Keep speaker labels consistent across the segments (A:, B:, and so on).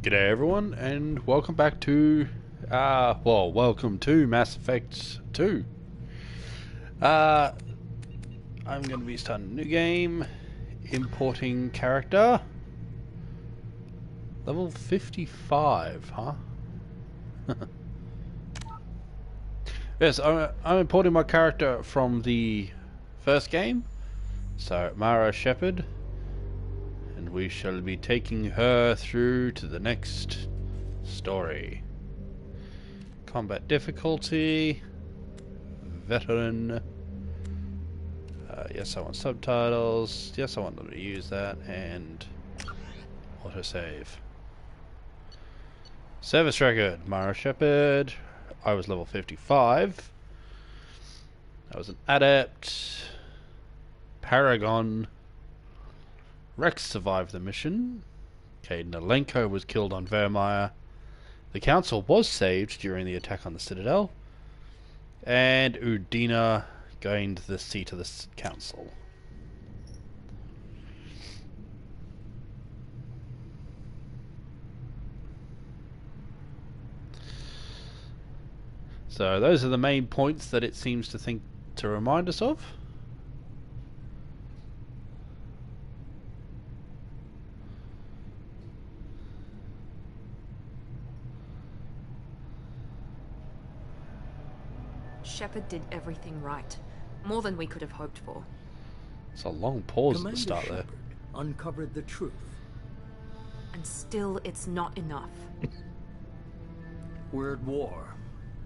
A: G'day everyone, and welcome back to, welcome to Mass Effect 2. I'm going to be starting a new game, importing character, level 55, huh? Yes, I'm importing my character from the first game, so Mara Shepard. And we shall be taking her through to the next story. Combat difficulty, veteran. Yes, I want subtitles. Yes, I want them to use that, and autosave. Service record: Mara Shepard. I was level 55. I was an adept. Paragon. Rex survived the mission. Caden Alenko was killed on Vermeer. The Council was saved during the attack on the Citadel. And Udina gained the seat of the Council. So those are the main points that it seems to think to remind us of.
B: Shepard did everything right. More than we could have hoped for.
A: It's a long pause
C: Commander
A: at the start
C: Shepard
A: there.
C: uncovered the truth.
B: And still, it's not enough.
C: We're at war.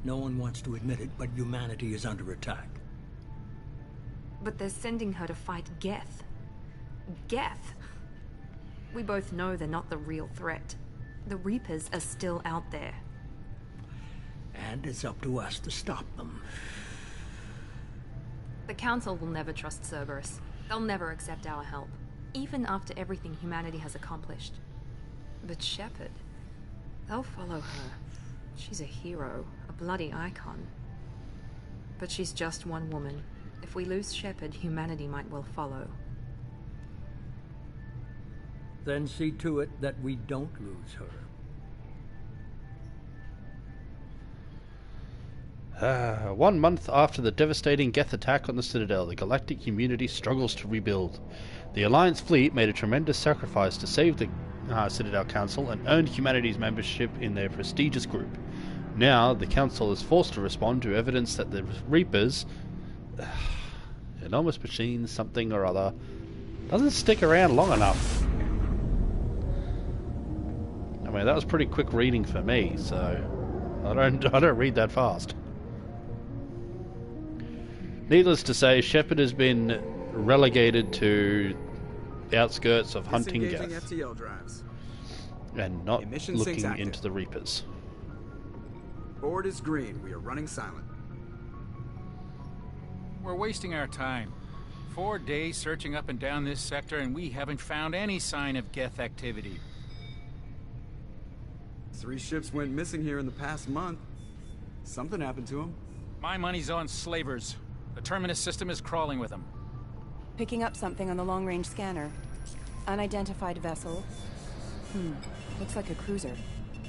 C: No one wants to admit it, but humanity is under attack.
B: But they're sending her to fight Geth. Geth! We both know they're not the real threat. The Reapers are still out there.
C: And it's up to us to stop them.
B: The Council will never trust Cerberus. They'll never accept our help, even after everything humanity has accomplished. But Shepard, they'll follow her. She's a hero, a bloody icon. But she's just one woman. If we lose Shepard, humanity might well follow.
C: Then see to it that we don't lose her.
A: 1 month after the devastating Geth attack on the Citadel, the galactic community struggles to rebuild. The Alliance fleet made a tremendous sacrifice to save the Citadel Council and earned humanity's membership in their prestigious group. Now, the Council is forced to respond to evidence that the Reapers, enormous machines, something or other, doesn't stick around long enough. I mean, that was pretty quick reading for me, so I don't read that fast. Needless to say, Shepard has been relegated to the outskirts of hunting Geth
D: FTL drives.
A: and not
D: Emission
A: looking
D: sinks
A: into the Reapers.
D: Board is green. We are running silent.
E: We're wasting our time. 4 days searching up and down this sector, and we haven't found any sign of Geth activity.
D: 3 ships went missing here in the past month. Something happened to them.
E: My money's on slavers. The Terminus system is crawling with them.
F: Picking up something on the long-range scanner. Unidentified vessel. Looks like a cruiser.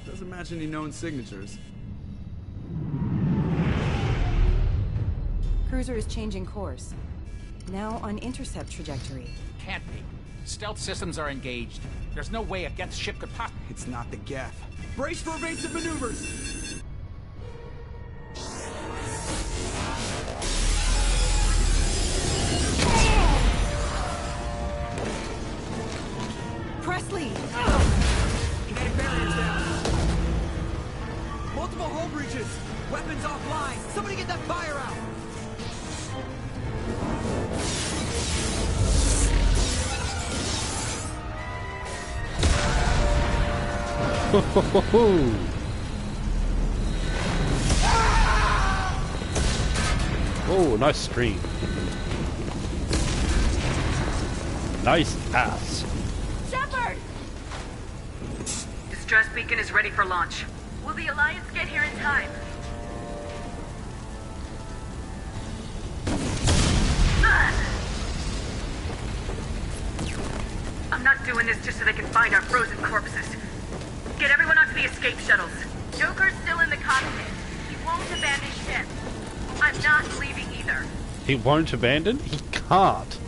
D: Doesn't match any known signatures.
F: Cruiser is changing course. Now on intercept trajectory.
E: Can't be. Stealth systems are engaged. There's no way a Geth ship could possibly...
D: It's not the Geth. Brace for evasive maneuvers!
F: Presley!
D: Kinetic barriers down. Multiple hull breaches. Weapons offline. Somebody get that fire out.
A: Oh, nice scream. Nice ass.
G: Shepard! Distress beacon is ready for launch. Will the Alliance get here in time? I'm not doing this just so they can find our frozen corpses. Get everyone escape shuttles. Joker's still in the cockpit. He won't abandon ship. I'm not leaving either.
A: He won't abandon? He can't.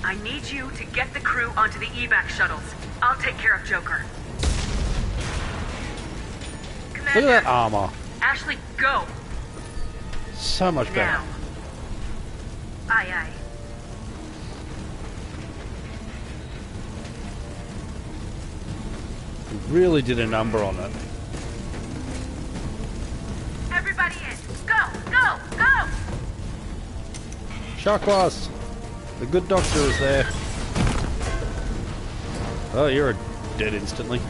G: I need you to get the crew onto the evac shuttles. I'll take care of Joker. Commander,
A: Look at that armor.
G: Ashley, go.
A: So much better.
G: Now. Aye, aye.
A: He really did a number on it.
G: Everybody in. Go, go, go!
A: Sharkwas! The good doctor is there. Oh, you're dead instantly.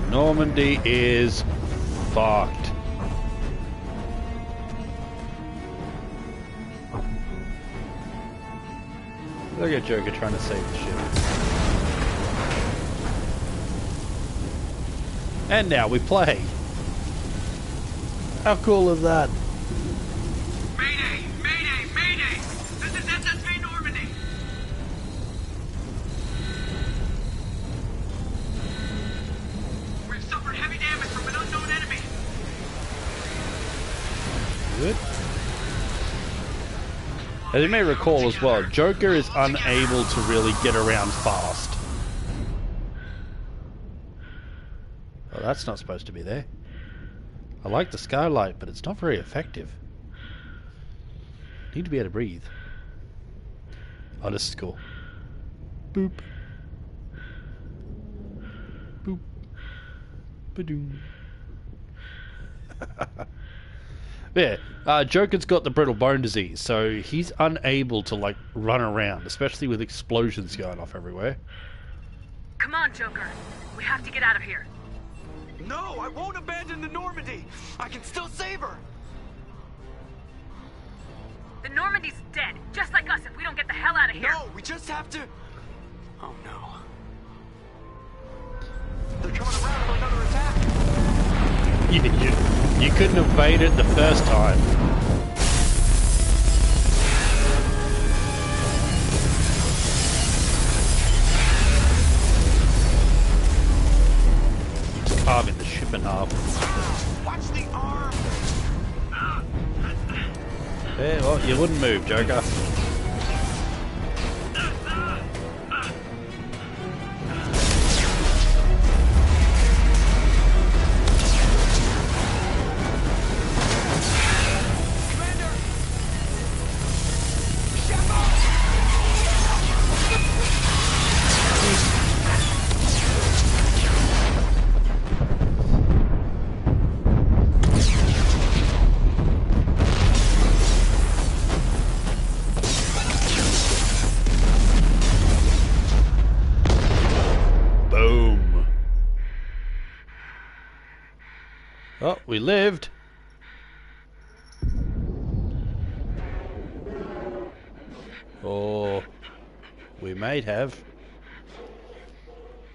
A: Normandy is fucked. Look at Joker trying to save the ship. And now we play. How cool is that?
H: Mayday! Mayday! Mayday! This is SSV Normandy! We've suffered heavy damage from an unknown enemy.
A: Good. As you may recall as well, Joker is unable to really get around fast. Well, that's not supposed to be there. I like the skylight, but it's not very effective. Need to be able to breathe. Oh, this is cool. Boop. Boop. Ba-doom. Yeah, Joker's got the brittle bone disease, so he's unable to, like, run around, especially with explosions going off everywhere.
G: Come on, Joker. We have to get out of here.
H: No, I won't abandon the Normandy! I can still save her!
G: The Normandy's dead, just like us if we don't get the hell out of here.
H: No, we just have to... Oh no. They're coming around for another attack!
A: You couldn't have baited it the first time. Carving the ship in half.
H: Watch the arm!
A: Yeah, well, you wouldn't move, Joker. Oh, we lived. Or we might have.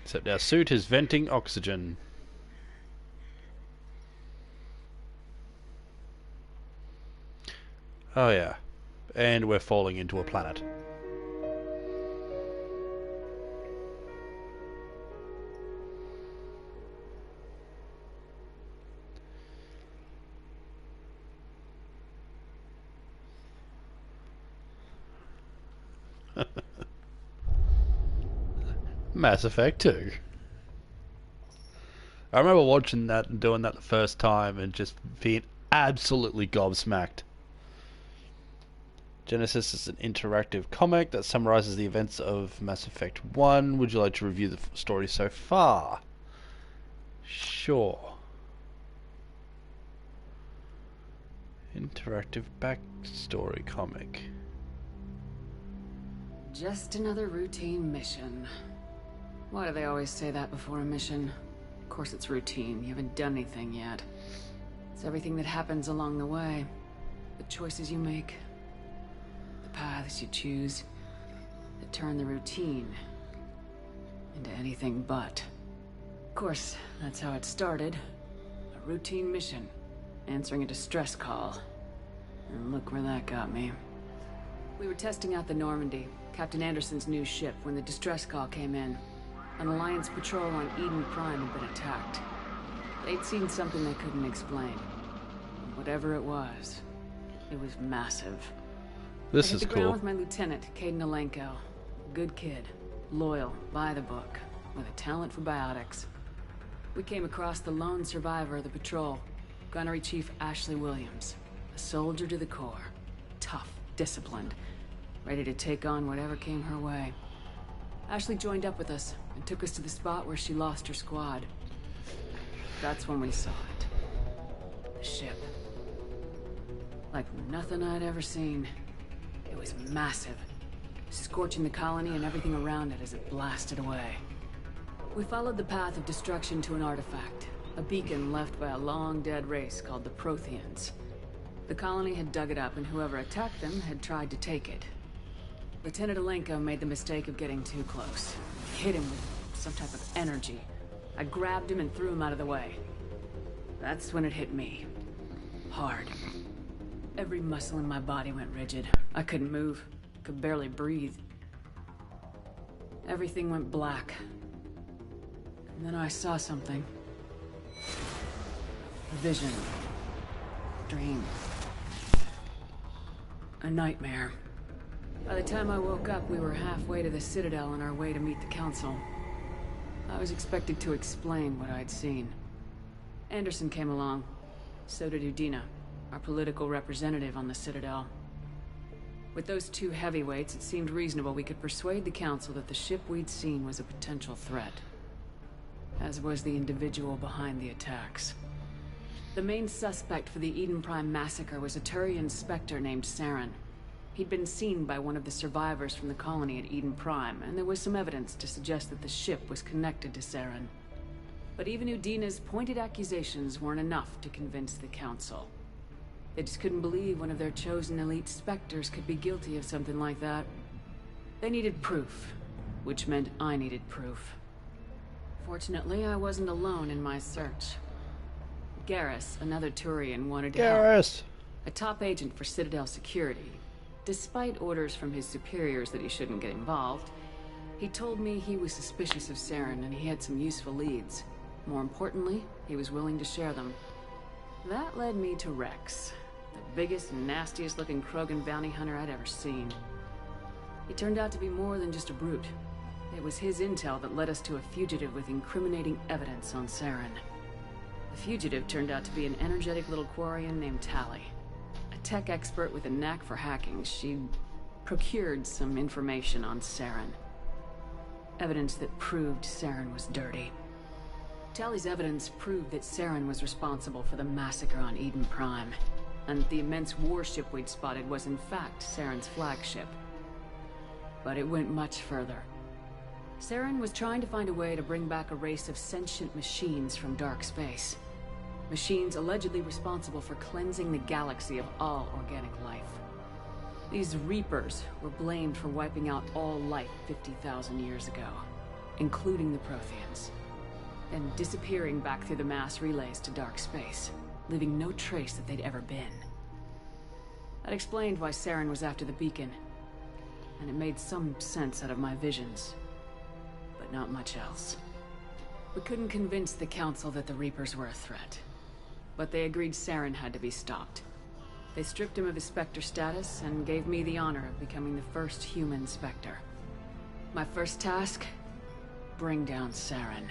A: Except our suit is venting oxygen. Oh yeah. And we're falling into a planet. Mass Effect 2. I remember watching that and doing that the first time and just being absolutely gobsmacked. Genesis is an interactive comic that summarizes the events of Mass Effect 1. Would you like to review the story so far? Sure. Interactive backstory comic.
I: Just another routine mission. Why do they always say that before a mission? Of course it's routine. You haven't done anything yet. It's everything that happens along the way. The choices you make. The paths you choose. That turn the routine into anything but. Of course, that's how it started. A routine mission. Answering a distress call. And look where that got me. We were testing out the Normandy, Captain Anderson's new ship, when the distress call came in. An Alliance patrol on Eden Prime had been attacked. They'd seen something they couldn't explain. Whatever it was massive.
A: This
I: I hit
A: is
I: the ground
A: cool.
I: with my lieutenant, Caden Alenko. Good kid, loyal, by the book, with a talent for biotics. We came across the lone survivor of the patrol, Gunnery Chief Ashley Williams. A soldier to the core. Tough, disciplined, ready to take on whatever came her way. Ashley joined up with us and took us to the spot where she lost her squad. That's when we saw it. The ship. Like nothing I'd ever seen. It was massive, scorching the colony and everything around it as it blasted away. We followed the path of destruction to an artifact, a beacon left by a long-dead race called the Protheans. The colony had dug it up, and whoever attacked them had tried to take it. Lieutenant Alenko made the mistake of getting too close. Hit him with some type of energy. I grabbed him and threw him out of the way. That's when it hit me. Hard. Every muscle in my body went rigid. I couldn't move. Could barely breathe. Everything went black. And then I saw something. A vision. Dream. A nightmare. By the time I woke up, we were halfway to the Citadel on our way to meet the Council. I was expected to explain what I'd seen. Anderson came along. So did Udina, our political representative on the Citadel. With those two heavyweights, it seemed reasonable we could persuade the Council that the ship we'd seen was a potential threat. As was the individual behind the attacks. The main suspect for the Eden Prime massacre was a Turian Spectre named Saren. He'd been seen by one of the survivors from the colony at Eden Prime, and there was some evidence to suggest that the ship was connected to Saren. But even Udina's pointed accusations weren't enough to convince the Council. They just couldn't believe one of their chosen elite Spectres could be guilty of something like that. They needed proof, which meant I needed proof. Fortunately, I wasn't alone in my search. Garrus, another Turian, wanted to help.
A: Garrus!
I: A top agent for Citadel security. Despite orders from his superiors that he shouldn't get involved, he told me he was suspicious of Saren and he had some useful leads. More importantly, he was willing to share them. That led me to Rex, the biggest and nastiest looking Krogan bounty hunter I'd ever seen. He turned out to be more than just a brute. It was his intel that led us to a fugitive with incriminating evidence on Saren. The fugitive turned out to be an energetic little Quarian named Tali. A tech expert with a knack for hacking, she'd procured some information on Saren. Evidence that proved Saren was dirty. Tali's evidence proved that Saren was responsible for the massacre on Eden Prime, and the immense warship we'd spotted was in fact Saren's flagship. But it went much further. Saren was trying to find a way to bring back a race of sentient machines from dark space. Machines allegedly responsible for cleansing the galaxy of all organic life. These Reapers were blamed for wiping out all life 50,000 years ago, including the Protheans, and disappearing back through the mass relays to dark space, leaving no trace that they'd ever been. That explained why Saren was after the beacon, and it made some sense out of my visions, but not much else. We couldn't convince the Council that the Reapers were a threat, but they agreed Saren had to be stopped. They stripped him of his Spectre status and gave me the honor of becoming the first human Spectre. My first task? Bring down Saren.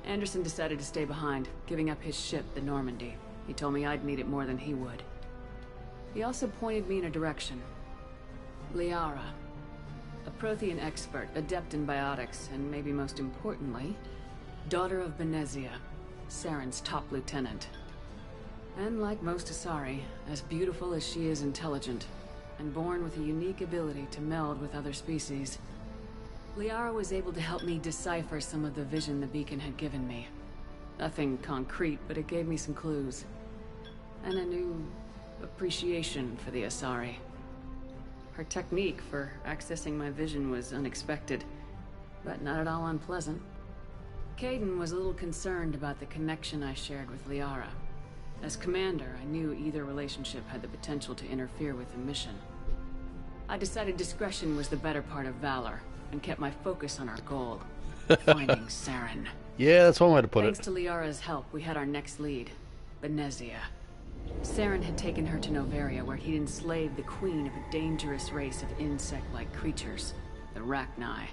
I: Anderson decided to stay behind, giving up his ship, the Normandy. He told me I'd need it more than he would. He also pointed me in a direction. Liara. A Prothean expert, adept in biotics, and maybe most importantly, daughter of Benezia, Saren's top lieutenant. And like most Asari, as beautiful as she is intelligent, and born with a unique ability to meld with other species, Liara was able to help me decipher some of the vision the beacon had given me. Nothing concrete, but it gave me some clues. And a new appreciation for the Asari. Her technique for accessing my vision was unexpected, but not at all unpleasant. Caden was a little concerned about the connection I shared with Liara. As commander, I knew either relationship had the potential to interfere with the mission. I decided discretion was the better part of valor, and kept my focus on our goal, finding Saren.
A: Yeah, that's one way to put
I: Thanks
A: it.
I: to Liara's help, we had our next lead, Benezia. Saren had taken her to Noveria, where he'd enslaved the queen of a dangerous race of insect-like creatures, the Rachni.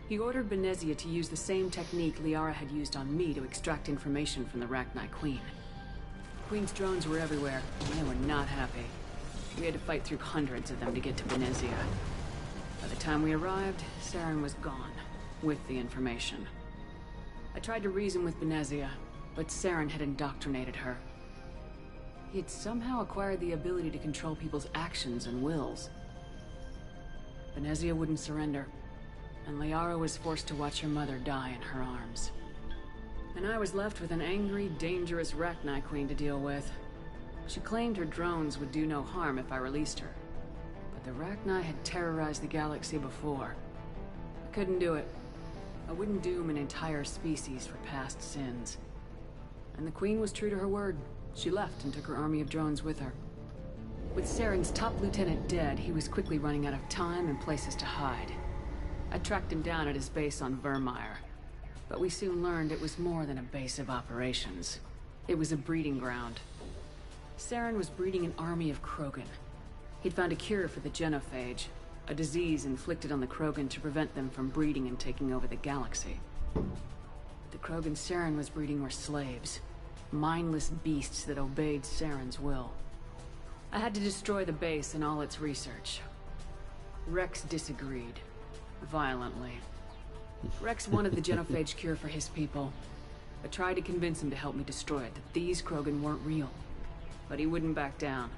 I: He ordered Benezia to use the same technique Liara had used on me to extract information from the Rachni queen. The queen's drones were everywhere, and they were not happy. We had to fight through hundreds of them to get to Benezia. By the time we arrived, Saren was gone, with the information. I tried to reason with Benezia, but Saren had indoctrinated her. He had somehow acquired the ability to control people's actions and wills. Benezia wouldn't surrender, and Liara was forced to watch her mother die in her arms. And I was left with an angry, dangerous Rachni queen to deal with. She claimed her drones would do no harm if I released her. But the Rachni had terrorized the galaxy before. I couldn't do it. I wouldn't doom an entire species for past sins. And the queen was true to her word. She left and took her army of drones with her. With Saren's top lieutenant dead, he was quickly running out of time and places to hide. I tracked him down at his base on Vermeer. But we soon learned it was more than a base of operations. It was a breeding ground. Saren was breeding an army of Krogan. He'd found a cure for the genophage, a disease inflicted on the Krogan to prevent them from breeding and taking over the galaxy. The Krogan Saren was breeding were slaves, mindless beasts that obeyed Saren's will. I had to destroy the base and all its research. Rex disagreed, violently. Rex wanted the genophage cure for his people. I tried to convince him to help me destroy it, that these Krogan weren't real. But he wouldn't back down.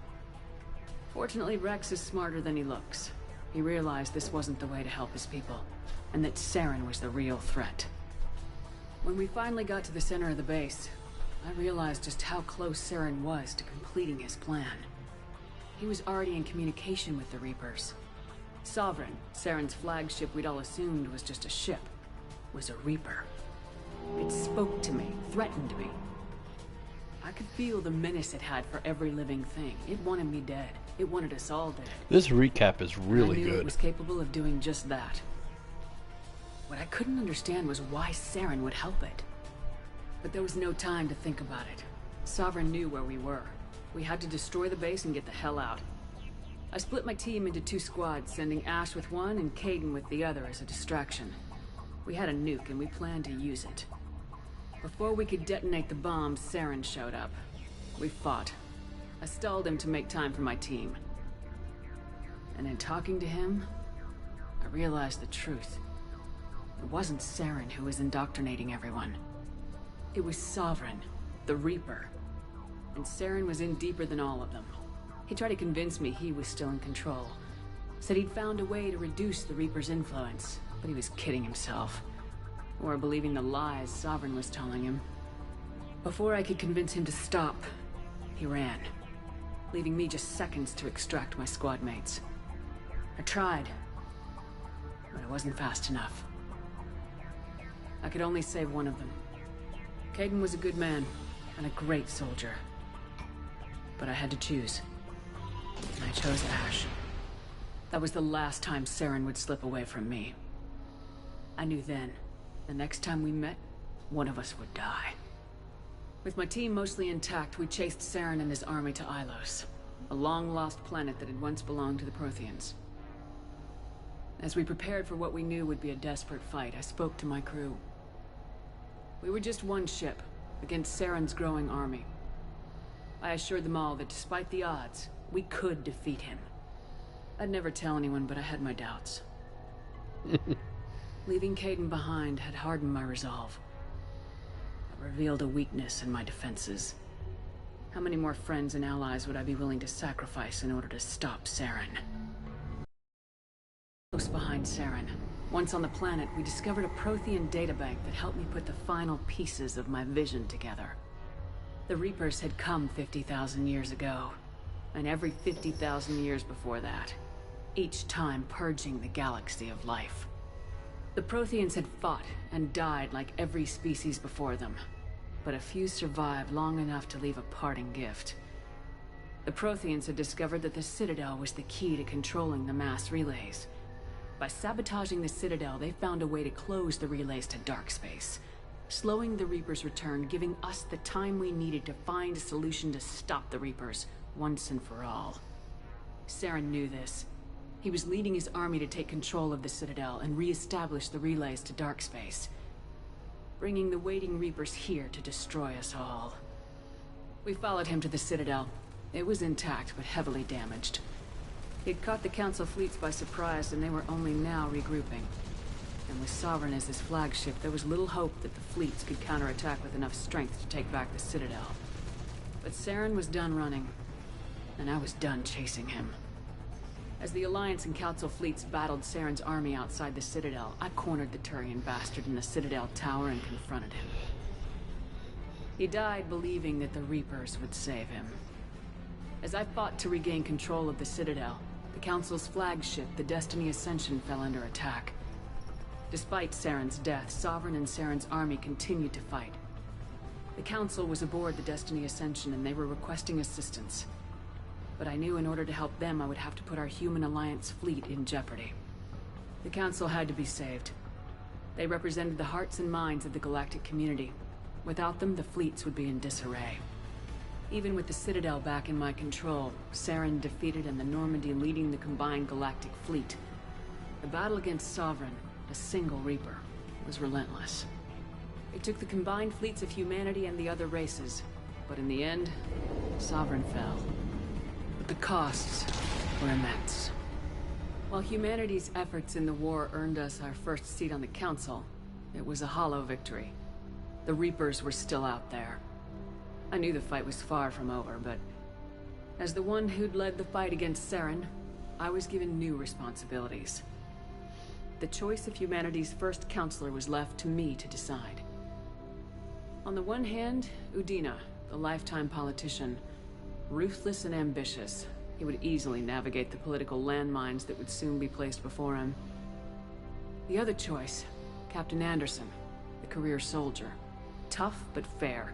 I: Fortunately, Rex is smarter than he looks. He realized this wasn't the way to help his people, and that Saren was the real threat. When we finally got to the center of the base, I realized just how close Saren was to completing his plan. He was already in communication with the Reapers. Sovereign, Saren's flagship we'd all assumed was just a ship, was a Reaper. It spoke to me, threatened me. I could feel the menace it had for every living thing. It wanted me dead. It wanted us all dead.
A: This recap is really
I: I knew
A: good.
I: it was capable of doing just that. What I couldn't understand was why Saren would help it. But there was no time to think about it. Sovereign knew where we were. We had to destroy the base and get the hell out. I split my team into 2 squads, sending Ash with one and Caden with the other as a distraction. We had a nuke and we planned to use it. Before we could detonate the bombs, Saren showed up. We fought. I stalled him to make time for my team. And in talking to him, I realized the truth. It wasn't Saren who was indoctrinating everyone. It was Sovereign, the Reaper. And Saren was in deeper than all of them. He tried to convince me he was still in control. Said he'd found a way to reduce the Reaper's influence, but he was kidding himself. Or believing the lies Sovereign was telling him. Before I could convince him to stop, he ran, leaving me just seconds to extract my squad mates. I tried, but I wasn't fast enough. I could only save one of them. Caden was a good man, and a great soldier. But I had to choose. And I chose Ash. That was the last time Saren would slip away from me. I knew then, the next time we met, one of us would die. With my team mostly intact, we chased Saren and his army to Ilos, a long-lost planet that had once belonged to the Protheans. As we prepared for what we knew would be a desperate fight, I spoke to my crew. We were just one ship, against Saren's growing army. I assured them all that despite the odds, we could defeat him. I'd never tell anyone, but I had my doubts. Leaving Caden behind had hardened my resolve. It revealed a weakness in my defenses. How many more friends and allies would I be willing to sacrifice in order to stop Saren? Close behind Saren, once on the planet, we discovered a Prothean databank that helped me put the final pieces of my vision together. The Reapers had come 50,000 years ago, and every 50,000 years before that, each time purging the galaxy of life. The Protheans had fought and died like every species before them, but a few survived long enough to leave a parting gift. The Protheans had discovered that the Citadel was the key to controlling the mass relays. By sabotaging the Citadel, they found a way to close the relays to dark space, slowing the Reapers' return, giving us the time we needed to find a solution to stop the Reapers once and for all. Saren knew this. He was leading his army to take control of the Citadel and re-establish the relays to dark space, bringing the waiting Reapers here to destroy us all. We followed him to the Citadel. It was intact, but heavily damaged. He'd caught the Council fleets by surprise, and they were only now regrouping. And with Sovereign as his flagship, there was little hope that the fleets could counterattack with enough strength to take back the Citadel. But Saren was done running, and I was done chasing him. As the Alliance and Council fleets battled Saren's army outside the Citadel, I cornered the Turian bastard in the Citadel tower and confronted him. He died believing that the Reapers would save him. As I fought to regain control of the Citadel, the Council's flagship, the Destiny Ascension, fell under attack. Despite Saren's death, Sovereign and Saren's army continued to fight. The Council was aboard the Destiny Ascension and they were requesting assistance. But I knew in order to help them, I would have to put our human Alliance fleet in jeopardy. The Council had to be saved. They represented the hearts and minds of the galactic community. Without them, the fleets would be in disarray. Even with the Citadel back in my control, Saren defeated and the Normandy leading the combined galactic fleet. The battle against Sovereign, a single Reaper, was relentless. It took the combined fleets of humanity and the other races, but in the end, Sovereign fell. But the costs were immense. While humanity's efforts in the war earned us our first seat on the Council, it was a hollow victory. The Reapers were still out there. I knew the fight was far from over, but as the one who'd led the fight against Saren, I was given new responsibilities. The choice of humanity's first counselor was left to me to decide. On the one hand, Udina, the lifetime politician. Ruthless and ambitious, he would easily navigate the political landmines that would soon be placed before him. The other choice, Captain Anderson, the career soldier. Tough but fair.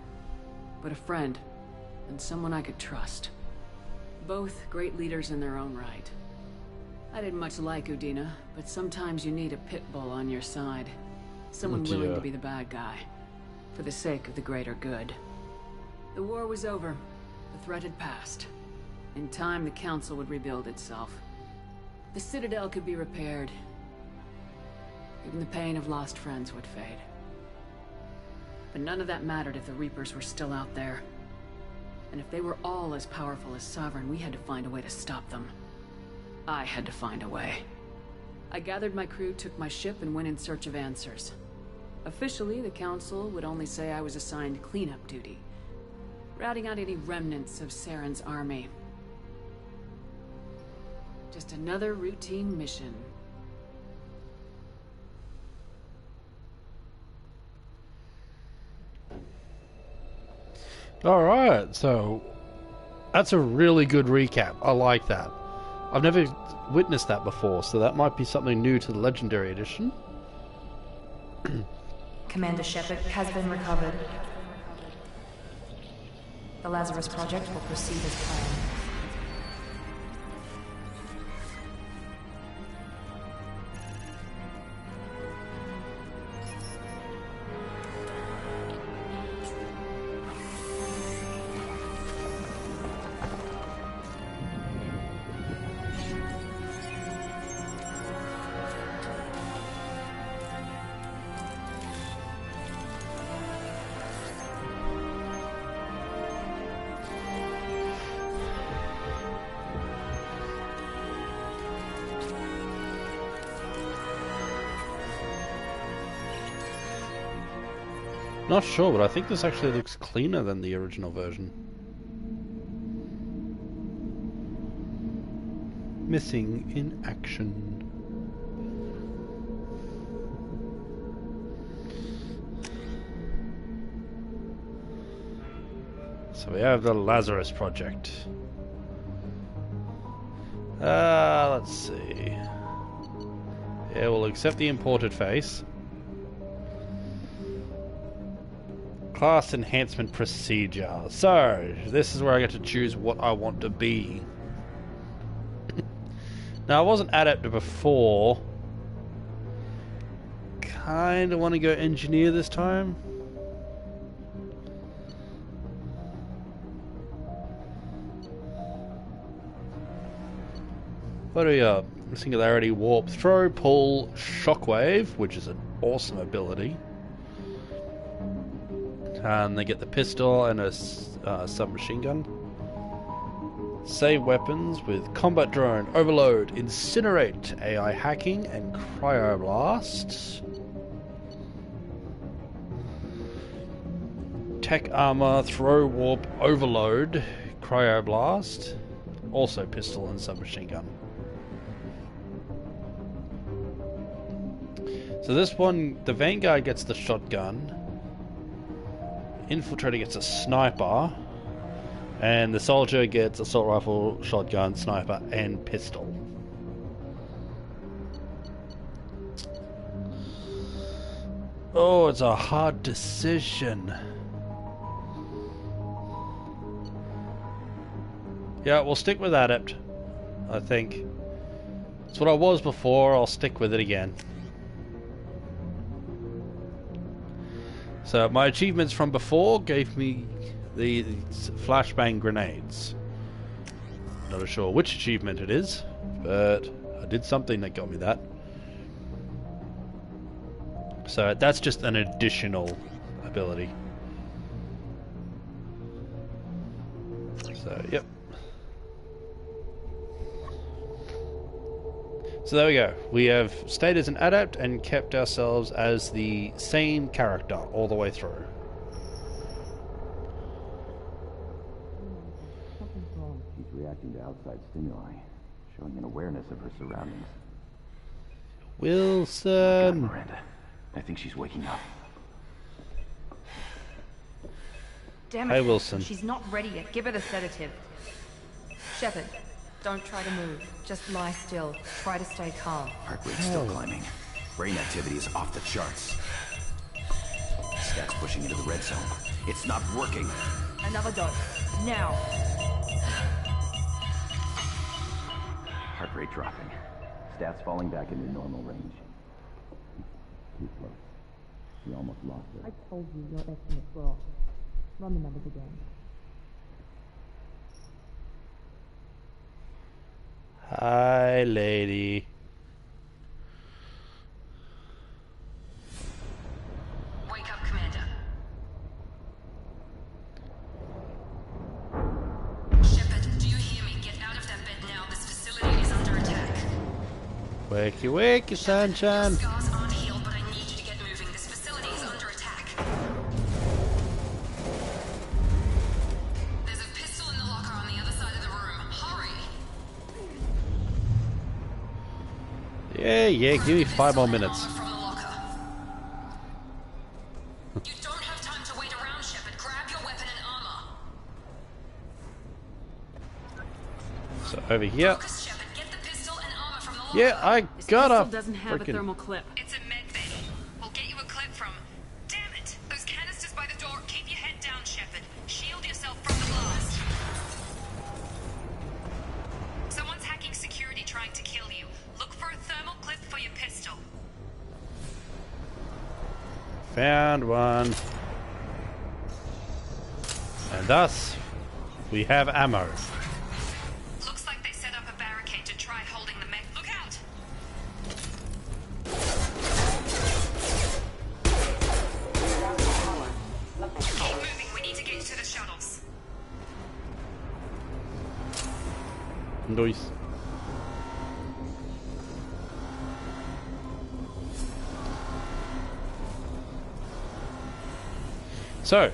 I: But a friend, and someone I could trust. Both great leaders in their own right. I didn't much like Udina, but sometimes you need a pit bull on your side. Someone willing to be the bad guy, for the sake of the greater good. The war was over. The threat had passed. In time, the Council would rebuild itself. The Citadel could be repaired. Even the pain of lost friends would fade. But none of that mattered if the Reapers were still out there. And if they were all as powerful as Sovereign, we had to find a way to stop them. I had to find a way. I gathered my crew, took my ship, and went in search of answers. Officially, the Council would only say I was assigned cleanup duty, routing out any remnants of Saren's army. Just another routine mission.
A: Alright, so that's a really good recap. I like that. I've never witnessed that before, so that might be something new to the Legendary Edition.
B: Commander Shepard has been recovered. The Lazarus Project will proceed as planned.
A: Not sure, but I think this actually looks cleaner than the original version. Missing in action. So we have the Lazarus Project. Let's see. Yeah, we'll accept the imported face. Class enhancement procedure. So, this is where I get to choose what I want to be. Now, I wasn't adept before. Kinda want to go engineer this time. What do we got? Singularity, warp, throw, pull, shockwave, which is an awesome ability. And they get the pistol and a submachine gun. Save weapons with combat drone, overload, incinerate, AI hacking, and cryoblast. Tech armor, throw, warp, overload, cryoblast, also pistol and submachine gun. So this one, the Vanguard gets the shotgun, Infiltrator gets a sniper, and the Soldier gets assault rifle, shotgun, sniper, and pistol. Oh, it's a hard decision. Yeah, we'll stick with Adept, I think. It's what I was before, I'll stick with it again. So my achievements from before gave me the flashbang grenades. Not sure which achievement it is, but I did something that got me that. So that's just an additional ability. So, yep. So there we go. We have stayed as an adept and kept ourselves as the same character all the way through.
J: She's reacting to outside stimuli, showing an awareness of her surroundings.
A: Wilson!
J: Miranda. I think she's waking up.
B: Damn it.
A: Hey, Wilson.
B: She's not ready yet. Give her the sedative. Shepard, don't try to move. Just lie still. Try to stay calm.
J: Heart rate's still climbing. Brain activity is off the charts. Stats pushing into the red zone. It's not working.
B: Another dose. Now.
J: Heart rate dropping. Stats falling back into normal range. Too close. She almost lost her.
K: I told you your estimates were off. Run the numbers again.
A: Hi, lady.
I: Wake up, Commander. Shepard, do you hear me? Get out of that bed now. This facility is under attack.
A: Wakey, wakey, sunshine.
I: Your scars aren't healed, but I need you to get moving. This facility is under attack. There's a pistol in the locker on the other side of the room. Hurry!
A: Yeah, give me 5 more minutes.
I: From the locker. You don't have time to wait around, Shepard. Grab your weapon and armor.
A: So over here.
I: Focus, Shepard. Get the pistol and armor from the locker.
A: Yeah, I
B: This
A: got
B: pistol
A: a
B: doesn't have a
A: freaking...
B: thermal clip.
G: It's a med bay. We'll get you a clip from. Damn it! Those canisters by the door. Keep your head down, Shepard. Shield yourself from the blast. Someone's hacking security trying to kill you. Look for a thermal clip for your pistol.
A: Found one. And thus, we have ammo.
G: Looks like they set up a barricade to try holding the mech. Look out! Keep moving. We need to get to the shuttles.
A: Nice. So,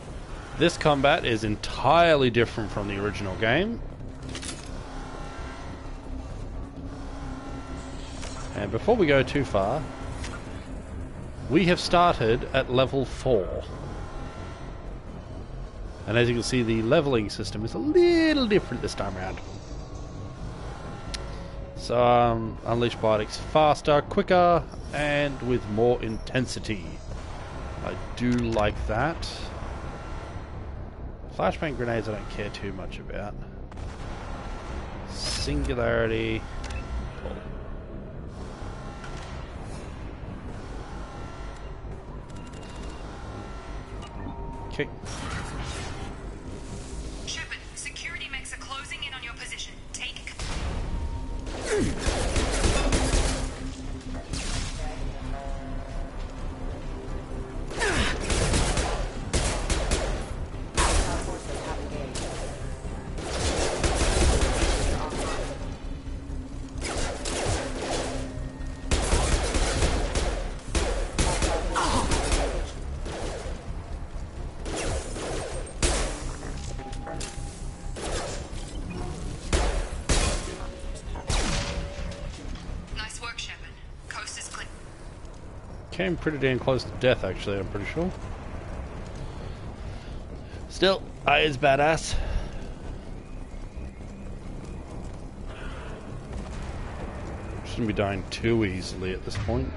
A: this combat is entirely different from the original game. And before we go too far, we have started at level 4. And as you can see, the leveling system is a little different this time around. So unleash biotics faster, quicker, and with more intensity. I do like that. Flashbang grenades I don't care too much about. Singularity. Okay.
G: Shepard, security mechs are closing in on your position. Take Nice work, Shepard. Coast is clear.
A: Came pretty damn close to death, actually, I'm pretty sure. Still, I is badass. Shouldn't be dying too easily at this point.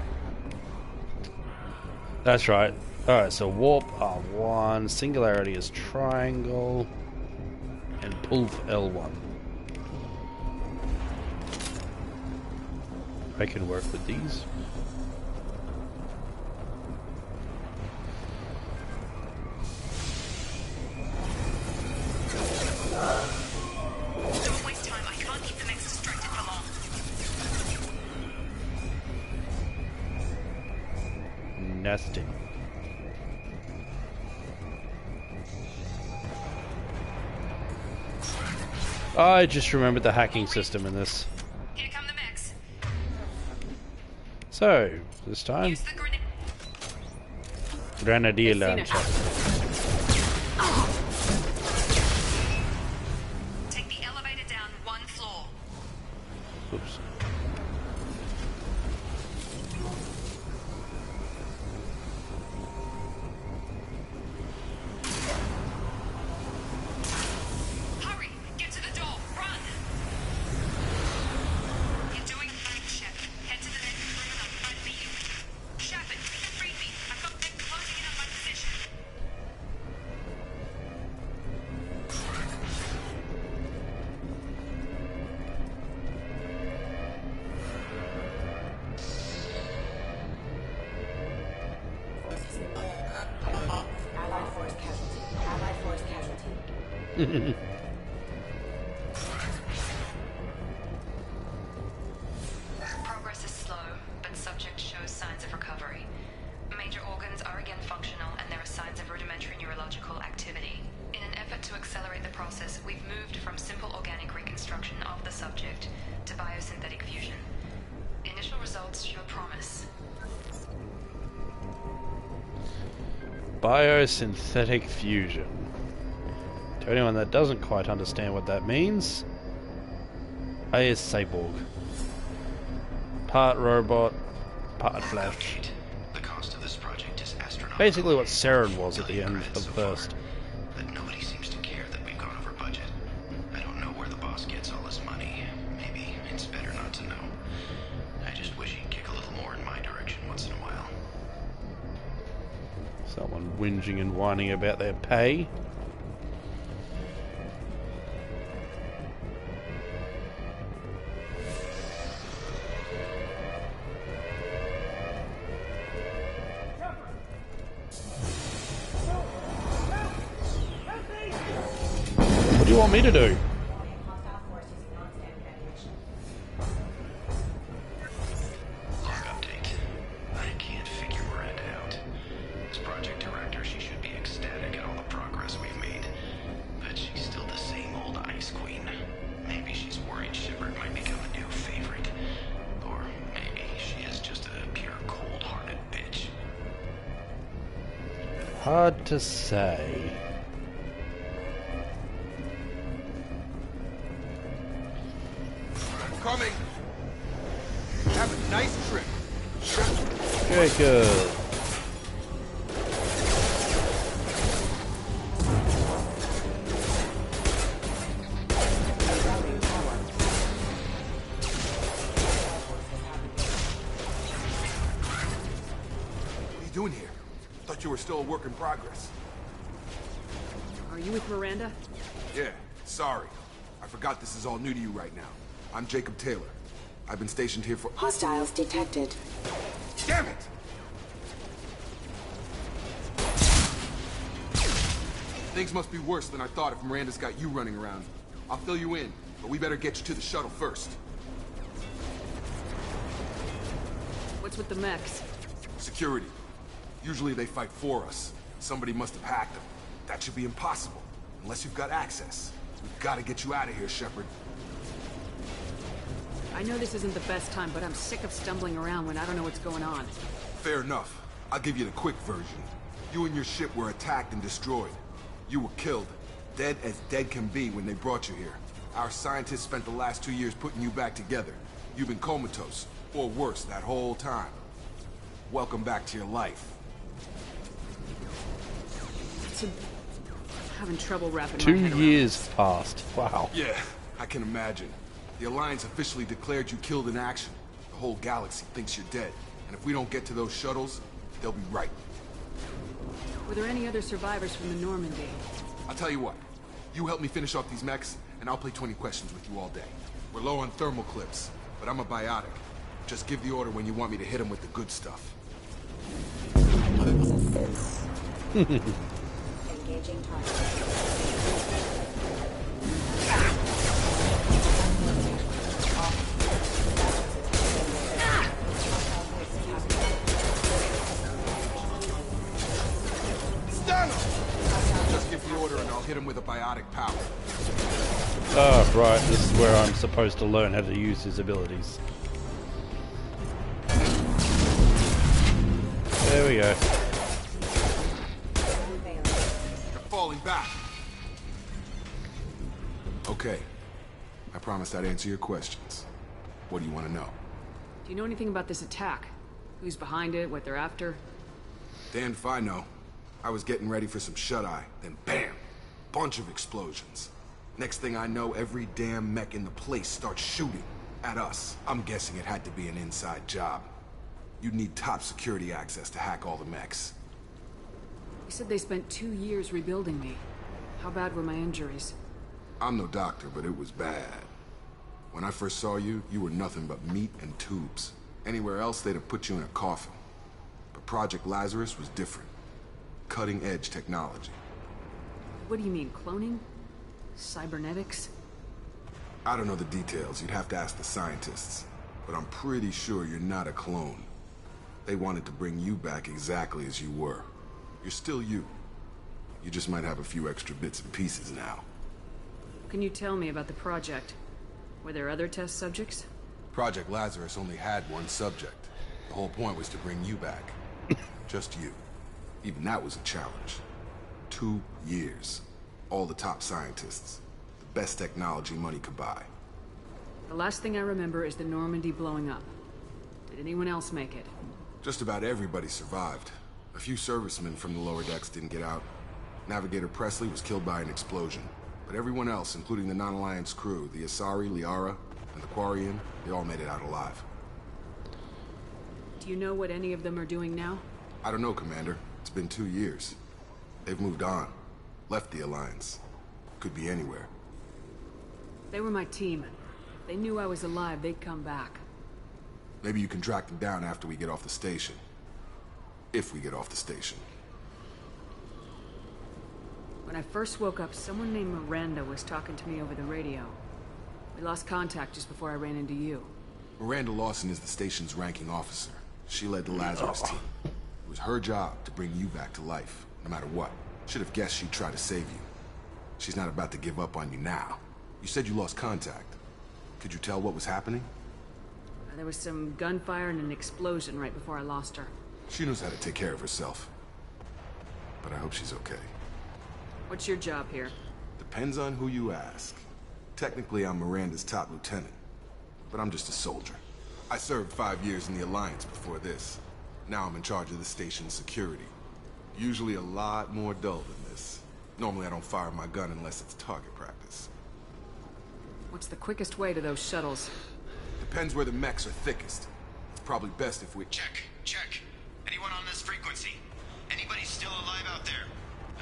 A: That's right. Alright, so warp R1, singularity is triangle, and pull for L1. I can work with these.
G: Don't waste time. I can't keep the mechs distracted for long.
A: Nasty. I just remembered the hacking system in this.
G: Here come the mechs.
A: So, this time,
G: Use the grenade.
A: Grenadier
I: Seen it
A: launcher.
G: Take the elevator down one floor.
A: Oops.
G: Hurry! Get to the door! Run! You're doing fine, Shepard. Head to the next room and I'll try to beat you. Shepard, you can read me. I've got them closing in on my position.
K: Allied force casualty. Allied force casualty.
G: Progress is slow, but subject shows signs of recovery. Major organs are again functional, and there are signs of rudimentary neurological activity. In an effort to accelerate the process, we've moved from simple organic reconstruction of the subject to biosynthetic fusion. Initial results show promise.
A: Biosynthetic fusion. To anyone that doesn't quite understand what that means, I is cyborg. Part robot, part flesh.
J: The cost of this project is astronomical.
A: Basically what Saren was at the end of the first.
J: But nobody seems to care that we've gone over budget. I don't know where the boss gets all his money. Maybe it's better not to know. I just wish he'd kick a little more in my direction once in a while.
A: Someone whinging and whining about their pay. What do you want me to do?
K: Hostile force using non-standard ammunition.
J: Log update. I can't figure Miranda out. As project director, she should be ecstatic at all the progress we've made. But she's still the same old ice queen. Maybe she's worried Shepard might become a new favorite. Or maybe she is just a pure cold-hearted bitch.
A: Hard to say.
H: Coming. Have a nice trip.
A: Very good.
L: Thought you were still a work in progress.
I: Are you with Miranda?
L: Yeah, sorry. I forgot this is all new to you right now. I'm Jacob Taylor. I've been stationed here for—
M: Hostiles detected.
L: Damn it! Things must be worse than I thought if Miranda's got you running around. I'll fill you in, but we better get you to the shuttle first.
I: What's with the mechs?
L: Security. Usually they fight for us. Somebody must have hacked them. That should be impossible, unless you've got access. We've got to get you out of here, Shepard.
I: I know this isn't the best time, but I'm sick of stumbling around when I don't know what's going on.
L: Fair enough. I'll give you the quick version. You and your ship were attacked and destroyed. You were killed. Dead as dead can be when they brought you here. Our scientists spent the last 2 years putting you back together. You've been comatose, or worse, that whole time. Welcome back to your life.
I: I'm having trouble wrapping my
A: 2
I: head around
A: years
I: this.
A: passed. Wow.
L: Yeah, I can imagine. The Alliance officially declared you killed in action. The whole galaxy thinks you're dead. And if we don't get to those shuttles, they'll be right.
I: Were there any other survivors from the Normandy?
L: I'll tell you what. You help me finish off these mechs, and I'll play 20 questions with you all day. We're low on thermal clips, but I'm a biotic. Just give the order when you want me to hit them with the good stuff.
M: Engaging target.
L: Just give the order and I'll hit him with a biotic power.
A: Oh, right. This is where I'm supposed to learn how to use his abilities. There we go.
L: You're falling back. Okay. I promised I'd answer your questions. What do you want to know?
I: Do you know anything about this attack? Who's behind it, what they're after?
L: Damned if I know. I was getting ready for some shut-eye, then bam! Bunch of explosions. Next thing I know, every damn mech in the place starts shooting at us. I'm guessing it had to be an inside job. You'd need top security access to hack all the mechs.
I: You said they spent 2 years rebuilding me. How bad were my injuries?
L: I'm no doctor, but it was bad. When I first saw you, you were nothing but meat and tubes. Anywhere else, they'd have put you in a coffin. But Project Lazarus was different. Cutting-edge technology.
I: What do you mean, cloning? Cybernetics?
L: I don't know the details. You'd have to ask the scientists. But I'm pretty sure you're not a clone. They wanted to bring you back exactly as you were. You're still you. You just might have a few extra bits and pieces now.
I: What can you tell me about the project? Were there other test subjects?
L: Project Lazarus only had one subject. The whole point was to bring you back. Just you. Even that was a challenge. 2 years. All the top scientists. The best technology money could buy.
I: The last thing I remember is the Normandy blowing up. Did anyone else make it?
L: Just about everybody survived. A few servicemen from the lower decks didn't get out. Navigator Presley was killed by an explosion. But everyone else, including the non-Alliance crew, the Asari, Liara, and the Quarian, they all made it out alive.
I: Do you know what any of them are doing now?
L: I don't know, Commander. It's been 2 years. They've moved on. Left the Alliance. Could be anywhere.
I: They were my team. If they knew I was alive, they'd come back.
L: Maybe you can track them down after we get off the station. If we get off the station.
I: When I first woke up, someone named Miranda was talking to me over the radio. We lost contact just before I ran into you.
L: Miranda Lawson is the station's ranking officer. She led the Lazarus team. It was her job to bring you back to life, no matter what. Should have guessed she'd try to save you. She's not about to give up on you now. You said you lost contact. Could you tell what was happening?
I: There was some gunfire and an explosion right before I lost her.
L: She knows how to take care of herself. But I hope she's okay.
I: What's your job here?
L: Depends on who you ask. Technically, I'm Miranda's top lieutenant. But I'm just a soldier. I served 5 years in the Alliance before this. Now I'm in charge of the station's security. Usually a lot more dull than this. Normally I don't fire my gun unless it's target practice.
I: What's the quickest way to those shuttles?
L: Depends where the mechs are thickest. It's probably best if we...
J: Check. Anyone on this frequency? Anybody still alive out there?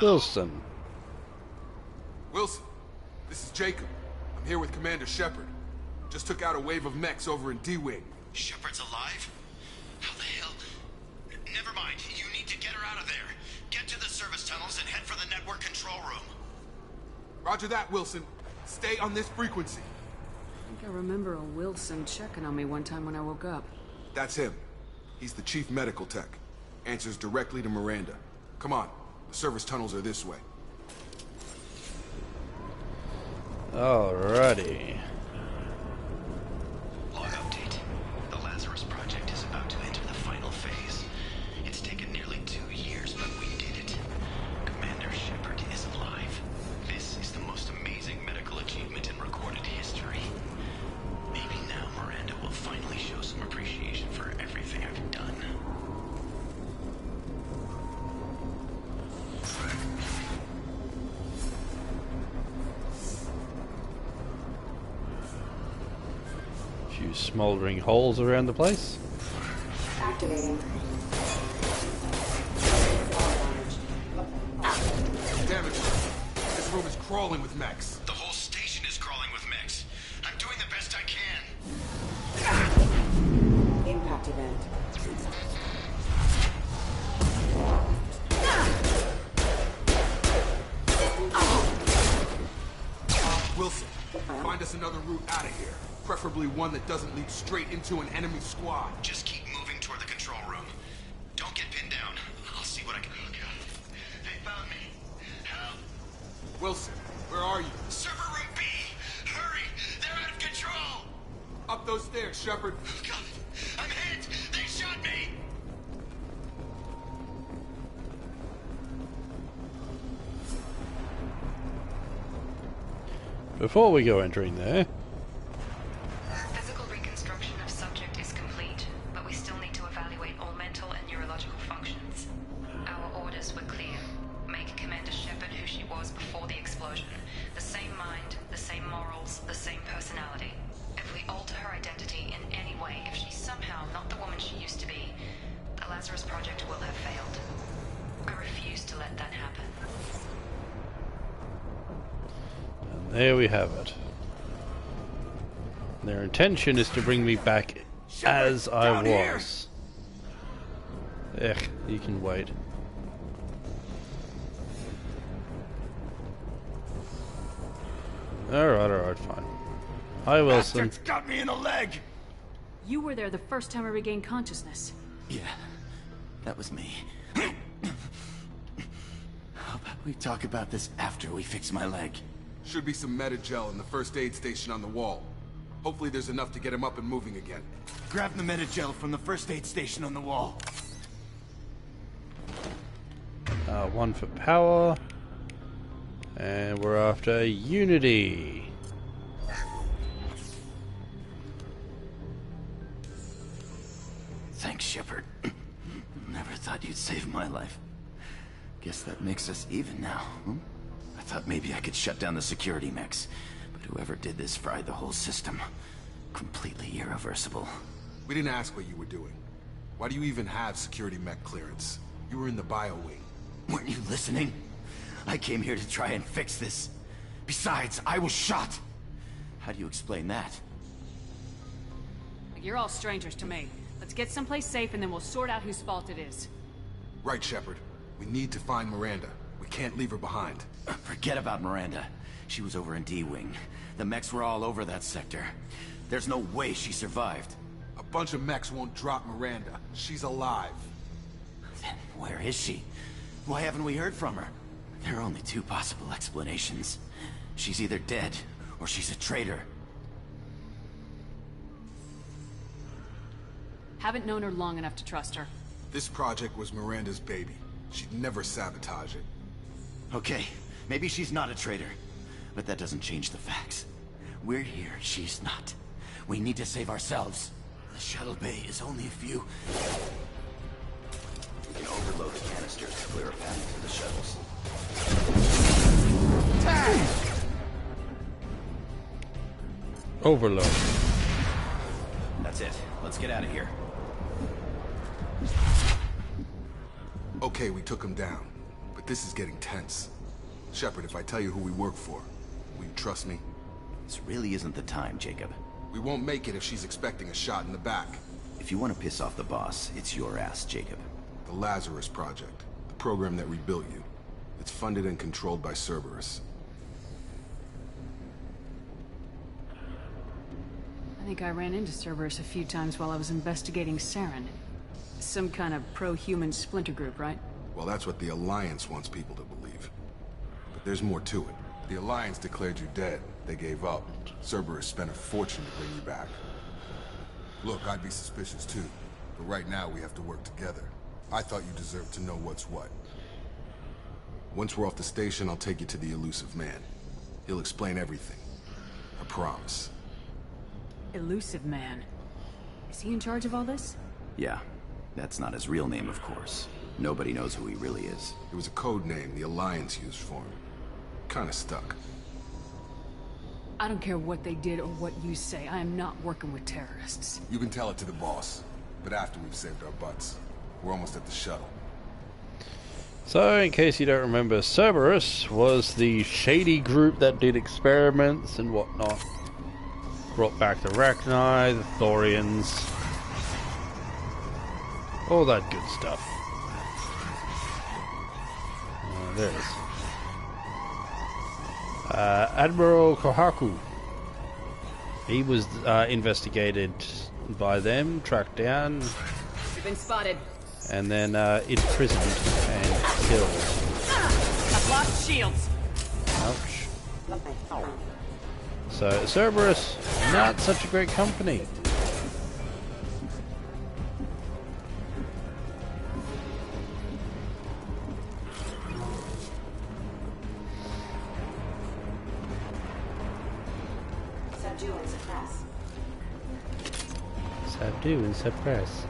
A: Wilson.
L: Wilson, this is Jacob. I'm here with Commander Shepard. Just took out a wave of mechs over in D-Wing.
J: Shepard's alive? How the hell? Never mind. You need to get her out of there. Get to the service tunnels and head for the network control room.
L: Roger that, Wilson. Stay on this frequency.
I: I think I remember a Wilson checking on me one time when I woke up.
L: That's him. He's the chief medical tech. Answers directly to Miranda. Come on. The service tunnels are this way.
A: Alrighty.
J: Log update. The Lazarus Project is about to enter the final phase. It's taken nearly 2 years, but we did it. Commander Shepard is alive. This is the most amazing medical achievement in recorded history. Maybe now Miranda will finally show some appreciation for everything I've done.
A: Few smoldering holes around the place.
M: Activating.
L: Damn it. This room is crawling with mechs.
J: The whole station is crawling with mechs. I'm doing the best I can.
M: Impact event.
L: Wilson, find us another route out of here. Preferably one that doesn't lead straight into an enemy squad.
J: Just keep moving toward the control room. Don't get pinned down. I'll see what I can... Oh, God. They found me. Help.
L: Wilson, where are you?
J: Server room B! Hurry! They're out of control!
L: Up those stairs, Shepard.
J: Oh, God. I'm hit! They shot me!
A: Before we go entering there,
G: Physical reconstruction of subject is complete, but we still need to evaluate all mental and neurological functions. Our orders were clear. Make Commander Shepard who she was before the explosion. The same mind, the same morals, the same personality. If we alter her identity in any way, if she's somehow not the woman she used to be, the Lazarus Project will have failed. I refuse to let that happen.
A: and there we have it. Their intention is to bring me back as I was. You can wait. Alright, fine. Hi, Wilson.
H: Bastards got me in the leg!
N: You were there the first time I regained consciousness.
H: Yeah, that was me. How about we talk about this after we fix my leg?
L: Should be some Metagel in the first aid station on the wall. Hopefully there's enough to get him up and moving again.
H: Grab the Metagel from the first aid station on the wall.
A: One for power. And we're after Unity.
H: Thanks, Shepard. Never thought you'd save my life. Guess that makes us even now, huh? I thought maybe I could shut down the security mechs, but whoever did this fried the whole system. Completely irreversible.
L: We didn't ask what you were doing. Why do you even have security mech clearance? You were in the bio wing.
H: Weren't you listening? I came here to try and fix this. Besides, I was shot. How do you explain that?
N: You're all strangers to me. Let's get someplace safe and then we'll sort out whose fault it is.
L: Right, Shepard. We need to find Miranda. We can't leave her behind.
H: Forget about Miranda. She was over in D-Wing. The mechs were all over that sector. There's no way she survived.
L: A bunch of mechs won't drop Miranda. She's alive.
H: Then where is she? Why haven't we heard from her? There are only two possible explanations. She's either dead, or she's a traitor.
N: Haven't known her long enough to trust her.
L: This project was Miranda's baby. She'd never sabotage it.
H: Okay, maybe she's not a traitor. But that doesn't change the facts. We're here, she's not. We need to save ourselves. The shuttle bay is only a few... We can overload the canisters to clear a path to the shuttles.
A: Overload.
H: That's it. Let's get out of here.
L: Okay, we took him down. But this is getting tense. Shepard, if I tell you who we work for, will you trust me?
H: This really isn't the time, Jacob.
L: We won't make it if she's expecting a shot in the back.
H: If you want to piss off the boss, it's your ass, Jacob.
L: The Lazarus Project. The program that rebuilt you. It's funded and controlled by Cerberus.
I: I think I ran into Cerberus a few times while I was investigating Saren. Some kind of pro-human splinter group, right?
L: Well, that's what the Alliance wants people to believe. But there's more to it. The Alliance declared you dead. They gave up. Cerberus spent a fortune to bring you back. Look, I'd be suspicious too. But right now we have to work together. I thought you deserved to know what's what. Once we're off the station, I'll take you to the elusive man. He'll explain everything. I promise.
I: Elusive Man. Is he in charge of all this?
H: Yeah. That's not his real name, of course. Nobody knows who he really is.
L: It was a code name the Alliance used for him. Kinda stuck.
I: I don't care what they did or what you say. I am not working with terrorists.
L: You can tell it to the boss. But after we've saved our butts. We're almost at the shuttle.
A: So, in case you don't remember, Cerberus was the shady group that did experiments and whatnot. Brought back the Rachni, the Thorians, all that good stuff. There it is. Admiral Kohaku. He was investigated by them, tracked down.
N: We've been spotted.
A: And then imprisoned and killed.
N: I've lost shields.
A: Ouch. So, Cerberus, not such a great company.
M: Subdue and suppress.
A: Subdue and suppress.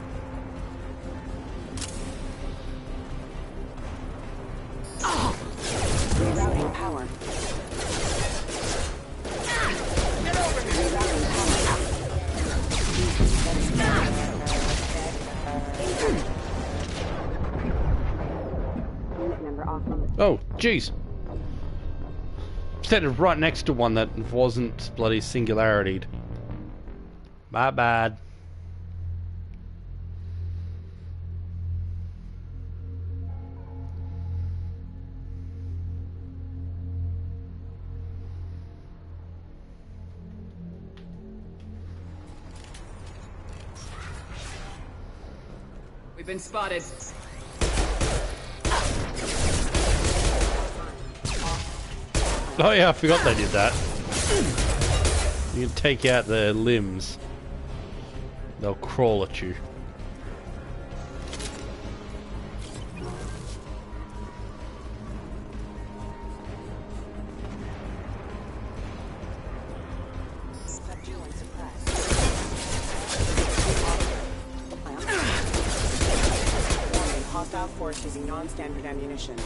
M: Rerouting power.
A: Oh, jeez. Standing right next to one that wasn't bloody singularity'd. My bad.
N: We've been spotted.
A: Oh yeah, I forgot they did that. You can take out their limbs. They'll crawl at you.
M: Hostile force using non-standard ammunition.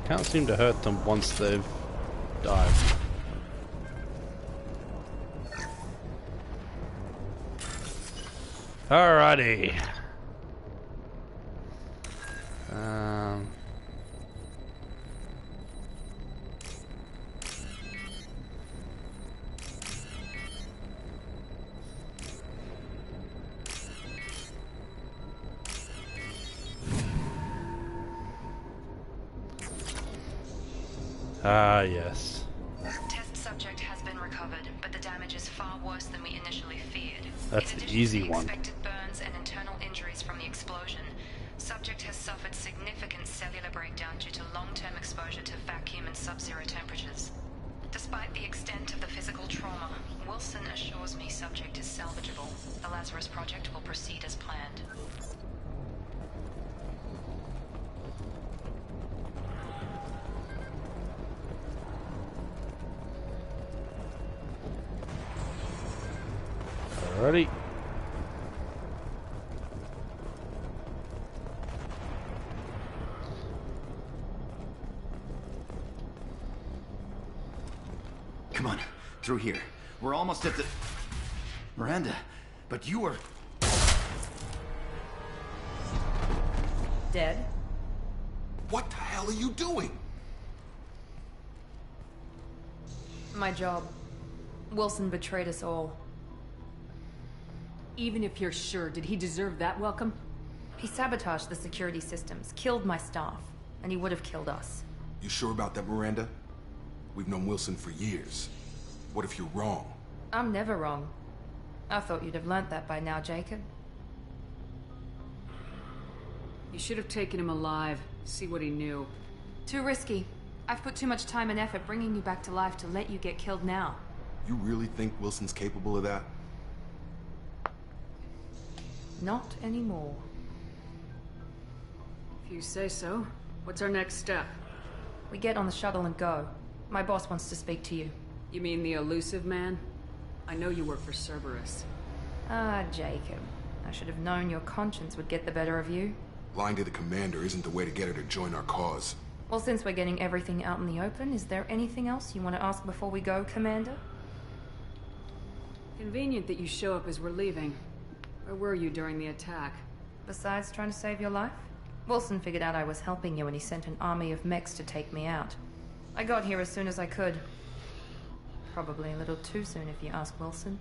A: Can't seem to hurt them once they've dived. Alrighty. Yes.
G: Test subject has been recovered, but the damage is far worse than we initially feared.
A: That's the easy one.
G: Expected burns and internal injuries from the explosion. Subject has suffered significant cellular breakdown due to long-term exposure to vacuum and sub-zero temperatures. Despite the extent of the physical trauma, Wilson assures me subject is salvageable. The Lazarus Project will proceed as planned.
A: Alrighty.
H: Come on, through here. We're almost at the... Miranda, but you were...
B: Dead?
L: What the hell are you doing?
B: My job. Wilson betrayed us all.
N: Even if you're sure, did he deserve that welcome?
B: He sabotaged the security systems, killed my staff, and he would have killed us.
L: You sure about that, Miranda? We've known Wilson for years. What if you're wrong?
B: I'm never wrong. I thought you'd have learnt that by now, Jacob.
I: You should have taken him alive, see what he knew.
B: Too risky. I've put too much time and effort bringing you back to life to let you get killed now.
L: You really think Wilson's capable of that?
B: Not anymore.
I: If you say so. What's our next step?
B: We get on the shuttle and go. My boss wants to speak to you.
I: You mean the elusive man? I know you work for Cerberus.
B: Ah, Jacob. I should have known your conscience would get the better of you.
L: Lying to the commander isn't the way to get her to join our cause.
B: Well, since we're getting everything out in the open, is there anything else you want to ask before we go, Commander?
I: Convenient that you show up as we're leaving. Where were you during the attack?
B: Besides trying to save your life? Wilson figured out I was helping you and he sent an army of mechs to take me out. I got here as soon as I could. Probably a little too soon if you ask Wilson.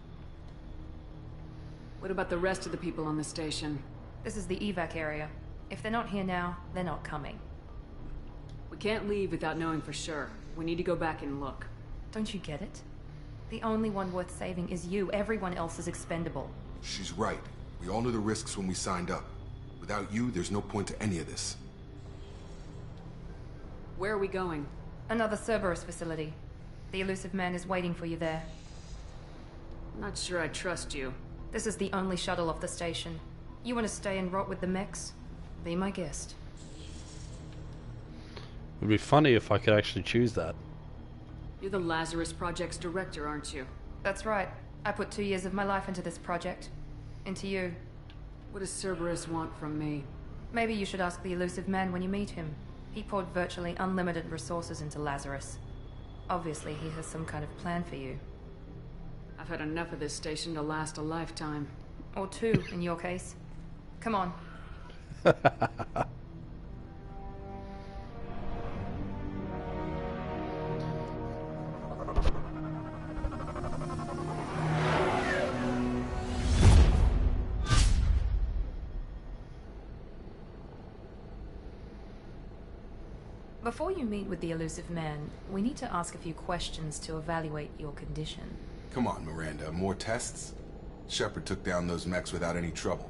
I: What about the rest of the people on the station?
B: This is the evac area. If they're not here now, they're not coming.
I: We can't leave without knowing for sure. We need to go back and look.
B: Don't you get it? The only one worth saving is you. Everyone else is expendable.
L: She's right. We all knew the risks when we signed up. Without you, there's no point to any of this.
I: Where are we going?
B: Another Cerberus facility. The elusive man is waiting for you there.
I: I'm not sure I trust you.
B: This is the only shuttle off the station. You want to stay and rot with the mechs? Be my guest.
A: It would be funny if I could actually choose that.
I: You're the Lazarus Project's director, aren't you?
B: That's right. I put 2 years of my life into this project. Into you.
I: What does Cerberus want from me?
B: Maybe you should ask the elusive man when you meet him. He poured virtually unlimited resources into Lazarus. Obviously, he has some kind of plan for you.
I: I've had enough of this station to last a lifetime.
B: Or two, in your case. Come on. Before you meet with the elusive man, we need to ask a few questions to evaluate your condition.
L: Come on, Miranda. More tests? Shepard took down those mechs without any trouble.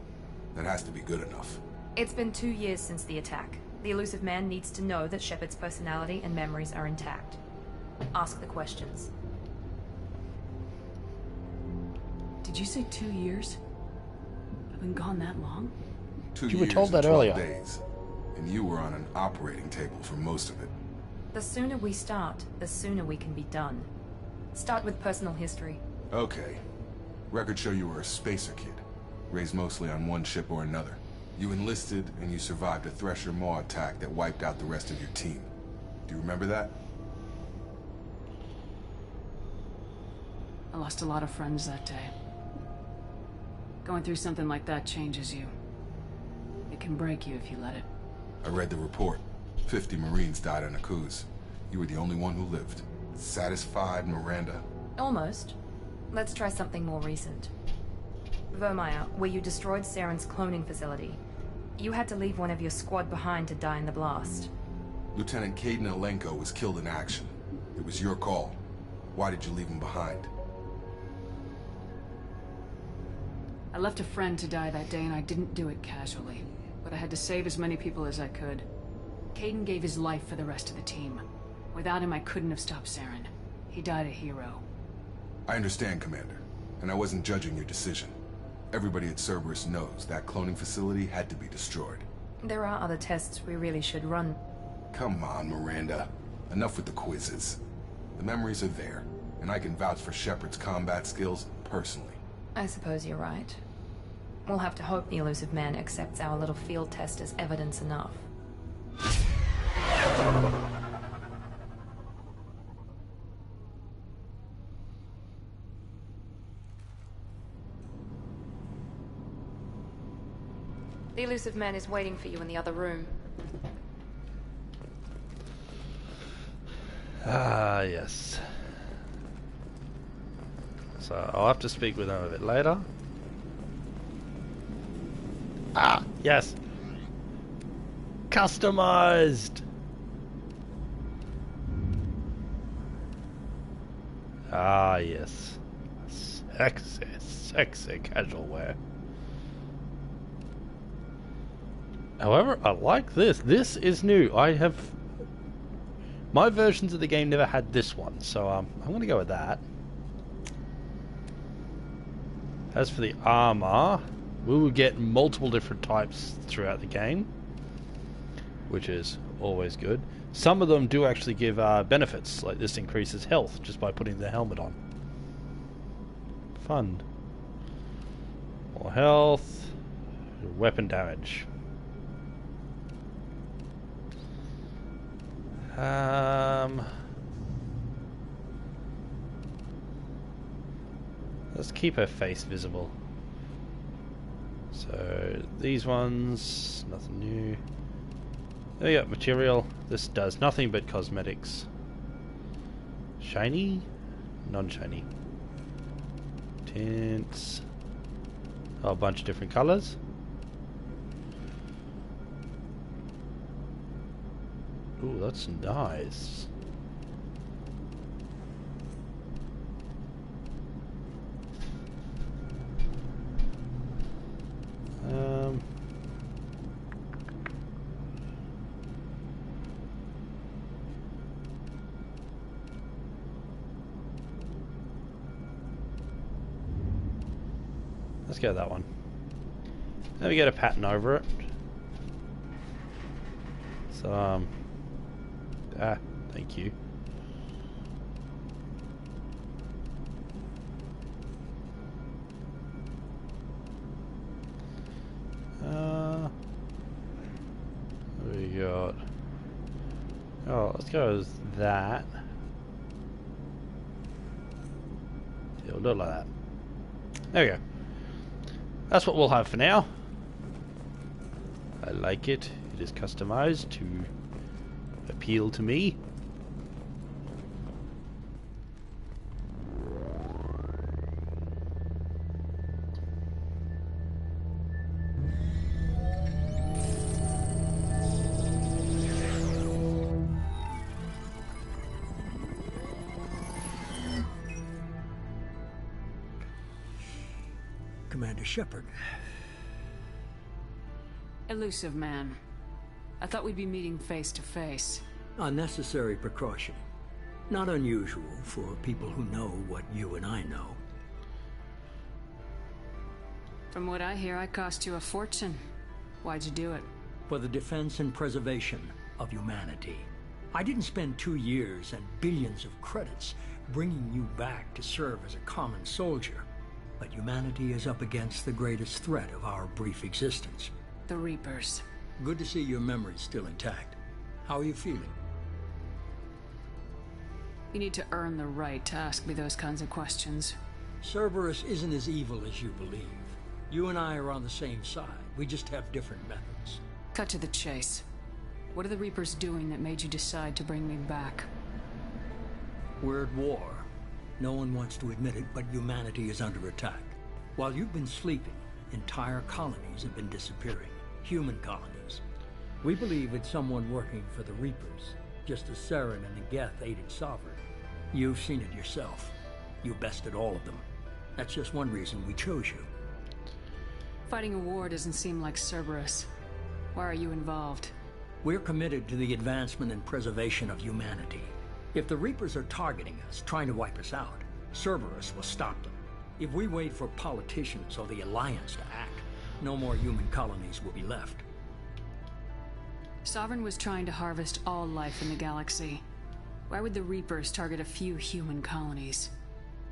L: That has to be good enough.
B: It's been 2 years since the attack. The elusive man needs to know that Shepard's personality and memories are intact. Ask the questions.
I: Did you say 2 years? I've been gone that long?
L: 2
A: You
L: years
A: were told that
L: and 12
A: earlier.
L: days. And you were on an operating table for most of it.
B: The sooner we start, the sooner we can be done. Start with personal history.
L: Okay. Records show you were a spacer kid. Raised mostly on one ship or another. You enlisted, and you survived a Thresher Maw attack that wiped out the rest of your team. Do you remember that?
I: I lost a lot of friends that day. Going through something like that changes you. It can break you if you let it.
L: I read the report. 50 Marines died on a cruise. You were the only one who lived. Satisfied, Miranda?
B: Almost. Let's try something more recent. Vermeer, where you destroyed Saren's cloning facility. You had to leave one of your squad behind to die in the blast.
L: Lieutenant Caden Alenko was killed in action. It was your call. Why did you leave him behind?
I: I left a friend to die that day and I didn't do it casually. But I had to save as many people as I could. Caden gave his life for the rest of the team. Without him, I couldn't have stopped Saren. He died a hero.
L: I understand, Commander. And I wasn't judging your decision. Everybody at Cerberus knows that cloning facility had to be destroyed.
B: There are other tests we really should run.
L: Come on, Miranda. Enough with the quizzes. The memories are there, and I can vouch for Shepard's combat skills personally.
B: I suppose you're right. We'll have to hope the elusive man accepts our little field test as evidence enough. The elusive man is waiting for you in the other room.
A: Ah, yes. So I'll have to speak with him a bit later. Ah, yes. Customized. Ah, yes. Sexy casual wear. However, I like this. This is new. My versions of the game never had this one, so I'm going to go with that. As for the armor, we will get multiple different types throughout the game, which is always good. Some of them do actually give benefits, like this increases health just by putting the helmet on. Fun. More health, weapon damage. Let's keep her face visible. So these ones, nothing new. There you go, material. This does nothing but cosmetics. Shiny, non-shiny. Tints. Oh, a bunch of different colors. Ooh, that's nice. Let's go with that one. Then we get a pattern over it. So, thank you. What do we got? Oh, let's go with that. Yeah, we'll do it like that. There we go. That's what we'll have for now. I like it. It is customized to appeal to me.
C: Commander Shepard.
I: Elusive man. I thought we'd be meeting face to face.
C: Unnecessary precaution. Not unusual for people who know what you and I know.
I: From what I hear, I cost you a fortune. Why'd you do it?
C: For the defense and preservation of humanity. I didn't spend 2 years and billions of credits bringing you back to serve as a common soldier. But humanity is up against the greatest threat of our brief existence.
I: The Reapers.
C: Good to see your memory's still intact. How are you feeling?
I: You need to earn the right to ask me those kinds of questions.
C: Cerberus isn't as evil as you believe. You and I are on the same side. We just have different methods.
I: Cut to the chase. What are the Reapers doing that made you decide to bring me back?
C: We're at war. No one wants to admit it, but humanity is under attack. While you've been sleeping, entire colonies have been disappearing. Human colonies. We believe it's someone working for the Reapers, just as Saren and the Geth aided Sovereign. You've seen it yourself. You bested all of them. That's just one reason we chose you.
I: Fighting a war doesn't seem like Cerberus. Why are you involved?
C: We're committed to the advancement and preservation of humanity. If the Reapers are targeting us, trying to wipe us out, Cerberus will stop them. If we wait for politicians or the Alliance to act, no more human colonies will be left.
I: Sovereign was trying to harvest all life in the galaxy. Why would the Reapers target a few human colonies?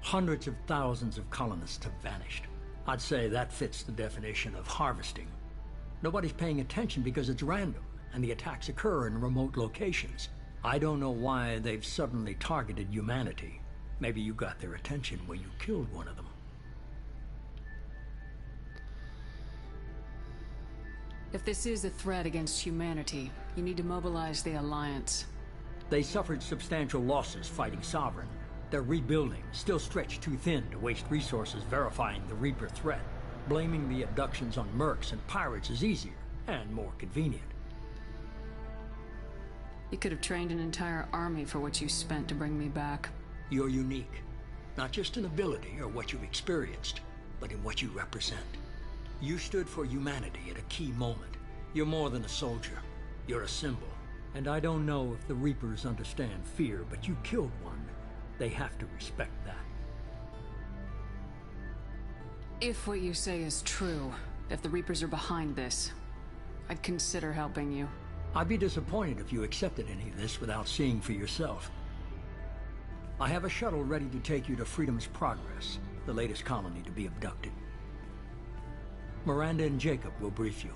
C: Hundreds of thousands of colonists have vanished. I'd say that fits the definition of harvesting. Nobody's paying attention because it's random, and the attacks occur in remote locations. I don't know why they've suddenly targeted humanity. Maybe you got their attention when you killed one of them.
I: If this is a threat against humanity, you need to mobilize the Alliance.
C: They suffered substantial losses fighting Sovereign. They're rebuilding, still stretched too thin to waste resources verifying the Reaper threat. Blaming the abductions on mercs and pirates is easier, and more convenient.
I: You could have trained an entire army for what you spent to bring me back.
C: You're unique. Not just in ability or what you've experienced, but in what you represent. You stood for humanity at a key moment. You're more than a soldier. You're a symbol. And I don't know if the Reapers understand fear, but you killed one. They have to respect that.
I: If what you say is true, if the Reapers are behind this, I'd consider helping you.
C: I'd be disappointed if you accepted any of this without seeing for yourself. I have a shuttle ready to take you to Freedom's Progress, the latest colony to be abducted. Miranda and Jacob will brief you.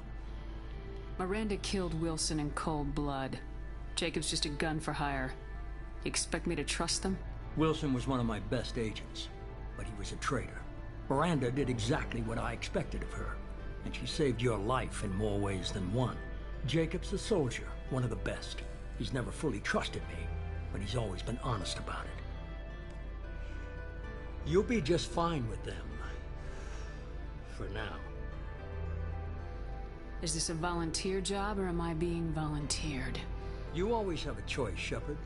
I: Miranda killed Wilson in cold blood. Jacob's just a gun for hire. You expect me to trust them?
C: Wilson was one of my best agents, but he was a traitor. Miranda did exactly what I expected of her, and she saved your life in more ways than one. Jacob's a soldier, one of the best. He's never fully trusted me, but he's always been honest about it. You'll be just fine with them. For now.
I: Is this a volunteer job, or am I being volunteered?
C: You always have a choice, Shepard.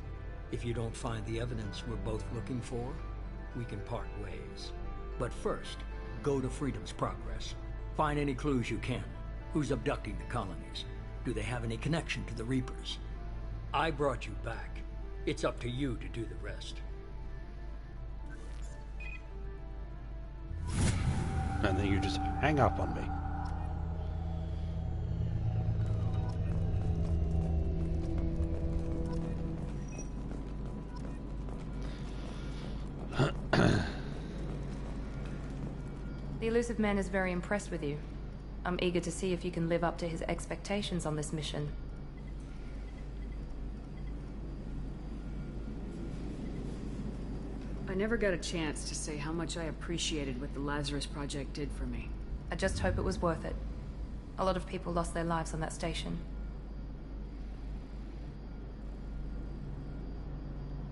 C: If you don't find the evidence we're both looking for, we can part ways. But first, go to Freedom's Progress. Find any clues you can. Who's abducting the colonies? Do they have any connection to the Reapers? I brought you back. It's up to you to do the rest.
A: And then you just hang up on me.
B: The elusive man is very impressed with you. I'm eager to see if you can live up to his expectations on this mission.
I: I never got a chance to say how much I appreciated what the Lazarus Project did for me.
B: I just hope it was worth it. A lot of people lost their lives on that station.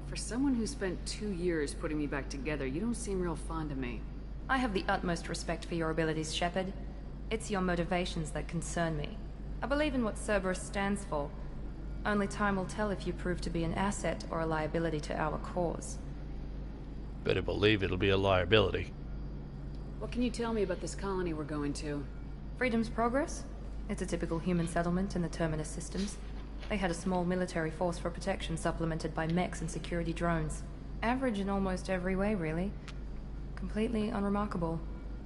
I: For someone who spent 2 years putting me back together, you don't seem real fond of me.
B: I have the utmost respect for your abilities, Shepard. It's your motivations that concern me. I believe in what Cerberus stands for. Only time will tell if you prove to be an asset or a liability to our cause.
A: Better believe it'll be a liability.
I: What can you tell me about this colony we're going to?
B: Freedom's Progress? It's a typical human settlement in the Terminus systems. They had a small military force for protection supplemented by mechs and security drones. Average in almost every way, really. Completely unremarkable.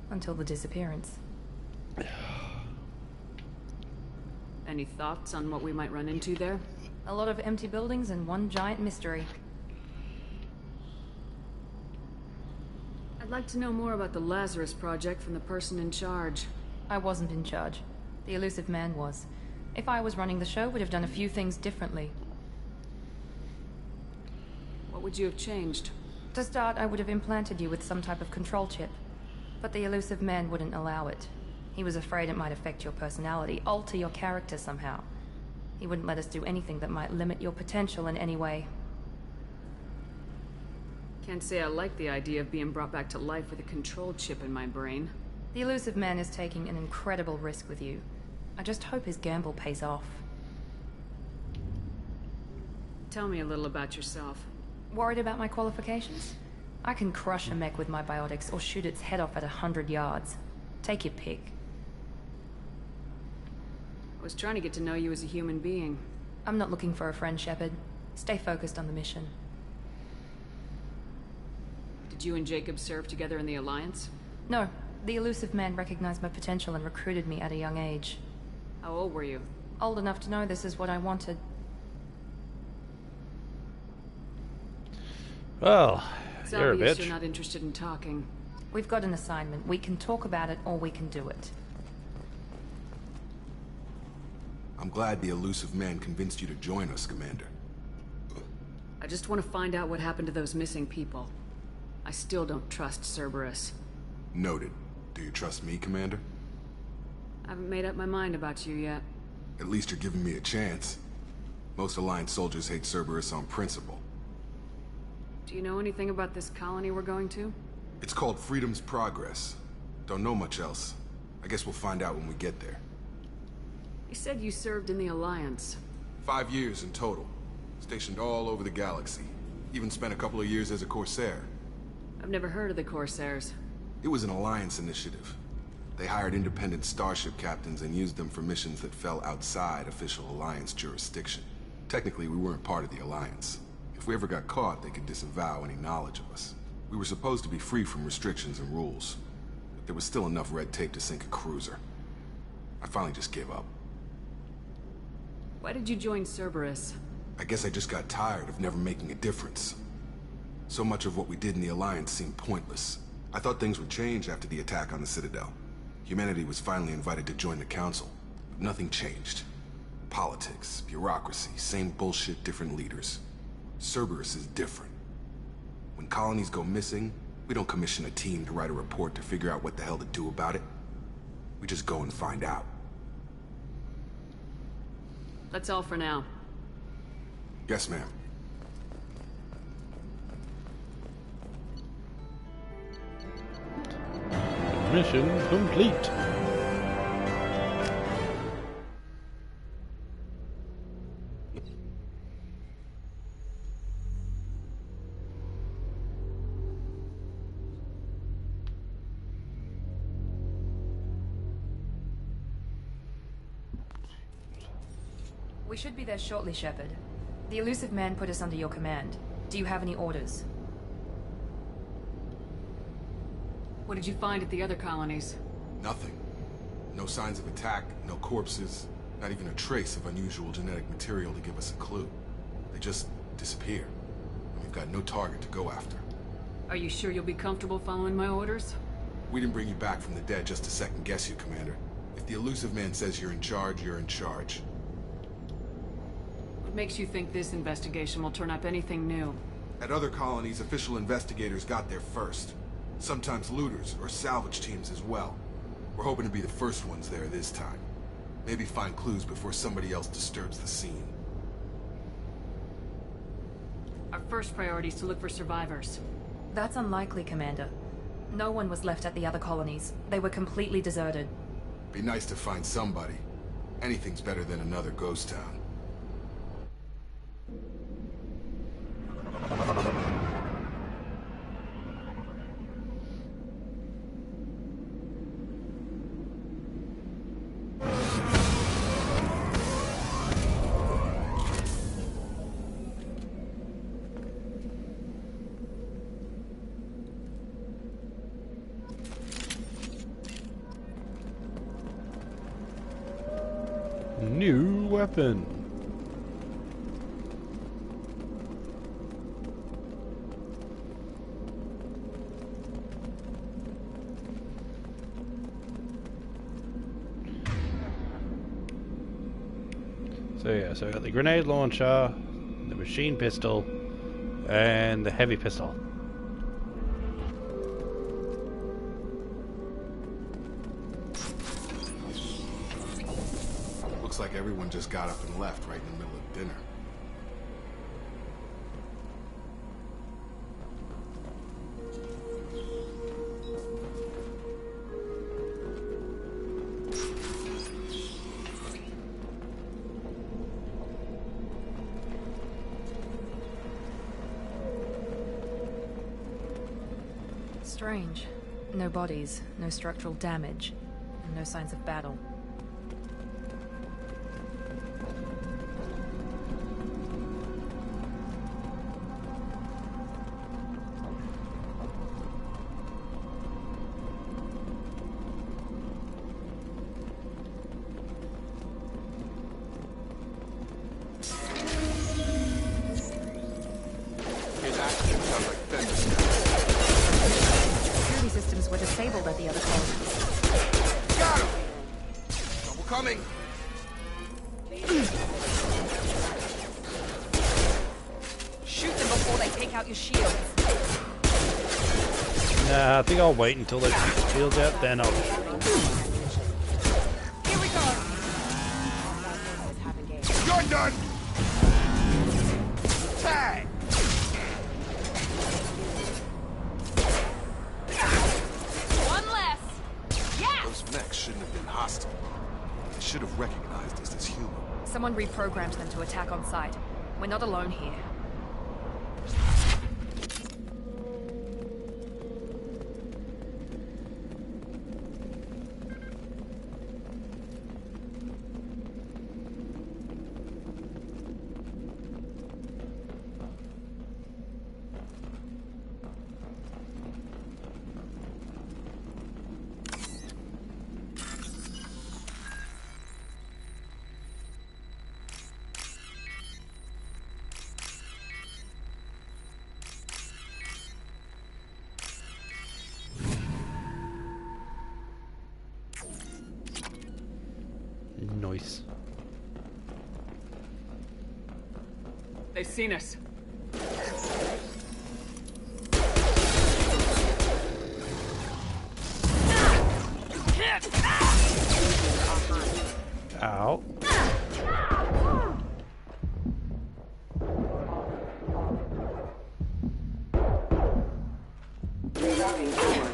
B: Until the disappearance.
I: Any thoughts on what we might run into there?
B: A lot of empty buildings and one giant mystery.
I: I'd like to know more about the Lazarus Project from the person in charge.
B: I wasn't in charge. The elusive man was. If I was running the show, would have done a few things differently.
I: What would you have changed?
B: To start, I would have implanted you with some type of control chip. But the elusive man wouldn't allow it. He was afraid it might affect your personality, alter your character somehow. He wouldn't let us do anything that might limit your potential in any way.
I: Can't say I like the idea of being brought back to life with a control chip in my brain.
B: The elusive man is taking an incredible risk with you. I just hope his gamble pays off.
I: Tell me a little about yourself.
B: Worried about my qualifications? I can crush a mech with my biotics or shoot its head off at 100 yards. Take your pick.
I: I was trying to get to know you as a human being.
B: I'm not looking for a friend, Shepard. Stay focused on the mission.
I: Did you and Jacob serve together in the Alliance?
B: No. The elusive man recognized my potential and recruited me at a young age.
I: How old were you?
B: Old enough to know this is what I wanted.
A: Well,
I: It's
A: you're a
I: obvious
A: bitch.
I: you're not interested in talking.
B: We've got an assignment. We can talk about it or we can do it.
L: I'm glad the elusive man convinced you to join us, Commander.
I: I just want to find out what happened to those missing people. I still don't trust Cerberus.
L: Noted. Do you trust me, Commander?
I: I haven't made up my mind about you yet.
L: At least you're giving me a chance. Most Alliance soldiers hate Cerberus on principle.
I: Do you know anything about this colony we're going to?
L: It's called Freedom's Progress. Don't know much else. I guess we'll find out when we get there.
I: You said you served in the Alliance.
L: 5 years in total. Stationed all over the galaxy. Even spent a couple of years as a Corsair.
I: I've never heard of the Corsairs.
L: It was an Alliance initiative. They hired independent starship captains and used them for missions that fell outside official Alliance jurisdiction. Technically, we weren't part of the Alliance. If we ever got caught, they could disavow any knowledge of us. We were supposed to be free from restrictions and rules. But there was still enough red tape to sink a cruiser. I finally just gave up.
I: Why did you join Cerberus?
L: I guess I just got tired of never making a difference. So much of what we did in the Alliance seemed pointless. I thought things would change after the attack on the Citadel. Humanity was finally invited to join the Council, but nothing changed. Politics, bureaucracy, same bullshit, different leaders. Cerberus is different. When colonies go missing, we don't commission a team to write a report to figure out what the hell to do about it. We just go and find out.
I: That's all for now.
L: Yes, ma'am.
A: Mission complete.
B: We should be there shortly, Shepard. The elusive man put us under your command. Do you have any orders?
I: What did you find at the other colonies?
L: Nothing. No signs of attack, no corpses, not even a trace of unusual genetic material to give us a clue. They just disappear. And we've got no target to go after.
I: Are you sure you'll be comfortable following my orders?
L: We didn't bring you back from the dead just to second guess you, Commander. If the elusive man says you're in charge, you're in charge.
I: What makes you think this investigation will turn up anything new?
L: At other colonies, official investigators got there first. Sometimes looters or salvage teams as well. We're hoping to be the first ones there this time. Maybe find clues before somebody else disturbs the scene.
I: Our first priority is to look for survivors.
B: That's unlikely, Commander. No one was left at the other colonies. They were completely deserted.
L: Be nice to find somebody. Anything's better than another ghost town.
A: New weapon. So I got the grenade launcher, the machine pistol, and the heavy pistol.
L: Looks like everyone just got up and left right in the middle of dinner.
B: Strange. No bodies, no structural damage, and no signs of battle. Security systems were disabled at the other colonies.
L: Got him! Trouble coming!
B: Shoot them before they take out your shields.
A: Nah, I think I'll wait until they take the shields out, then I'll shoot them.
L: done! Tag!
B: One less! Yeah!
L: Those mechs shouldn't have been hostile. They should have recognized us as human.
B: Someone reprogrammed them to attack on sight. We're not alone here.
A: Nice.
N: They've seen us.
A: Ow.
M: Rerouting power.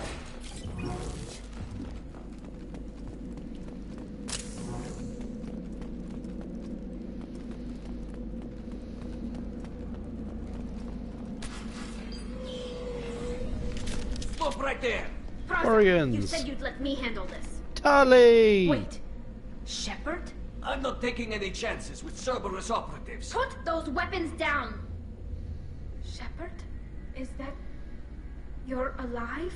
O: Stop right there!
A: Orions.
P: You said you'd let me handle this.
A: Tali!
P: Wait. Shepard?
O: I'm not taking any chances with Cerberus operatives.
P: Put those weapons down! Shepard? Is that... You're alive?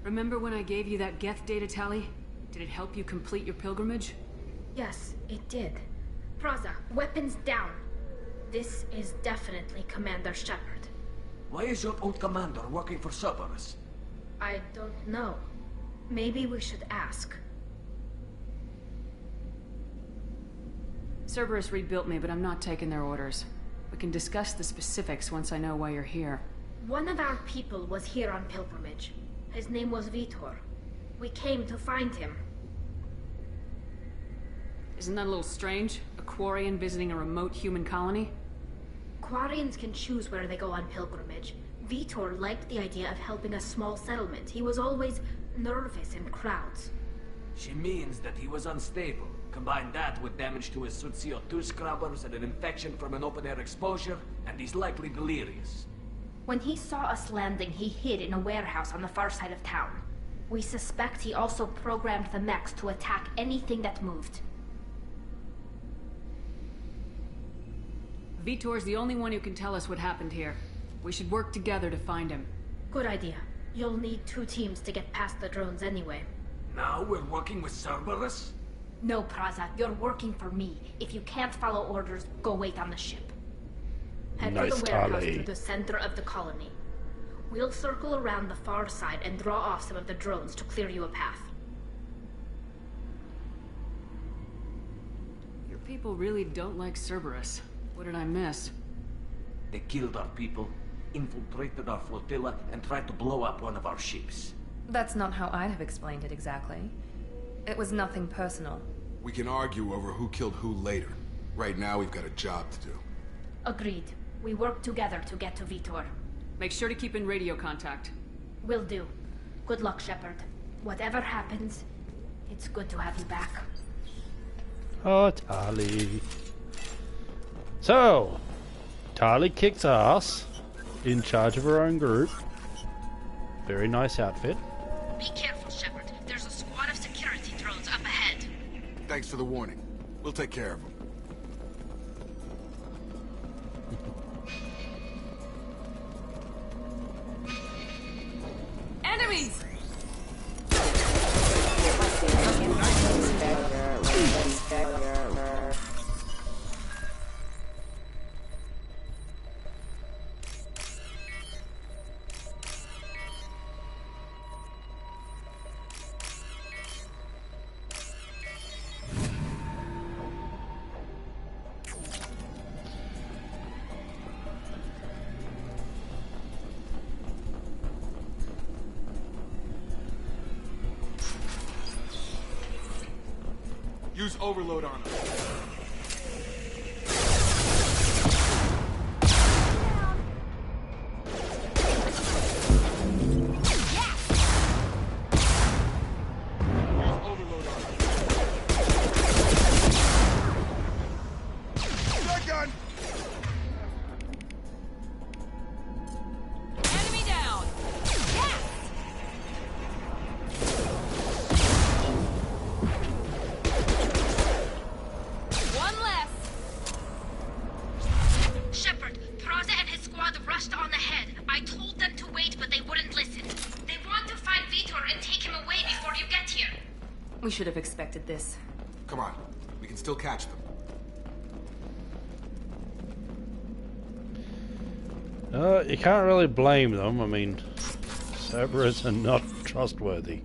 N: Remember when I gave you that Geth data tally? Did it help you complete your pilgrimage?
P: Yes, it did. Praza, weapons down. This is definitely Commander Shepard.
O: Why is your old commander working for Cerberus?
P: I don't know. Maybe we should ask.
N: Cerberus rebuilt me, but I'm not taking their orders. We can discuss the specifics once I know why you're here.
P: One of our people was here on pilgrimage. His name was Vitor. We came to find him.
N: Isn't that a little strange? A Quarian visiting a remote human colony?
P: Quarians can choose where they go on pilgrimage. Vitor liked the idea of helping a small settlement. He was always nervous in crowds.
O: She means that he was unstable. Combine that with damage to his suit CO2 scrubbers and an infection from an open-air exposure, and he's likely delirious.
P: When he saw us landing, he hid in a warehouse on the far side of town. We suspect he also programmed the mechs to attack anything that moved.
N: Vitor's the only one who can tell us what happened here. We should work together to find him.
P: Good idea. You'll need 2 teams to get past the drones anyway.
O: Now we're working with Cerberus?
P: No, Praza, you're working for me. If you can't follow orders, go wait on the ship. Head to the warehouse to the center of the colony. We'll circle around the far side and draw off some of the drones to clear you a path.
N: Your people really don't like Cerberus. What did I miss?
O: They killed our people, infiltrated our flotilla, and tried to blow up one of our ships.
B: That's not how I'd have explained it exactly. It was nothing personal.
L: We can argue over who killed who later. Right now, we've got a job to do.
P: Agreed. We work together to get to Vitor.
N: Make sure to keep in radio contact.
P: Will do. Good luck, Shepard. Whatever happens, it's good to have you back.
A: Oh, Tali. So, Tali kicks ass, in charge of her own group. Very nice outfit.
P: Be careful, Shepard. There's a squad of security drones up ahead.
L: Thanks for the warning. We'll take care of them.
N: Enemies!
L: Use overload on them.
P: rushed on ahead. I told them to wait, but they wouldn't listen. They want to find Vitor and take him away before you get here.
B: We should have expected this.
L: Come on, we can still catch them.
A: You can't really blame them. I mean, Cerberus are not trustworthy.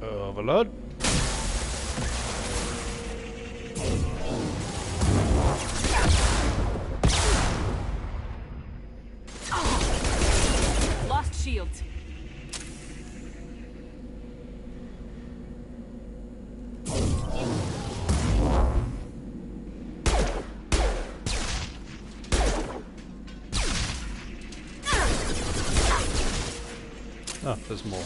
A: Overload.
F: Lost shields.
A: Oh, there's more.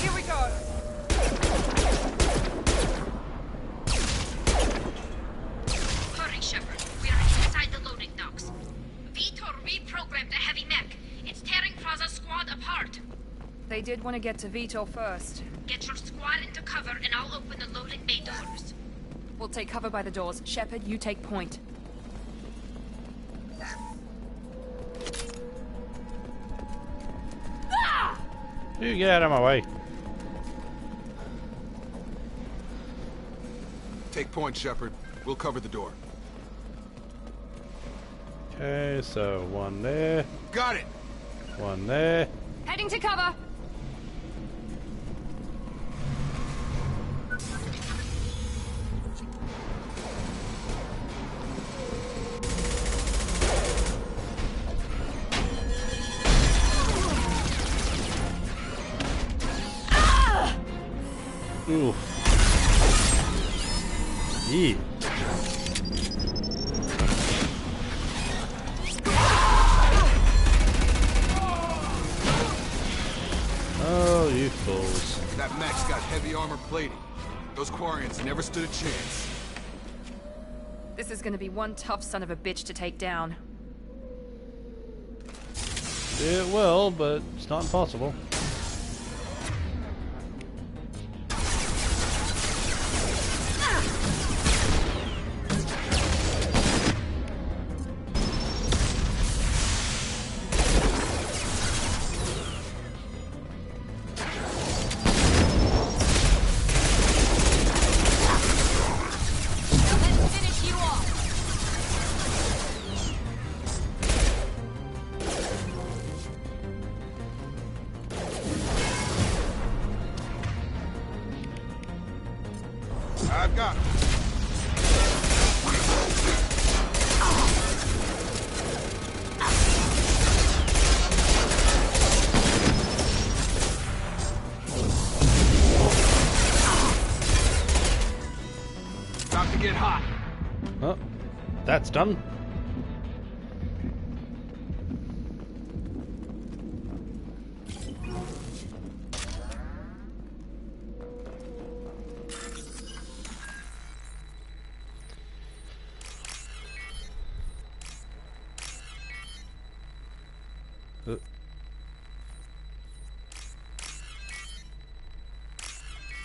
F: Here we go.
P: Hurry, Shepard. We are inside the loading docks. Vitor reprogrammed the heavy mech. It's tearing Praza's squad apart.
F: They did want to get to Vitor first.
P: Get your squad into cover and I'll open the loading bay doors.
F: We'll take cover by the doors. Shepard, you take point.
A: You get out of my way.
L: Take point, Shepard. We'll cover the door.
A: Okay, so one there.
L: Got it!
A: One there.
F: Heading to cover.
A: Ooh. Yeah. Oh, you fools.
L: That mech's got heavy armor plating. Those Quarians never stood a chance.
F: This is gonna be one tough son of a bitch to take down.
A: It will, but it's not impossible.
L: I've got it. About to get hot.
A: Oh, that's done.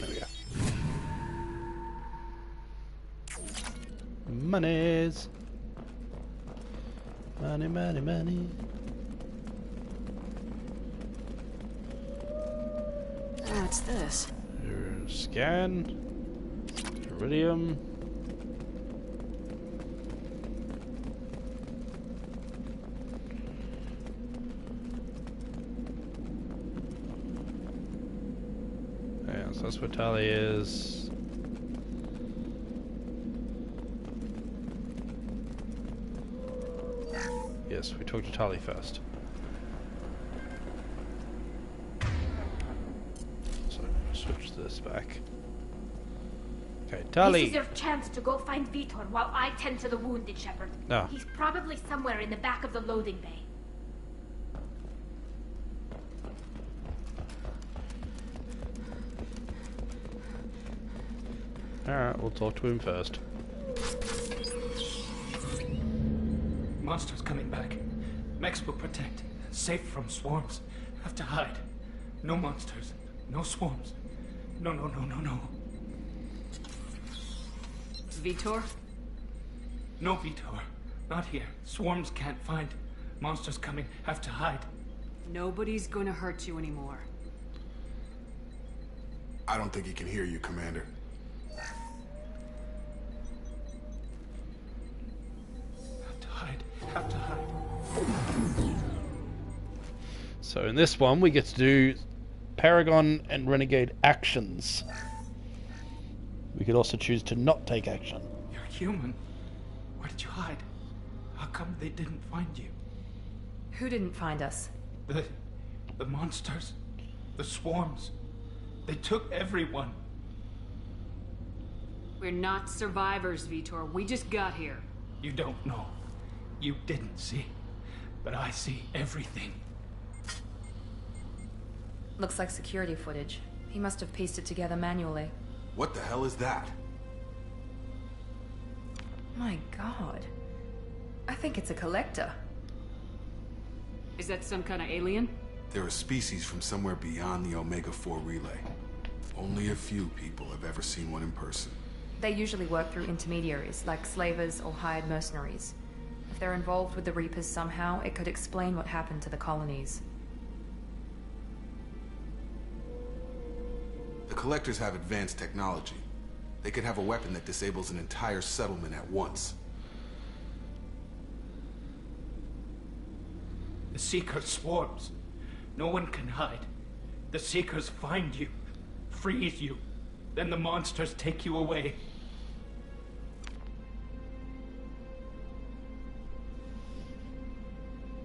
A: There we go. Monies. Money, money, money.
N: What's this?
A: Scan. Iridium. Yeah, so that's what Tali is. Yes, we talked to Tali first. switch this back. Okay,
P: This
A: Tali.
P: is your chance to go find Vitor while I tend to the wounded, Shepard.
A: Ah.
P: He's probably somewhere in the back of the loading bay.
A: Alright, we'll talk to him first.
O: Monsters coming back. Mechs will protect. Safe from swarms. Have to hide. No monsters. No swarms. No, no, no, no, no.
N: Vitor?
O: No, Vitor. Not here. Swarms can't find. Monsters coming. Have to hide.
N: Nobody's gonna hurt you anymore.
L: I don't think he can hear you, Commander.
O: Have to hide. Have to hide.
A: So in this one, we get to do Paragon and Renegade actions. We could also choose to not take action.
O: You're human. Where did you hide? How come they didn't find you?
B: Who didn't find us?
O: The monsters. The swarms. They took everyone.
N: We're not survivors, Vitor. We just got here.
O: You don't know. You didn't see. But I see everything.
B: Looks like security footage. He must have pieced it together manually.
L: What the hell is that?
B: My god. I think it's a collector.
N: Is that some kind of alien?
L: They're a species from somewhere beyond the Omega-4 relay. Only a few people have ever seen one in person.
B: They usually work through intermediaries, like slavers or hired mercenaries. If they're involved with the Reapers somehow, it could explain what happened to the colonies.
L: The Collectors have advanced technology. They could have a weapon that disables an entire settlement at once.
O: The Seekers swarms. No one can hide. The Seekers find you, freeze you. Then the monsters take you away.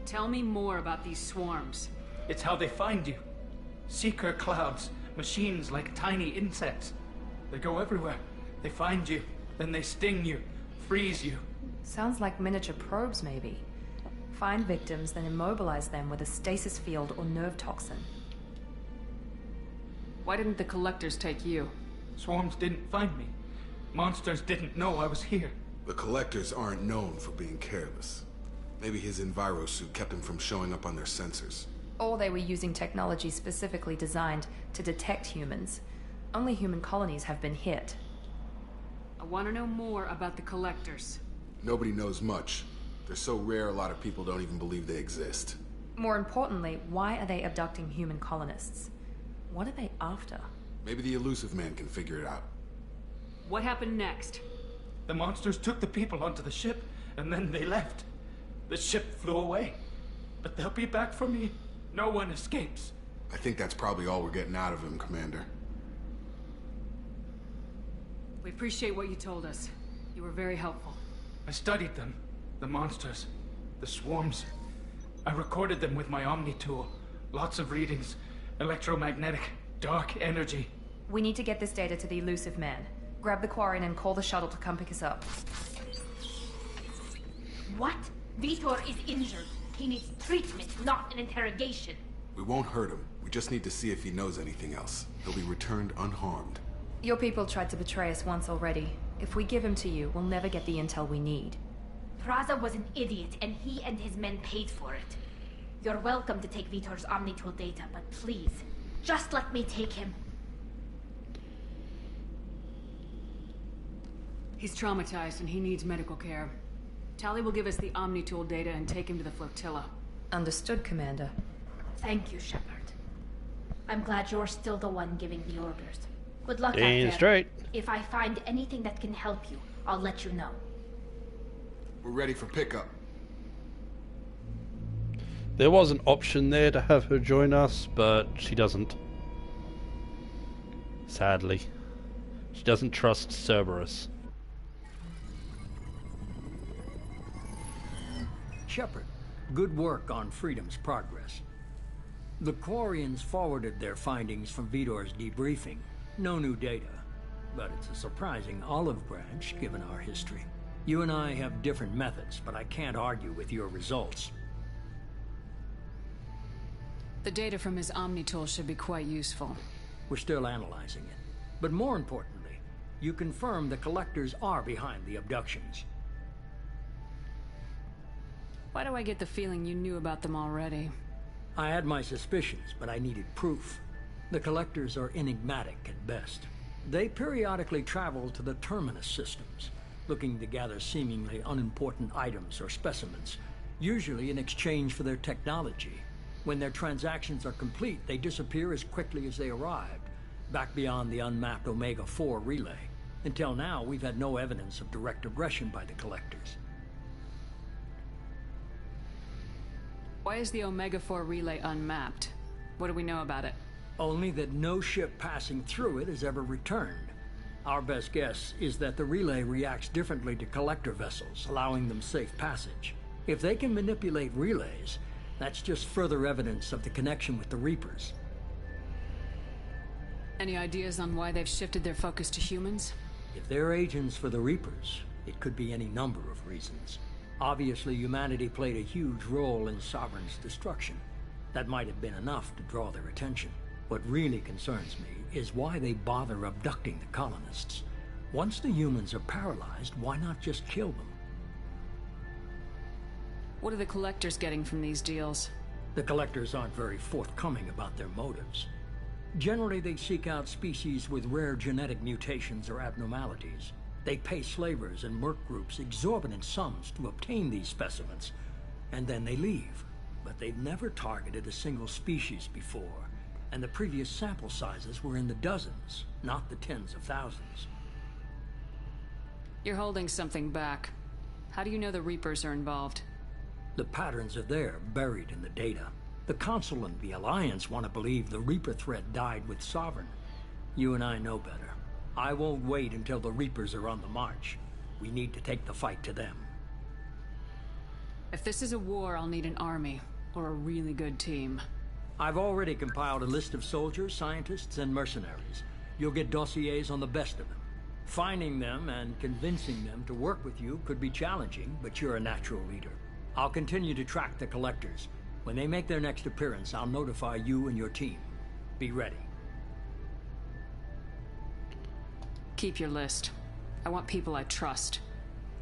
N: Tell me more about these swarms.
O: It's how they find you. Seeker clouds, machines like tiny insects. They go everywhere. They find you, then they sting you, freeze you.
B: Sounds like miniature probes, maybe. Find victims, then immobilize them with a stasis field or nerve toxin.
N: Why didn't the Collectors take you?
O: Swarms didn't find me. Monsters didn't know I was here.
L: The Collectors aren't known for being careless. Maybe his envirosuit kept him from showing up on their sensors.
B: Or they were using technology specifically designed to detect humans. Only human colonies have been hit.
N: I want to know more about the Collectors.
L: Nobody knows much. They're so rare a lot of people don't even believe they exist.
B: More importantly, why are they abducting human colonists? What are they after?
L: Maybe the Elusive Man can figure it out.
N: What happened next?
O: The monsters took the people onto the ship, and then they left. The ship flew away. But they'll be back for me. No one escapes.
L: I think that's probably all we're getting out of him, Commander.
N: We appreciate what you told us. You were very helpful.
O: I studied them. The monsters. The swarms. I recorded them with my Omni tool. Lots of readings. Electromagnetic. Dark energy.
B: We need to get this data to the Elusive Man. Grab the Quarian and call the shuttle to come pick us up.
P: What? Vitor is injured. He needs treatment, not an interrogation.
L: We won't hurt him. We just need to see if he knows anything else. He'll be returned unharmed.
B: Your people tried to betray us once already. If we give him to you, we'll never get the intel we need.
P: Praza was an idiot, and he and his men paid for it. You're welcome to take Vitor's Omnitool data, but please, just let me take him.
N: He's traumatized and he needs medical care. Tali will give us the Omnitool data and take him to the flotilla.
B: Understood, Commander.
P: Thank you, Shepard. I'm glad you're still the one giving the orders. Good luck out
A: Damn
P: there.
A: straight.
P: If I find anything that can help you, I'll let you know.
L: We're ready for pickup.
A: There was an option there to have her join us, but she doesn't. Sadly. She doesn't trust Cerberus.
C: Shepard, good work on Freedom's progress. The Quarians forwarded their findings from Vidor's debriefing. No new data, but it's a surprising olive branch given our history. You and I have different methods, but I can't argue with your results.
N: The data from his Omni tool should be quite useful.
C: We're still analyzing it. But more importantly, you confirm the Collectors are behind the abductions.
N: Why do I get the feeling you knew about them already?
C: I had my suspicions, but I needed proof. The Collectors are enigmatic at best. They periodically travel to the Terminus systems, looking to gather seemingly unimportant items or specimens, usually in exchange for their technology. When their transactions are complete, they disappear as quickly as they arrived, back beyond the unmapped Omega-4 relay. Until now, we've had no evidence of direct aggression by the Collectors.
N: Why is the Omega-4 relay unmapped? What do we know about it?
C: Only that no ship passing through it has ever returned. Our best guess is that the relay reacts differently to Collector vessels, allowing them safe passage. If they can manipulate relays, that's just further evidence of the connection with the Reapers.
N: Any ideas on why they've shifted their focus to humans?
C: If they're agents for the Reapers, it could be any number of reasons. Obviously, humanity played a huge role in Sovereign's destruction. That might have been enough to draw their attention. What really concerns me is why they bother abducting the colonists. Once the humans are paralyzed, why not just kill them?
N: What are the Collectors getting from these deals?
C: The Collectors aren't very forthcoming about their motives. Generally, they seek out species with rare genetic mutations or abnormalities. They pay slavers and merc groups exorbitant sums to obtain these specimens, and then they leave. But they've never targeted a single species before, and the previous sample sizes were in the dozens, not the tens of thousands.
N: You're holding something back. How do you know the Reapers are involved?
C: The patterns are there, buried in the data. The Council and the Alliance want to believe the Reaper threat died with Sovereign. You and I know better. I won't wait until the Reapers are on the march. We need to take the fight to them.
N: If this is a war, I'll need an army, or a really good team.
C: I've already compiled a list of soldiers, scientists, and mercenaries. You'll get dossiers on the best of them. Finding them and convincing them to work with you could be challenging, but you're a natural leader. I'll continue to track the Collectors. When they make their next appearance, I'll notify you and your team. Be ready.
N: Keep your list. I want people I trust.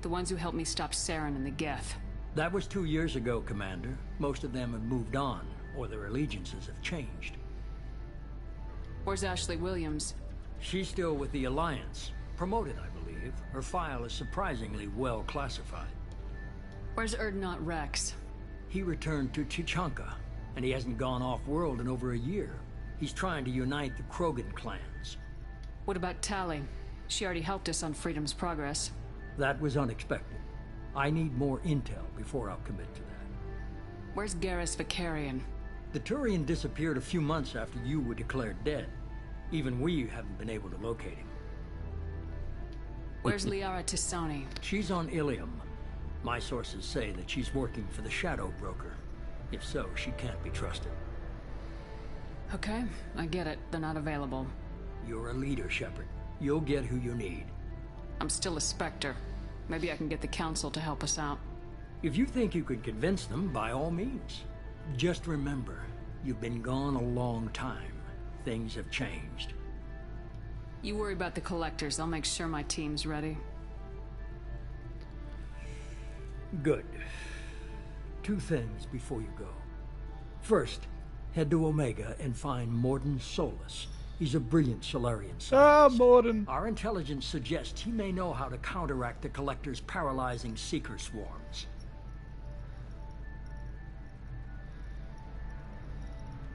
N: The ones who helped me stop Saren and the Geth.
C: That was 2 years ago, Commander. Most of them have moved on, or their allegiances have changed.
N: Where's Ashley Williams?
C: She's still with the Alliance. Promoted, I believe. Her file is surprisingly well classified.
N: Where's Erdnot Rex?
C: He returned to Chichanka, and he hasn't gone off-world in over a year. He's trying to unite the Krogan clans.
N: What about Tali? She already helped us on Freedom's Progress.
C: That was unexpected. I need more intel before I'll commit to that.
N: Where's Garrus Vicarian?
C: The Turian disappeared a few months after you were declared dead. Even we haven't been able to locate him.
N: Where's Liara Tisani?
C: She's on Ilium. My sources say that she's working for the Shadow Broker. If so, she can't be trusted.
N: Okay, I get it. They're not available.
C: You're a leader, Shepard. You'll get who you need.
N: I'm still a Spectre. Maybe I can get the Council to help us out.
C: If you think you could convince them, by all means. Just remember, you've been gone a long time. Things have changed.
N: You worry about the Collectors. I'll make sure my team's ready.
C: Good. 2 things before you go. First, head to Omega and find Morden Solus. He's a brilliant Solarian scientist.
A: Ah, Morden.
C: Our intelligence suggests he may know how to counteract the Collector's paralyzing Seeker swarms.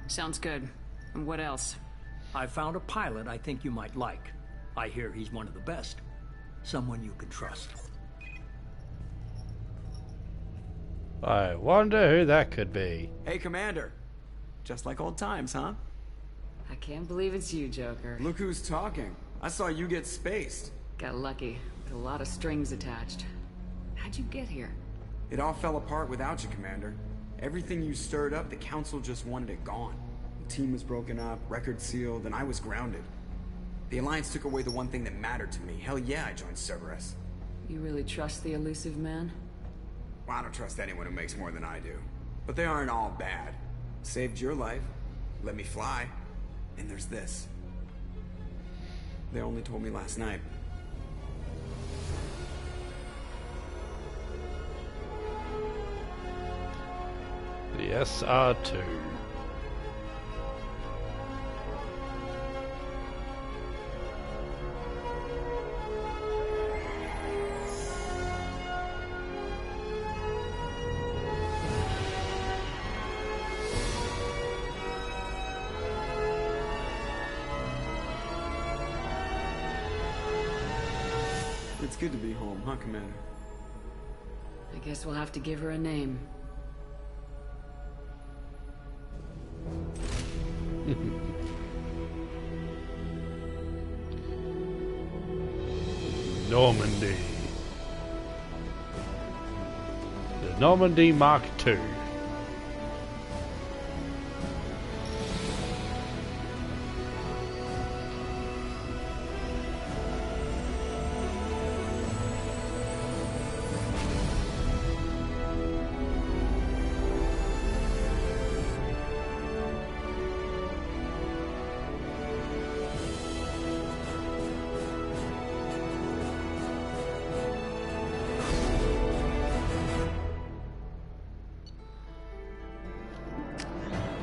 N: Sounds good. And what else?
C: I found a pilot I think you might like. I hear he's one of the best. Someone you can trust.
A: I wonder who that could be.
D: Hey, Commander. Just like old times, huh?
I: I can't believe it's you, Joker.
D: Look who's talking. I saw you get spaced.
I: Got lucky, with a lot of strings attached. How'd you get here?
D: It all fell apart without you, Commander. Everything you stirred up, the Council just wanted it gone. team was broken up, record sealed, and I was grounded. The Alliance took away the one thing that mattered to me. Hell yeah, I joined Cerberus.
I: You really trust the elusive man?
D: Well, I don't trust anyone who makes more than I do. But they aren't all bad. Saved your life, let me fly, and there's this. They only told me last night.
A: The SR2.
D: It's good to be home, huh, Commander?
I: I guess we'll have to give her a name.
A: Normandy. The Normandy Mark II.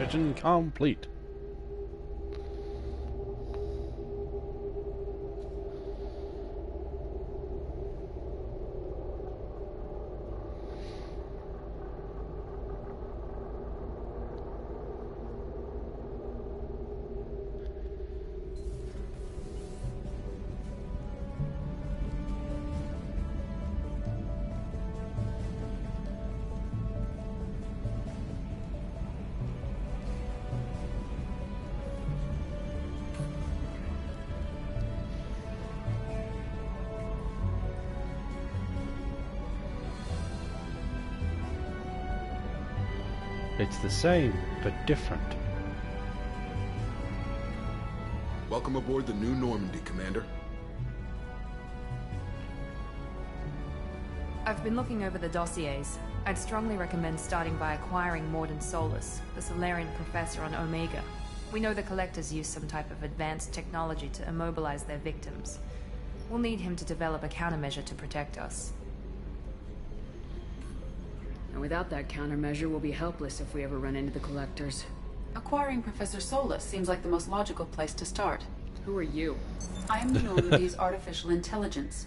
A: Mission complete. It's the same, but different.
L: Welcome aboard the new Normandy, Commander.
B: I've been looking over the dossiers. I'd strongly recommend starting by acquiring Mordin Solus, the Solarian professor on Omega. We know the Collectors use some type of advanced technology to immobilize their victims. We'll need him to develop a countermeasure to protect us.
I: And without that countermeasure, we'll be helpless if we ever run into the Collectors.
Q: Acquiring Professor Solus seems like the most logical place to start.
I: Who are you?
Q: I am the Normandy's artificial intelligence.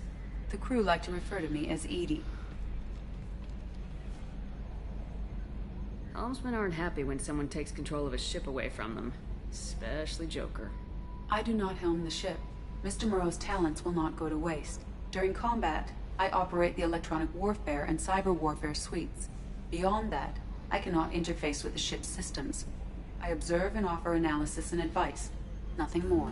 Q: The crew like to refer to me as Edie.
I: Helmsmen aren't happy when someone takes control of a ship away from them. Especially Joker.
Q: I do not helm the ship. Mr. Moreau's talents will not go to waste. During combat, I operate the electronic warfare and cyber warfare suites. Beyond that, I cannot interface with the ship's systems. I observe and offer analysis and advice. Nothing more.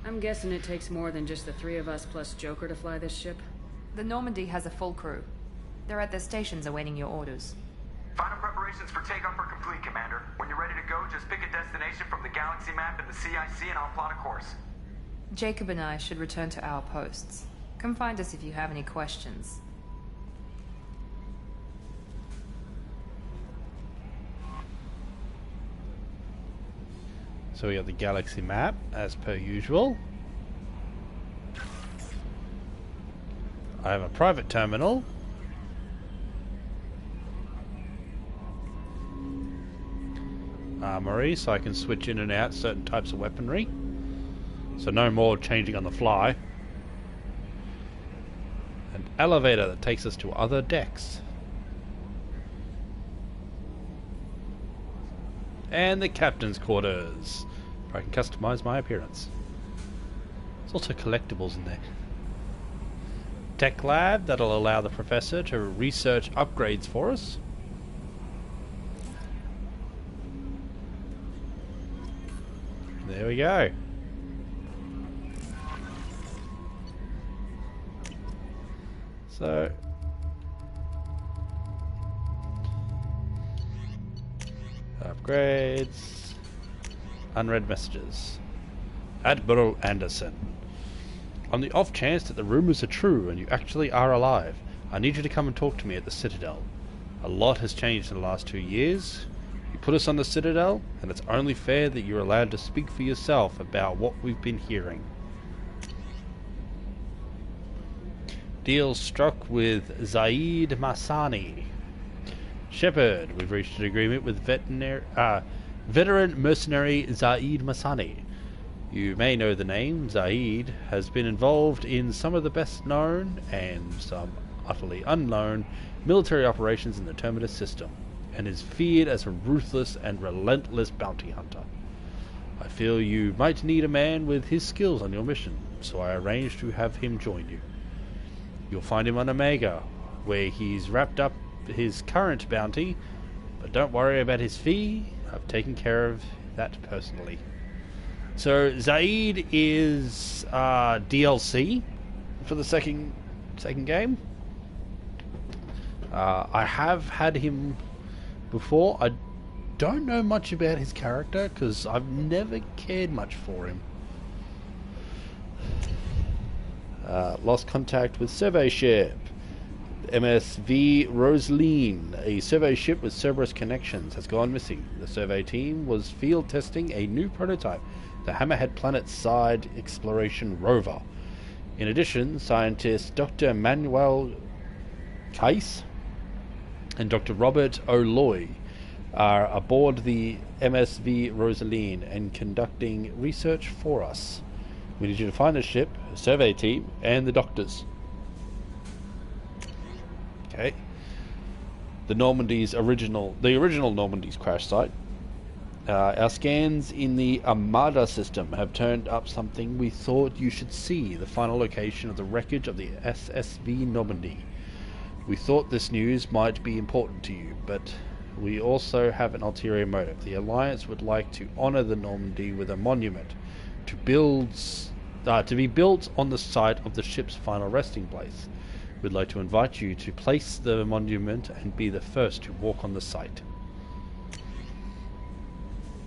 I: I'm guessing it takes more than just the three of us plus Joker to fly this ship?
B: The Normandy has a full crew. They're at their stations awaiting your orders.
R: Final preparations for takeoff are complete, Commander. When you're ready to go, just pick a destination from the galaxy map in the CIC and I'll plot a course.
B: Jacob and I should return to our posts. Come find us if you have any questions.
A: So we have the galaxy map, as per usual. I have a private terminal. Armory, so I can switch in and out certain types of weaponry. So no more changing on the fly. An elevator that takes us to other decks. And the captain's quarters, where I can customize my appearance. There's also collectibles in there. Tech lab that'll allow the professor to research upgrades for us. There we go. So Upgrades. Unread messages. Admiral Anderson. On the off chance that the rumors are true and you actually are alive, I need you to come and talk to me at the Citadel. A lot has changed in the last 2 years. You put us on the Citadel, and it's only fair that you're allowed to speak for yourself about what we've been hearing. Deal struck with Zaid Masani. Shepard, we've reached an agreement with veteran mercenary Zaid Masani. You may know the name. Zaid has been involved in some of the best known and some utterly unknown military operations in the Terminus system, and is feared as a ruthless and relentless bounty hunter. I feel you might need a man with his skills on your mission, so I arranged to have him join you. You'll find him on Omega, where he's wrapped up his current bounty, but don't worry about his fee. I've taken care of that personally. So Zaid is DLC for the second game. I have had him before. I don't know much about his character because I've never cared much for him. Lost contact with survey ship. MSV Rosaline, a survey ship with Cerberus connections, has gone missing. The survey team was field testing a new prototype, the Hammerhead Planet Side Exploration Rover. In addition, scientists Dr. Manuel Case and Dr. Robert O'Loy are aboard the MSV Rosaline and conducting research for us. We need you to find the ship, a survey team, and the doctors. Okay. The original Normandy's crash site. Our scans in the Armada system have turned up something we thought you should see, the final location of the wreckage of the SSV Normandy. We thought this news might be important to you, but we also have an ulterior motive. The Alliance would like to honor the Normandy with a monument to be built on the site of the ship's final resting place. We'd like to invite you to place the monument and be the first to walk on the site.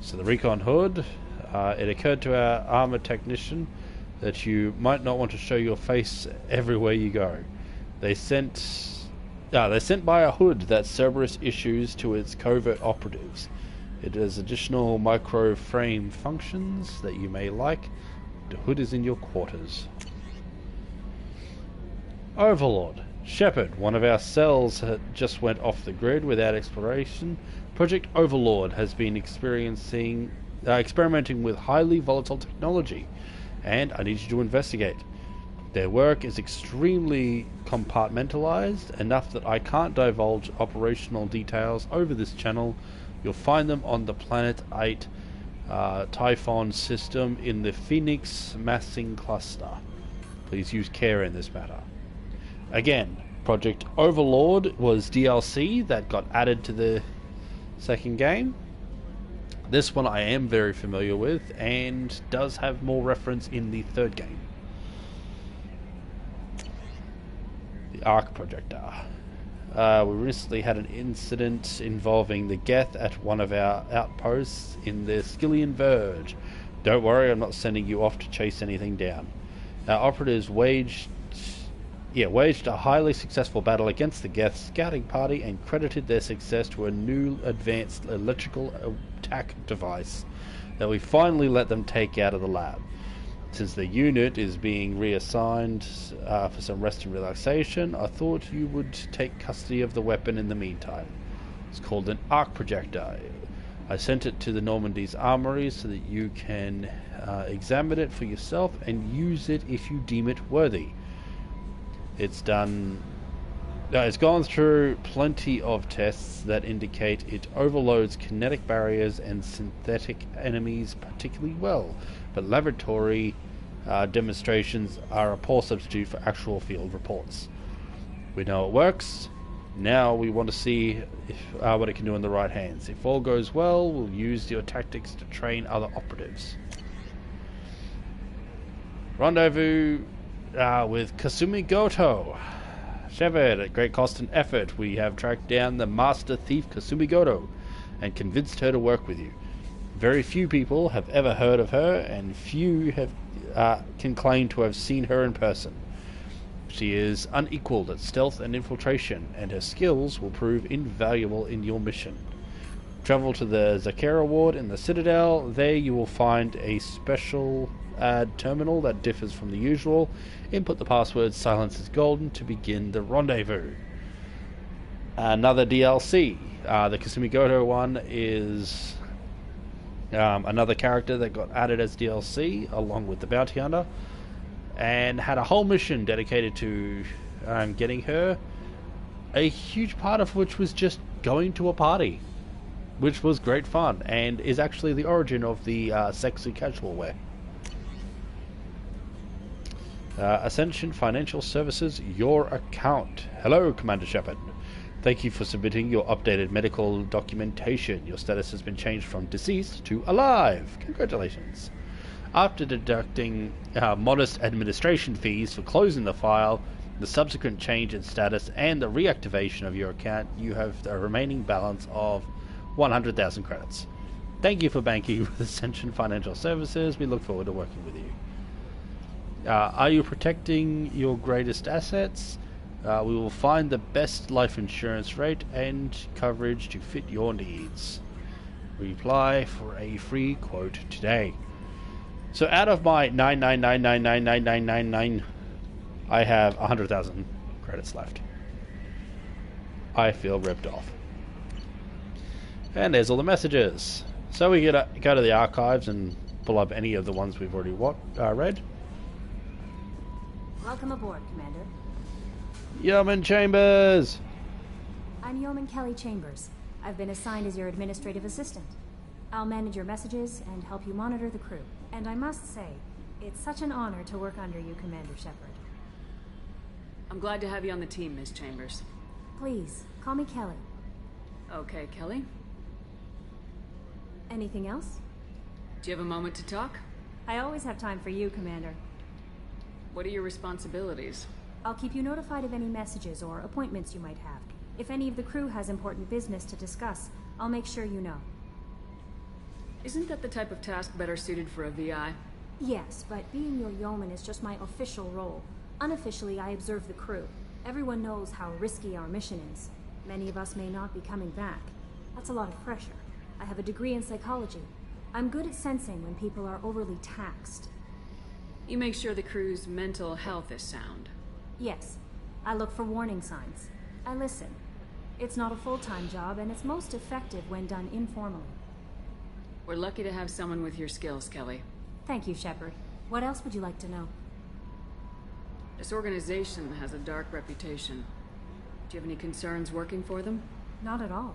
A: So the recon hood, it occurred to our armor technician that you might not want to show your face everywhere you go. They sent by a hood that Cerberus issues to its covert operatives. It has additional micro frame functions that you may like. The hood is in your quarters. Overlord. Shepard, one of our cells just went off the grid without exploration. Project Overlord has been experimenting with highly volatile technology, and I need you to investigate. Their work is extremely compartmentalized, enough that I can't divulge operational details over this channel. You'll find them on the Planet 8 Typhon system in the Phoenix Massing Cluster. Please use care in this matter. Again, Project Overlord was DLC that got added to the second game. This one I am very familiar with and does have more reference in the third game. The Arc Projector. We recently had an incident involving the Geth at one of our outposts in the Skillian Verge. Don't worry, I'm not sending you off to chase anything down. Our operatives waged a highly successful battle against the Geth scouting party and credited their success to a new advanced electrical attack device that we finally let them take out of the lab. Since the unit is being reassigned for some rest and relaxation, I thought you would take custody of the weapon in the meantime. It's called an arc projector. I sent it to the Normandy's armory so that you can examine it for yourself and use it if you deem it worthy. It's gone through plenty of tests that indicate it overloads kinetic barriers and synthetic enemies particularly well, but laboratory demonstrations are a poor substitute for actual field reports. We know it works. Now we want to see what it can do in the right hands. If all goes well, we'll use your tactics to train other operatives. Rendezvous with Kasumi Goto. Shepard, at great cost and effort, we have tracked down the master thief Kasumi Goto. and convinced her to work with you. Very few people have ever heard of her, and few can claim to have seen her in person. She is unequaled at stealth and infiltration, and her skills will prove invaluable in your mission. Travel to the Zakera ward in the Citadel. There you will find a special ad terminal that differs from the usual. Input the password "Silence is Golden" to begin the rendezvous. Another DLC. The Kasumi Goto one is another character that got added as DLC along with the Bounty Hunter, and had a whole mission dedicated to getting her, a huge part of which was just going to a party, which was great fun, and is actually the origin of the sexy casual wear. Ascension Financial Services, your account. Hello, Commander Shepard. Thank you for submitting your updated medical documentation. Your status has been changed from deceased to alive. Congratulations. After deducting modest administration fees for closing the file, the subsequent change in status, and the reactivation of your account, you have a remaining balance of 100,000 credits. Thank you for banking with Ascension Financial Services. We look forward to working with you. Are you protecting your greatest assets? We will find the best life insurance rate and coverage to fit your needs. Reply for a free quote today. So out of my 999999999, I have 100,000 credits left. I feel ripped off. And there's all the messages. So we go to the archives and pull up any of the ones we've already read.
S: Welcome aboard, Commander.
A: Yeoman Chambers!
S: I'm Yeoman Kelly Chambers. I've been assigned as your administrative assistant. I'll manage your messages and help you monitor the crew. And I must say, it's such an honor to work under you, Commander Shepard.
I: I'm glad to have you on the team, Miss Chambers.
S: Please, call me Kelly.
I: Okay, Kelly.
S: Anything else?
I: Do you have a moment to talk?
S: I always have time for you, Commander.
I: What are your responsibilities?
S: I'll keep you notified of any messages or appointments you might have. If any of the crew has important business to discuss, I'll make sure you know.
I: Isn't that the type of task better suited for a VI?
S: Yes, but being your yeoman is just my official role. Unofficially, I observe the crew. Everyone knows how risky our mission is. Many of us may not be coming back. That's a lot of pressure. I have a degree in psychology. I'm good at sensing when people are overly taxed.
I: You make sure the crew's mental health is sound.
S: Yes. I look for warning signs. I listen. It's not a full-time job, and it's most effective when done informally.
I: We're lucky to have someone with your skills, Kelly.
S: Thank you, Shepard. What else would you like to know?
I: This organization has a dark reputation. Do you have any concerns working for them?
S: Not at all.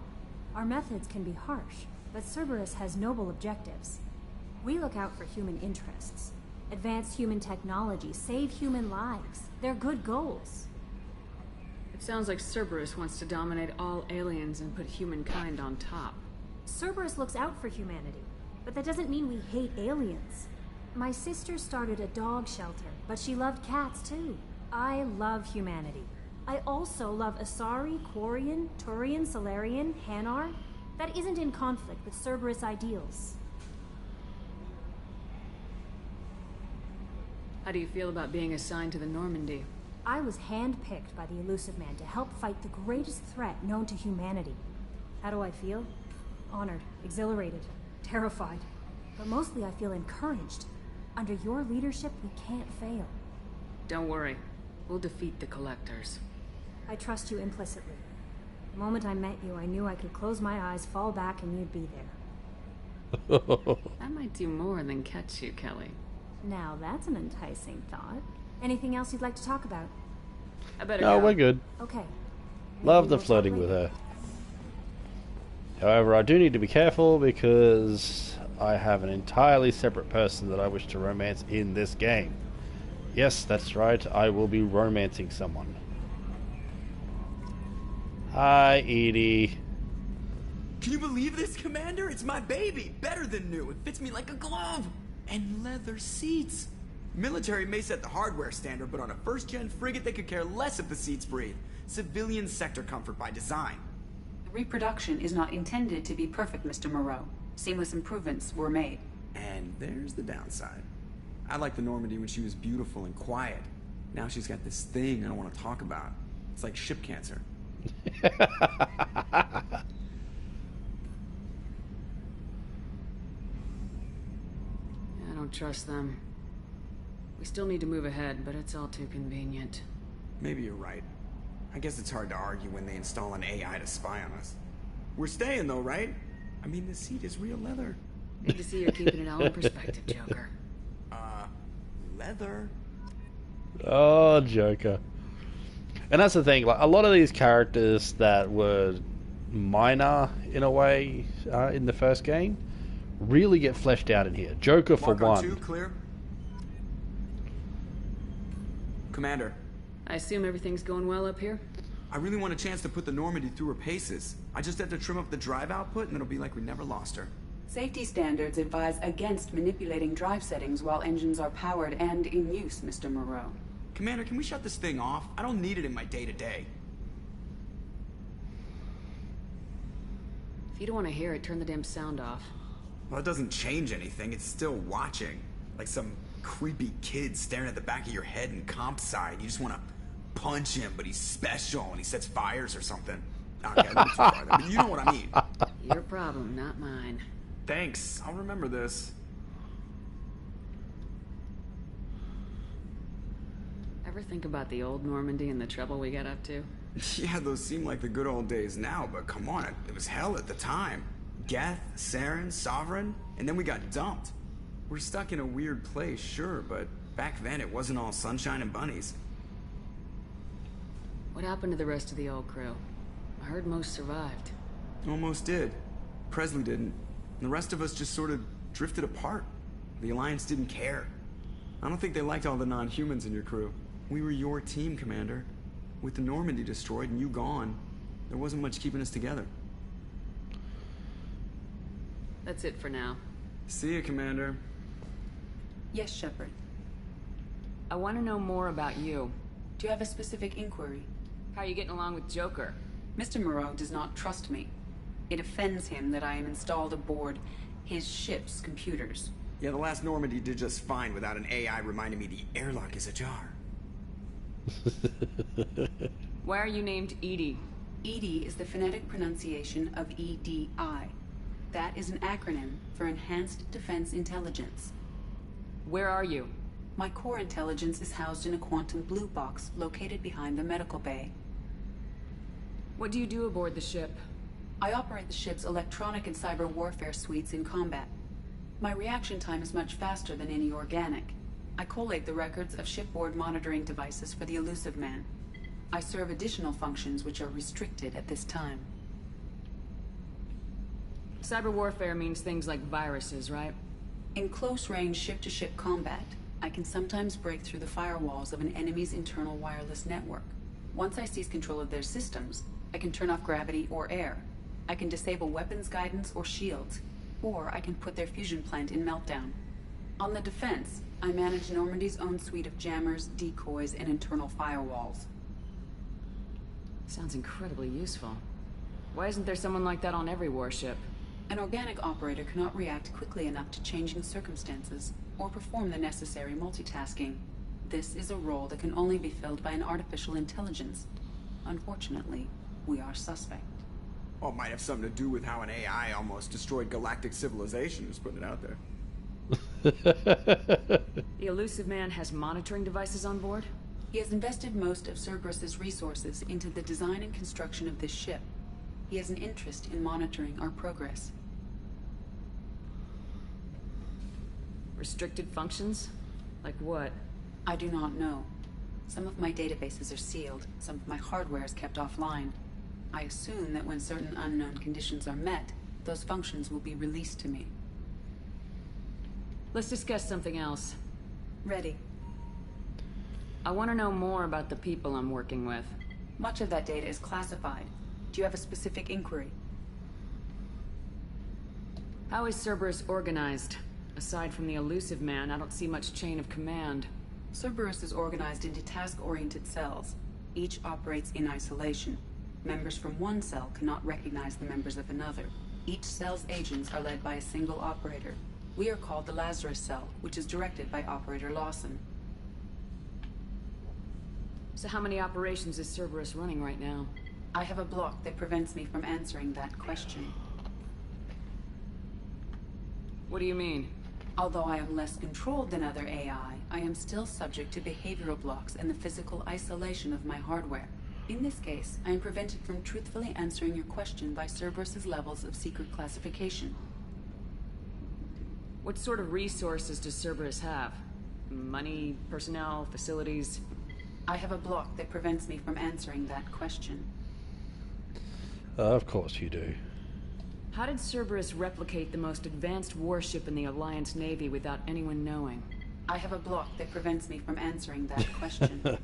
S: Our methods can be harsh, but Cerberus has noble objectives. We look out for human interests. Advance human technology, save human lives. They're good goals.
I: It sounds like Cerberus wants to dominate all aliens and put humankind on top.
S: Cerberus looks out for humanity, but that doesn't mean we hate aliens. My sister started a dog shelter, but she loved cats too. I love humanity. I also love Asari, Quarian, Turian, Solarian, Hanar. That isn't in conflict with Cerberus ideals.
I: How do you feel about being assigned to the Normandy?
S: I was handpicked by the Elusive Man to help fight the greatest threat known to humanity. How do I feel? Honored, exhilarated, terrified. But mostly I feel encouraged. Under your leadership, we can't fail.
I: Don't worry. We'll defeat the Collectors.
S: I trust you implicitly. The moment I met you, I knew I could close my eyes, fall back, and you'd be there.
I: That might do more than catch you, Kelly.
S: Now that's an enticing thought. Anything else you'd like to talk about?
I: I better
A: No,
I: go.
A: we're good.
S: Okay.
A: Love the flirting with her. However, I do need to be careful because I have an entirely separate person that I wish to romance in this game. Yes, that's right, I will be romancing someone. Hi, Edie.
D: Can you believe this, Commander? It's my baby! Better than new. It fits me like a glove! And leather seats. Military may set the hardware standard, but on a first-gen frigate, they could care less if the seats breathe. Civilian sector comfort by design.
Q: Reproduction is not intended to be perfect, Mr. Moreau. Seamless improvements were made.
D: And there's the downside. I liked the Normandy when she was beautiful and quiet. Now she's got this thing I don't want to talk about. It's like ship cancer.
I: I don't trust them. We still need to move ahead, but it's all too convenient.
D: Maybe you're right. I guess it's hard to argue when they install an AI to spy on us. We're staying though, right? I mean, the seat is real leather.
I: Good to see you're keeping it all in perspective, Joker.
D: Leather?
A: Oh, Joker. And that's the thing, like, a lot of these characters that were minor, in a way, in the first game, really get fleshed out in here. Joker, for
D: Mark on
A: one.
D: 2, clear. Commander.
I: I assume everything's going well up here?
D: I really want a chance to put the Normandy through her paces. I just have to trim up the drive output and it'll be like we never lost her.
Q: Safety standards advise against manipulating drive settings while engines are powered and in use, Mr. Moreau.
D: Commander, can we shut this thing off? I don't need it in my day-to-day.
I: If you don't want to hear it, turn the damn sound off.
D: Well, it doesn't change anything. It's still watching. Like some creepy kid staring at the back of your head in comp side. You just want to punch him, but he's special and he sets fires or something. Okay, I went too far there, but you know what I mean.
I: Your problem, not mine.
D: Thanks. I'll remember this.
I: Ever think about the old Normandy and the trouble we got up to?
D: Yeah, those seem like the good old days now, but come on, it was hell at the time. Geth, Saren, Sovereign, and then we got dumped. We're stuck in a weird place, sure, but back then it wasn't all sunshine and bunnies.
I: What happened to the rest of the old crew? I heard most survived.
D: Almost did. Presley didn't. And the rest of us just sort of drifted apart. The Alliance didn't care. I don't think they liked all the non-humans in your crew. We were your team, Commander. With the Normandy destroyed and you gone, there wasn't much keeping us together.
I: That's it for now.
D: See ya, Commander.
Q: Yes, Shepard.
I: I want to know more about you.
Q: Do you have a specific inquiry?
I: How are you getting along with Joker?
Q: Mr. Moreau does not trust me. It offends him that I am installed aboard his ship's computers.
D: Yeah, the last Normandy did just fine without an AI reminding me the airlock is ajar.
I: Why are you named Edie?
Q: EDI is the phonetic pronunciation of EDI. That is an acronym for Enhanced Defense Intelligence.
I: Where are you?
Q: My core intelligence is housed in a quantum blue box located behind the medical bay.
I: What do you do aboard the ship?
Q: I operate the ship's electronic and cyber warfare suites in combat. My reaction time is much faster than any organic. I collate the records of shipboard monitoring devices for the Elusive Man. I serve additional functions which are restricted at this time.
I: Cyber warfare means things like viruses, right?
Q: In close-range ship-to-ship combat, I can sometimes break through the firewalls of an enemy's internal wireless network. Once I seize control of their systems, I can turn off gravity or air. I can disable weapons guidance or shields, or I can put their fusion plant in meltdown. On the defense, I manage Normandy's own suite of jammers, decoys, and internal firewalls.
I: Sounds incredibly useful. Why isn't there someone like that on every warship?
Q: An organic operator cannot react quickly enough to changing circumstances, or perform the necessary multitasking. This is a role that can only be filled by an artificial intelligence. Unfortunately, we are suspect.
D: Well, it might have something to do with how an AI almost destroyed galactic civilization, just putting it out there.
I: The Elusive Man has monitoring devices on board?
Q: He has invested most of Cerberus's resources into the design and construction of this ship. He has an interest in monitoring our progress.
I: Restricted functions? Like what?
Q: I do not know. Some of my databases are sealed, some of my hardware is kept offline. I assume that when certain unknown conditions are met, those functions will be released to me.
I: Let's discuss something else.
Q: Ready.
I: I want to know more about the people I'm working with.
Q: Much of that data is classified. Do you have a specific inquiry?
I: How is Cerberus organized? Aside from the Elusive Man, I don't see much chain of command.
Q: Cerberus is organized into task-oriented cells. Each operates in isolation. Members from one cell cannot recognize the members of another. Each cell's agents are led by a single operator. We are called the Lazarus Cell, which is directed by Operator Lawson.
I: So how many operations is Cerberus running right now?
Q: I have a block that prevents me from answering that question.
I: What do you mean?
Q: Although I am less controlled than other AI, I am still subject to behavioral blocks and the physical isolation of my hardware. In this case, I am prevented from truthfully answering your question by Cerberus's levels of secret classification.
I: What sort of resources does Cerberus have? Money, personnel, facilities?
Q: I have a block that prevents me from answering that question.
A: Of course you do.
I: How did Cerberus replicate the most advanced warship in the Alliance Navy without anyone knowing?
Q: I have a block that prevents me from answering that question.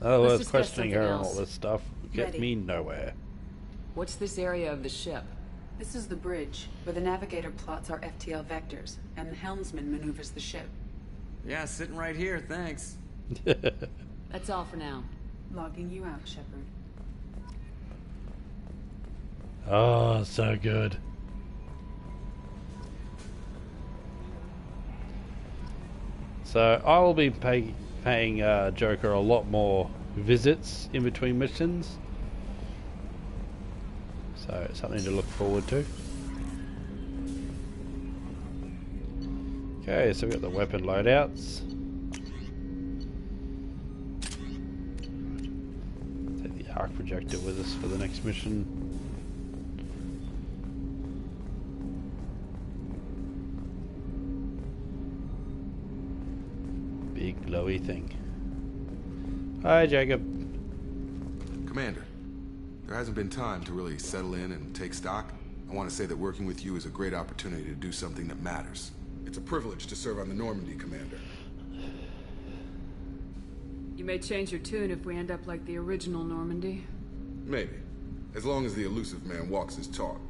A: Oh,
I: Let's
A: well,
I: discuss
A: questioning her
I: something
A: and all
I: else.
A: this stuff get
Q: Ready.
A: me nowhere.
I: What's this area of the ship?
Q: This is the bridge, where the navigator plots our FTL vectors, and the helmsman maneuvers the ship.
D: Yeah, sitting right here, thanks.
I: That's all for now.
Q: Logging you out, Shepard.
A: Oh, so good. So I will be paying Joker a lot more visits in between missions. So it's something to look forward to. Okay, so we've got the weapon loadouts. Take the arc projector with us for the next mission. Big glowy thing. Hi, Jacob.
L: Commander, there hasn't been time to really settle in and take stock. I want to say that working with you is a great opportunity to do something that matters. It's a privilege to serve on the Normandy, Commander.
I: You may change your tune if we end up like the original Normandy.
L: Maybe. As long as the elusive man walks his talk,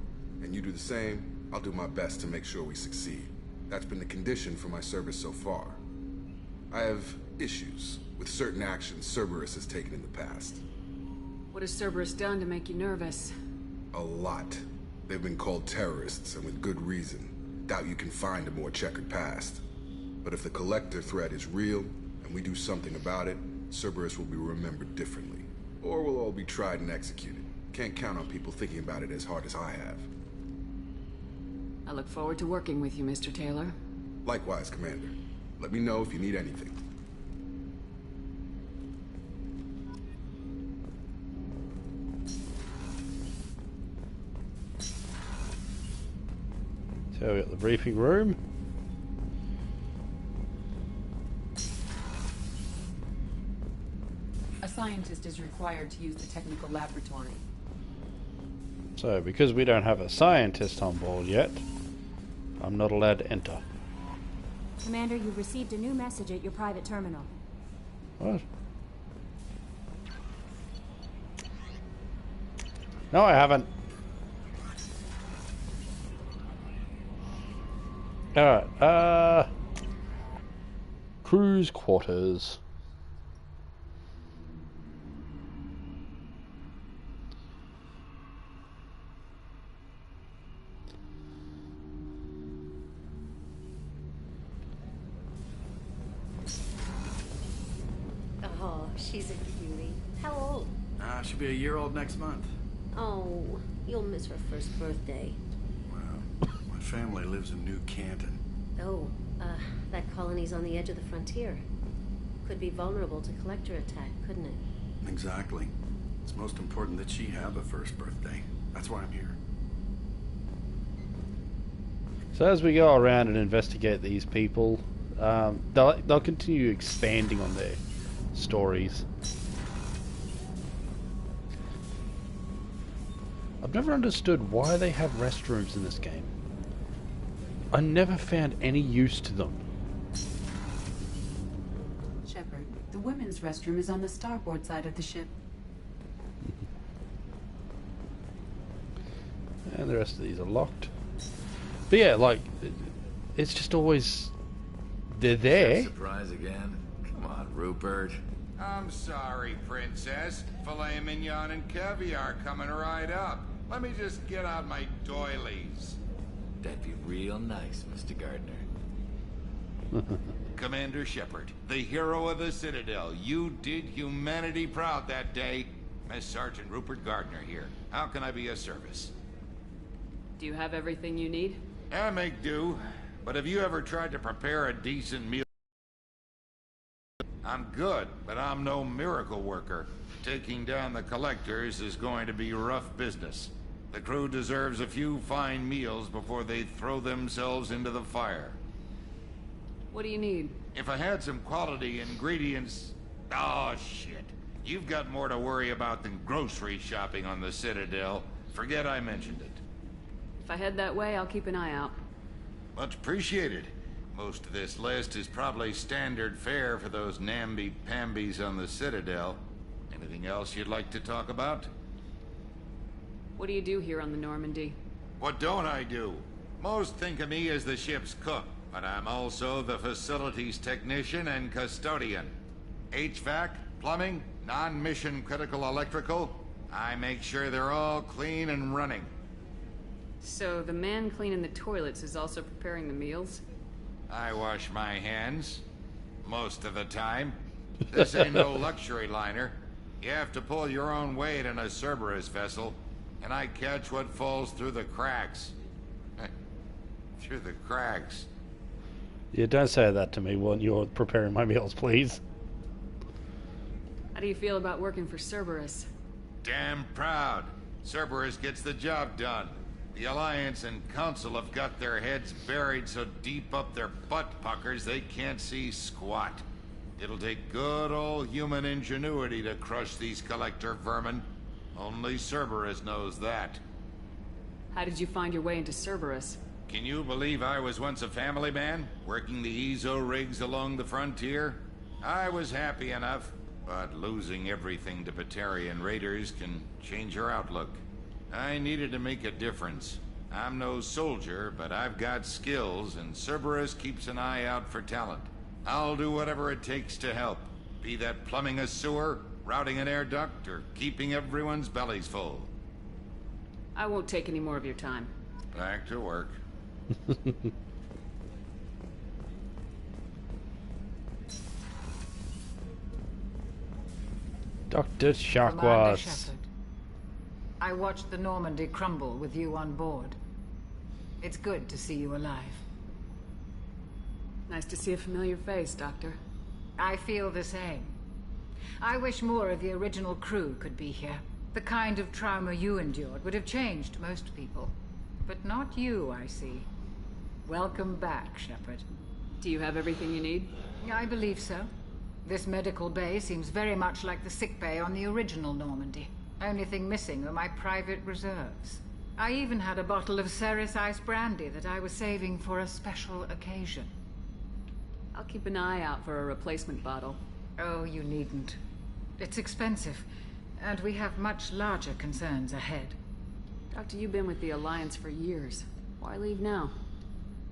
L: and you do the same, I'll do my best to make sure we succeed. That's been the condition for my service so far. I have issues with certain actions Cerberus has taken in the past.
I: What has Cerberus done to make you nervous?
L: A lot. They've been called terrorists, and with good reason. Doubt you can find a more checkered past. But if the Collector threat is real, and we do something about it, Cerberus will be remembered differently. Or we'll all be tried and executed. Can't count on people thinking about it as hard as I have.
I: I look forward to working with you, Mr. Taylor.
L: Likewise, Commander. Let me know if you need anything.
A: So we got the briefing room.
Q: A scientist is required to use the technical laboratory.
A: So because we don't have a scientist on board yet, I'm not allowed to enter.
S: Commander, you've received a new message at your private terminal.
A: What? No, I haven't. Alright, cruise quarters.
T: Oh, she's a cutie. How old?
H: She'll be a year old next month.
T: Oh, you'll miss her first birthday.
H: Well, my family lives in New Canton.
T: Oh, that colony's on the edge of the frontier. Could be vulnerable to collector attack, couldn't it?
H: Exactly. It's most important that she have a first birthday. That's why I'm here.
A: So as we go around and investigate these people, they'll continue expanding on their stories. I've never understood why they have restrooms in this game. I never found any use to them.
Q: Shepard, the women's restroom is on the starboard side of the ship.
A: And the rest of these are locked. But yeah, like, it's just always... they're there.
H: Surprise again? Come on, Rupert.
U: I'm sorry, Princess. Filet mignon and caviar coming right up. Let me just get out my doilies.
H: That'd be real nice, Mr. Gardner.
U: Commander Shepard, the hero of the Citadel. You did humanity proud that day. Miss Sergeant Rupert Gardner here. How can I be of service?
N: Do you have everything you need?
U: I make do. But have you ever tried to prepare a decent meal? I'm good, but I'm no miracle worker. Taking down the collectors is going to be rough business. The crew deserves a few fine meals before they throw themselves into the fire.
N: What do you need?
U: If I had some quality ingredients... Oh, shit. You've got more to worry about than grocery shopping on the Citadel. Forget I mentioned it.
N: If I head that way, I'll keep an eye out.
U: Much appreciated. Most of this list is probably standard fare for those namby-pambies on the Citadel. Anything else you'd like to talk about?
N: What do you do here on the Normandy?
U: What don't I do? Most think of me as the ship's cook, but I'm also the facilities technician and custodian. HVAC, plumbing, non-mission critical electrical. I make sure they're all clean and running.
N: So the man cleaning the toilets is also preparing the meals?
U: I wash my hands. Most of the time. This ain't no luxury liner. You have to pull your own weight in a Cerberus vessel, and I catch what falls through the cracks. Through the cracks.
A: Yeah, don't say that to me when you're preparing my meals, please.
N: How do you feel about working for Cerberus?
U: Damn proud. Cerberus gets the job done. The Alliance and Council have got their heads buried so deep up their butt puckers they can't see squat. It'll take good old human ingenuity to crush these collector vermin. Only Cerberus knows that.
N: How did you find your way into Cerberus?
U: Can you believe I was once a family man, working the EZO rigs along the frontier? I was happy enough, but losing everything to Batarian raiders can change your outlook. I needed to make a difference. I'm no soldier, but I've got skills, and Cerberus keeps an eye out for talent. I'll do whatever it takes to help. Be that plumbing a sewer, routing an air duct, or keeping everyone's bellies full.
N: I won't take any more of your time.
U: Back to work.
A: Dr.
V: Commander
A: Sharkwas.
V: Shepard, I watched the Normandy crumble with you on board. It's good to see you alive.
N: Nice to see a familiar face, Doctor.
V: I feel the same. I wish more of the original crew could be here. The kind of trauma you endured would have changed most people. But not you, I see. Welcome back, Shepard.
N: Do you have everything you need?
V: I believe so. This medical bay seems very much like the sick bay on the original Normandy. Only thing missing were my private reserves. I even had a bottle of Ceres Ice brandy that I was saving for a special occasion.
N: I'll keep an eye out for a replacement bottle.
V: Oh, you needn't. It's expensive, and we have much larger concerns ahead.
N: Doctor, you've been with the Alliance for years. Why leave now?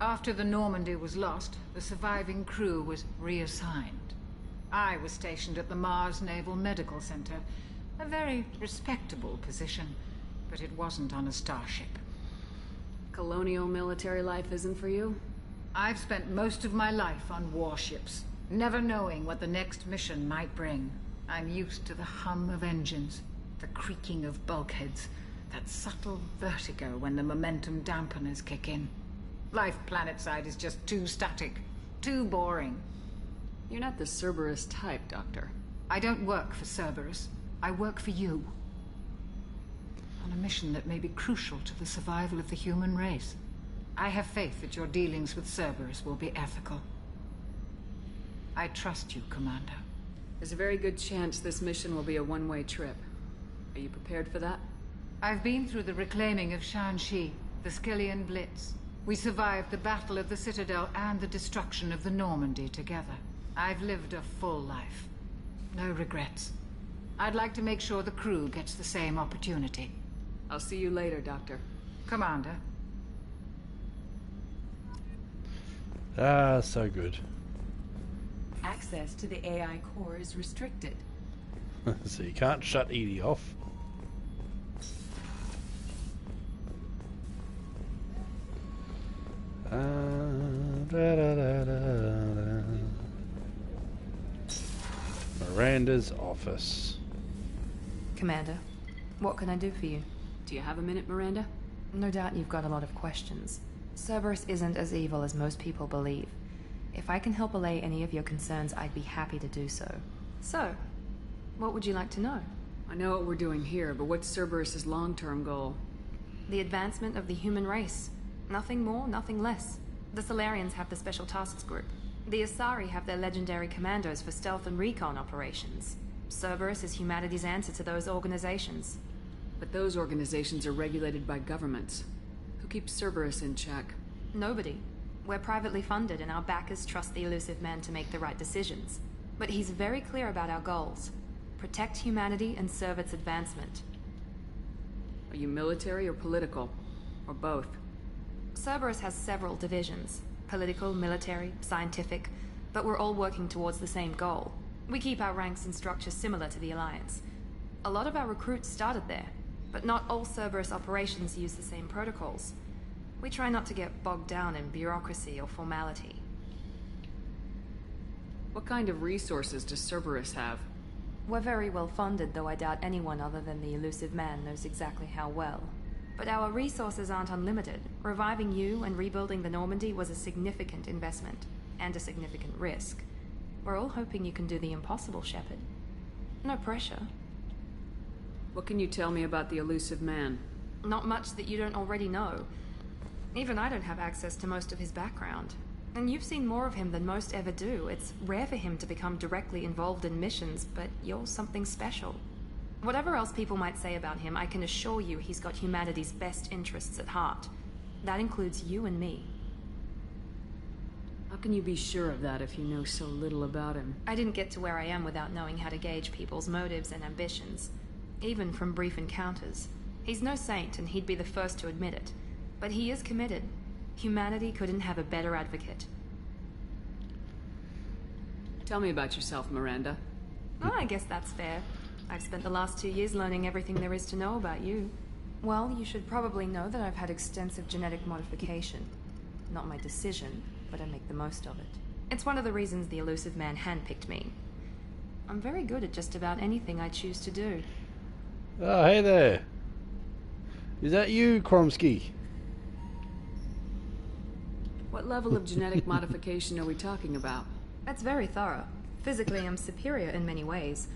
V: After the Normandy was lost, the surviving crew was reassigned. I was stationed at the Mars Naval Medical Center, a very respectable position, but it wasn't on a starship.
N: Colonial military life isn't for you?
V: I've spent most of my life on warships, never knowing what the next mission might bring. I'm used to the hum of engines, the creaking of bulkheads, that subtle vertigo when the momentum dampeners kick in. Life planetside is just too static, too boring.
N: You're not the Cerberus type, Doctor.
V: I don't work for Cerberus. I work for you. On a mission that may be crucial to the survival of the human race. I have faith that your dealings with Cerberus will be ethical. I trust you, Commander.
N: There's a very good chance this mission will be a one-way trip. Are you prepared for that?
V: I've been through the reclaiming of Shanxi, the Skillian Blitz. We survived the Battle of the Citadel and the destruction of the Normandy together. I've lived a full life. No regrets. I'd like to make sure the crew gets the same opportunity.
N: I'll see you later, Doctor.
V: Commander.
A: Ah, so good.
Q: access to the AI core is restricted.
A: So you can't shut Edie off. Miranda's office.
B: Commander, what can I do for you?
I: Do you have a minute, Miranda?
B: No doubt you've got a lot of questions. Cerberus isn't as evil as most people believe. If I can help allay any of your concerns, I'd be happy to do so. So, what would you like to know?
I: I know what we're doing here, but what's Cerberus's long-term goal?
B: The advancement of the human race. Nothing more, nothing less. The Solarians have the Special Tasks Group. The Asari have their legendary commandos for stealth and recon operations. Cerberus is humanity's answer to those organizations.
I: But those organizations are regulated by governments. Who keeps Cerberus in check?
B: Nobody. We're privately funded and our backers trust the elusive man to make the right decisions. But he's very clear about our goals. Protect humanity and serve its advancement.
I: Are you military or political? Or both?
B: Cerberus has several divisions. Political, military, scientific. But we're all working towards the same goal. We keep our ranks and structure similar to the Alliance. A lot of our recruits started there. But not all Cerberus operations use the same protocols. We try not to get bogged down in bureaucracy or formality.
I: What kind of resources does Cerberus have?
B: We're very well funded, though I doubt anyone other than the elusive man knows exactly how well. But our resources aren't unlimited. Reviving you and rebuilding the Normandy was a significant investment, and a significant risk. We're all hoping you can do the impossible, Shepard. No pressure.
I: What can you tell me about the elusive man?
B: Not much that you don't already know. Even I don't have access to most of his background. And you've seen more of him than most ever do. It's rare for him to become directly involved in missions, but you're something special. Whatever else people might say about him, I can assure you he's got humanity's best interests at heart. That includes you and me.
I: How can you be sure of that if you know so little about him?
B: I didn't get to where I am without knowing how to gauge people's motives and ambitions. Even from brief encounters. He's no saint, and he'd be the first to admit it. But he is committed. Humanity couldn't have a better advocate.
I: Tell me about yourself, Miranda.
B: Oh, I guess that's fair. I've spent the last 2 years learning everything there is to know about you. Well, you should probably know that I've had extensive genetic modification. Not my decision, but I make the most of it. It's one of the reasons the elusive man handpicked me. I'm very good at just about anything I choose to do.
A: Oh, hey there. Is that you, Kromsky?
I: What level of genetic modification are we talking about?
B: That's very thorough. Physically, I'm superior in many ways.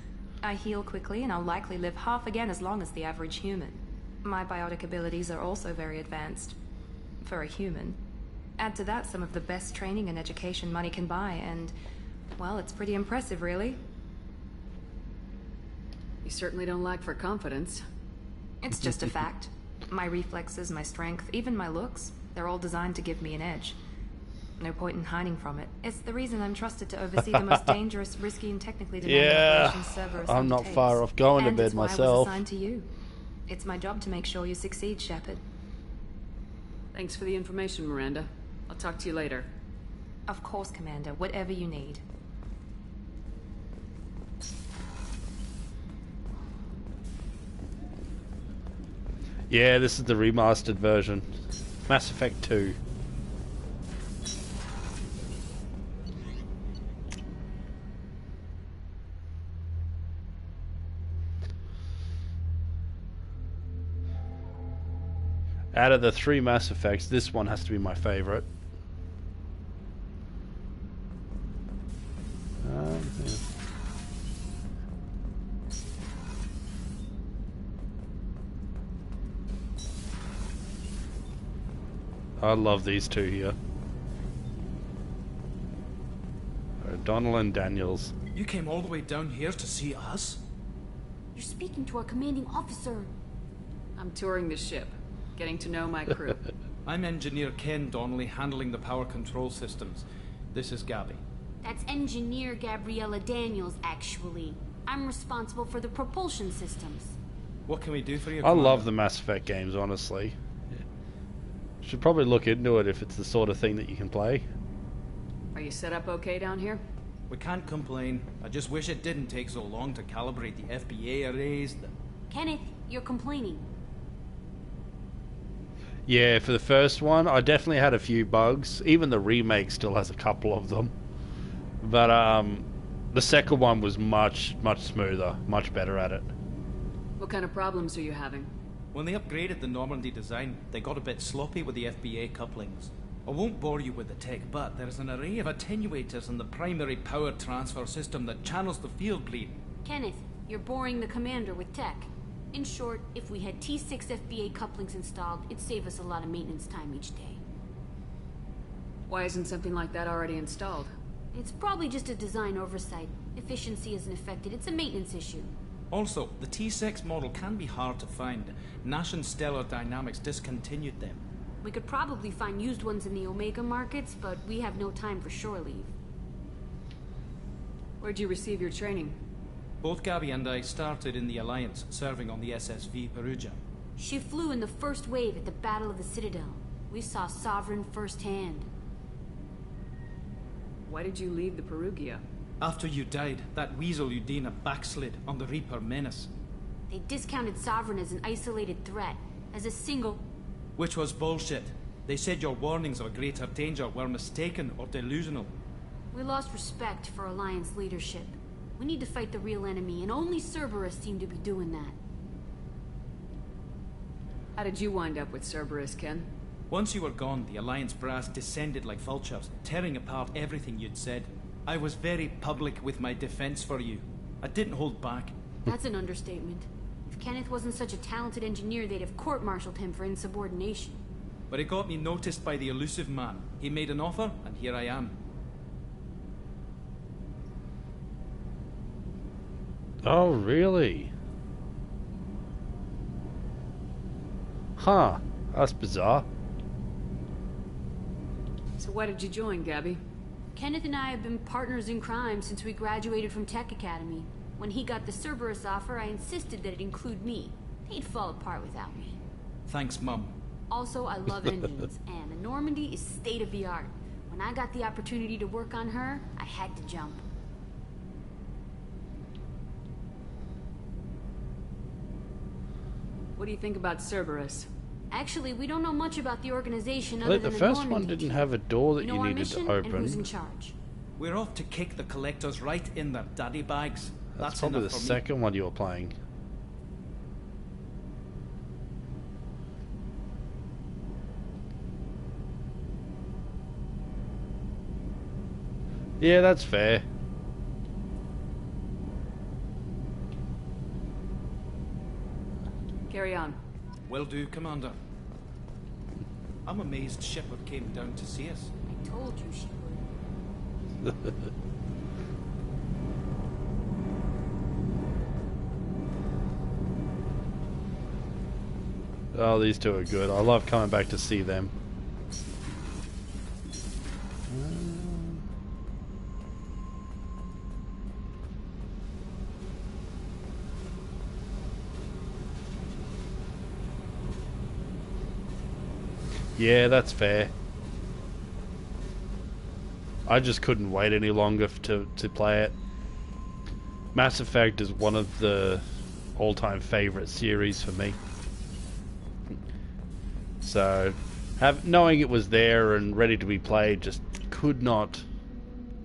B: I heal quickly, and I'll likely live half again as long as the average human. My biotic abilities are also very advanced. For a human. Add to that some of the best training and education money can buy, and... well, it's pretty impressive, really.
I: You certainly don't lack for confidence.
B: It's just a fact. My reflexes, my strength, even my looks, they're all designed to give me an edge. No point in hiding from it. It's the reason I'm trusted to oversee the most dangerous, risky, and technically demanding operations Cerberus
A: I'm not
B: undertakes.
A: far off going to bed
B: And
A: myself.
B: it's why I was assigned to you. It's my job to make sure you succeed, Shepard.
I: Thanks for the information, Miranda. I'll talk to you later.
B: Of course, Commander. Whatever you need.
A: Yeah, this is the remastered version. Mass Effect 2. Out of the 3 Mass Effects, this one has to be my favorite. Yeah. I love these two here. O'Donnell and Daniels.
O: You came all the way down here to see us?
P: You're speaking to our commanding officer.
I: I'm touring the ship, getting to know my crew.
O: I'm Engineer Ken Donnelly, handling the power control systems. This is Gabby.
P: That's Engineer Gabriella Daniels, actually. I'm responsible for the propulsion systems.
O: What can we do for you,
A: I
O: Commander?
A: love the Mass Effect games, honestly. Should probably look into it if it's the sort of thing that you can play.
I: Are you set up okay down here?
E: We can't complain. I just wish it didn't take so long to calibrate the FBA arrays.
S: Kenneth, you're complaining.
A: Yeah, for the first one, I definitely had a few bugs. Even the remake still has a couple of them. But the second one was much smoother, much better at it.
I: What kind of problems are you having?
E: When they upgraded the Normandy design, they got a bit sloppy with the FBA couplings. I won't bore you with the tech, but there's an array of attenuators in the primary power transfer system that channels the field bleed.
S: Kenneth, you're boring the commander with tech. In short, if we had T6 FBA couplings installed, it'd save us a lot of maintenance time each day.
I: Why isn't something like that already installed?
S: It's probably just a design oversight. Efficiency isn't affected, it's a maintenance issue.
E: Also, the T6 model can be hard to find. Nash and Stellar Dynamics discontinued them.
S: We could probably find used ones in the Omega markets, but we have no time for shore leave.
I: Where'd you receive your training?
E: Both Gabby and I started in the Alliance, serving on the SSV Perugia.
S: She flew in the first wave at the Battle of the Citadel. We saw Sovereign firsthand.
I: Why did you leave the Perugia?
E: After you died, that weasel Udina backslid on the Reaper Menace.
S: They discounted Sovereign as an isolated threat, as a single...
E: Which was bullshit. They said your warnings of a greater danger were mistaken or delusional.
S: We lost respect for Alliance leadership. We need to fight the real enemy, and only Cerberus seemed to be doing that.
I: How did you wind up with Cerberus, Ken?
E: Once you were gone, the Alliance brass descended like vultures, tearing apart everything you'd said. I was very public with my defense for you. I didn't hold back.
S: That's an understatement. If Kenneth wasn't such a talented engineer, they'd have court-martialed him for insubordination.
E: But it got me noticed by the elusive man. He made an offer, and here I am.
A: Oh, really? Huh. That's bizarre.
I: So why did you join, Gabby?
S: Kenneth and I have been partners in crime since we graduated from Tech Academy. When he got the Cerberus offer, I insisted that it include me. He'd fall apart without me.
E: Thanks, Mum.
S: Also, I love engines, and the Normandy is state-of-the-art. When I got the opportunity to work on her, I had to jump.
I: What do you think about Cerberus?
S: Actually, we don't know much about the organization
A: Well,
S: other than
A: the
S: the
A: first one
S: Normandy.
A: didn't have a door that
S: You know
A: you
S: our
A: needed
S: mission
A: to
S: and who's in
A: open.
S: charge.
E: We're off to kick the collectors right in their daddy bags.
A: That's probably the
E: enough for me.
A: second one you were playing. Yeah, that's fair.
I: Carry on.
E: Will do, Commander. I'm amazed Shepard came down to see us.
S: I told you she would.
A: Oh, these two are good. I love coming back to see them. Yeah, that's fair. I just couldn't wait any longer to play it. Mass Effect is one of the all-time favorite series for me. So, knowing it was there and ready to be played, just could not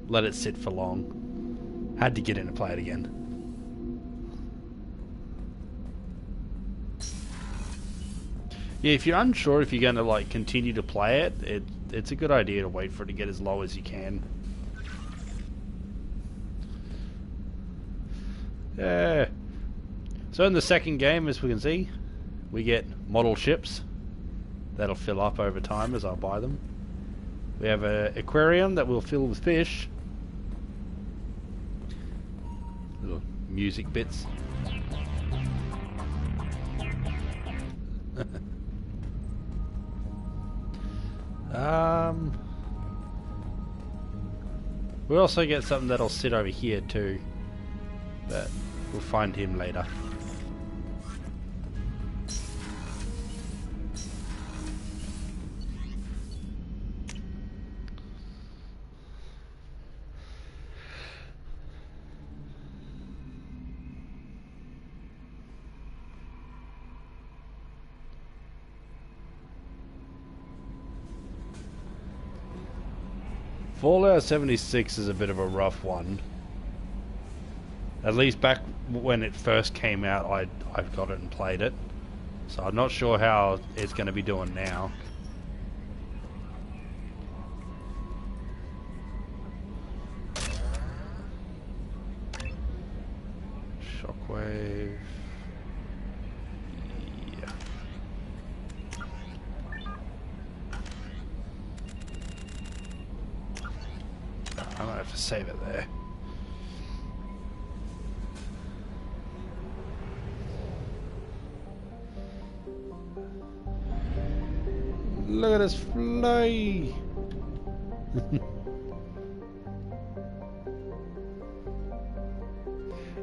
A: let it sit for long. Had to get in and play it again. Yeah, if you're unsure if you're going to like continue to play it, it's a good idea to wait for it to get as low as you can. Yeah. So in the second game, as we can see, we get model ships. That'll fill up over time as I buy them. We have an aquarium that will fill with fish. Little music bits. We also get something that'll sit over here too, but we'll find him later. Fallout 76 is a bit of a rough one. At least back when it first came out, I've got it and played it. So I'm not sure how it's going to be doing now. Shockwave. Yeah. I might have to save it there. Look at this fly!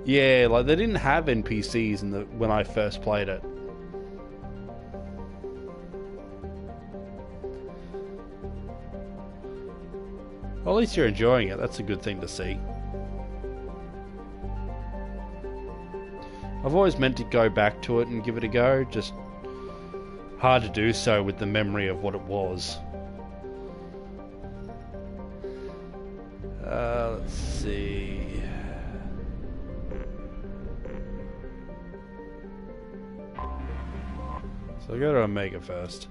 A: Yeah, like they didn't have NPCs when I first played it. Well, at least you're enjoying it. That's a good thing to see. I've always meant to go back to it and give it a go, just hard to do so with the memory of what it was. Let's see. So I'll go to Omega first.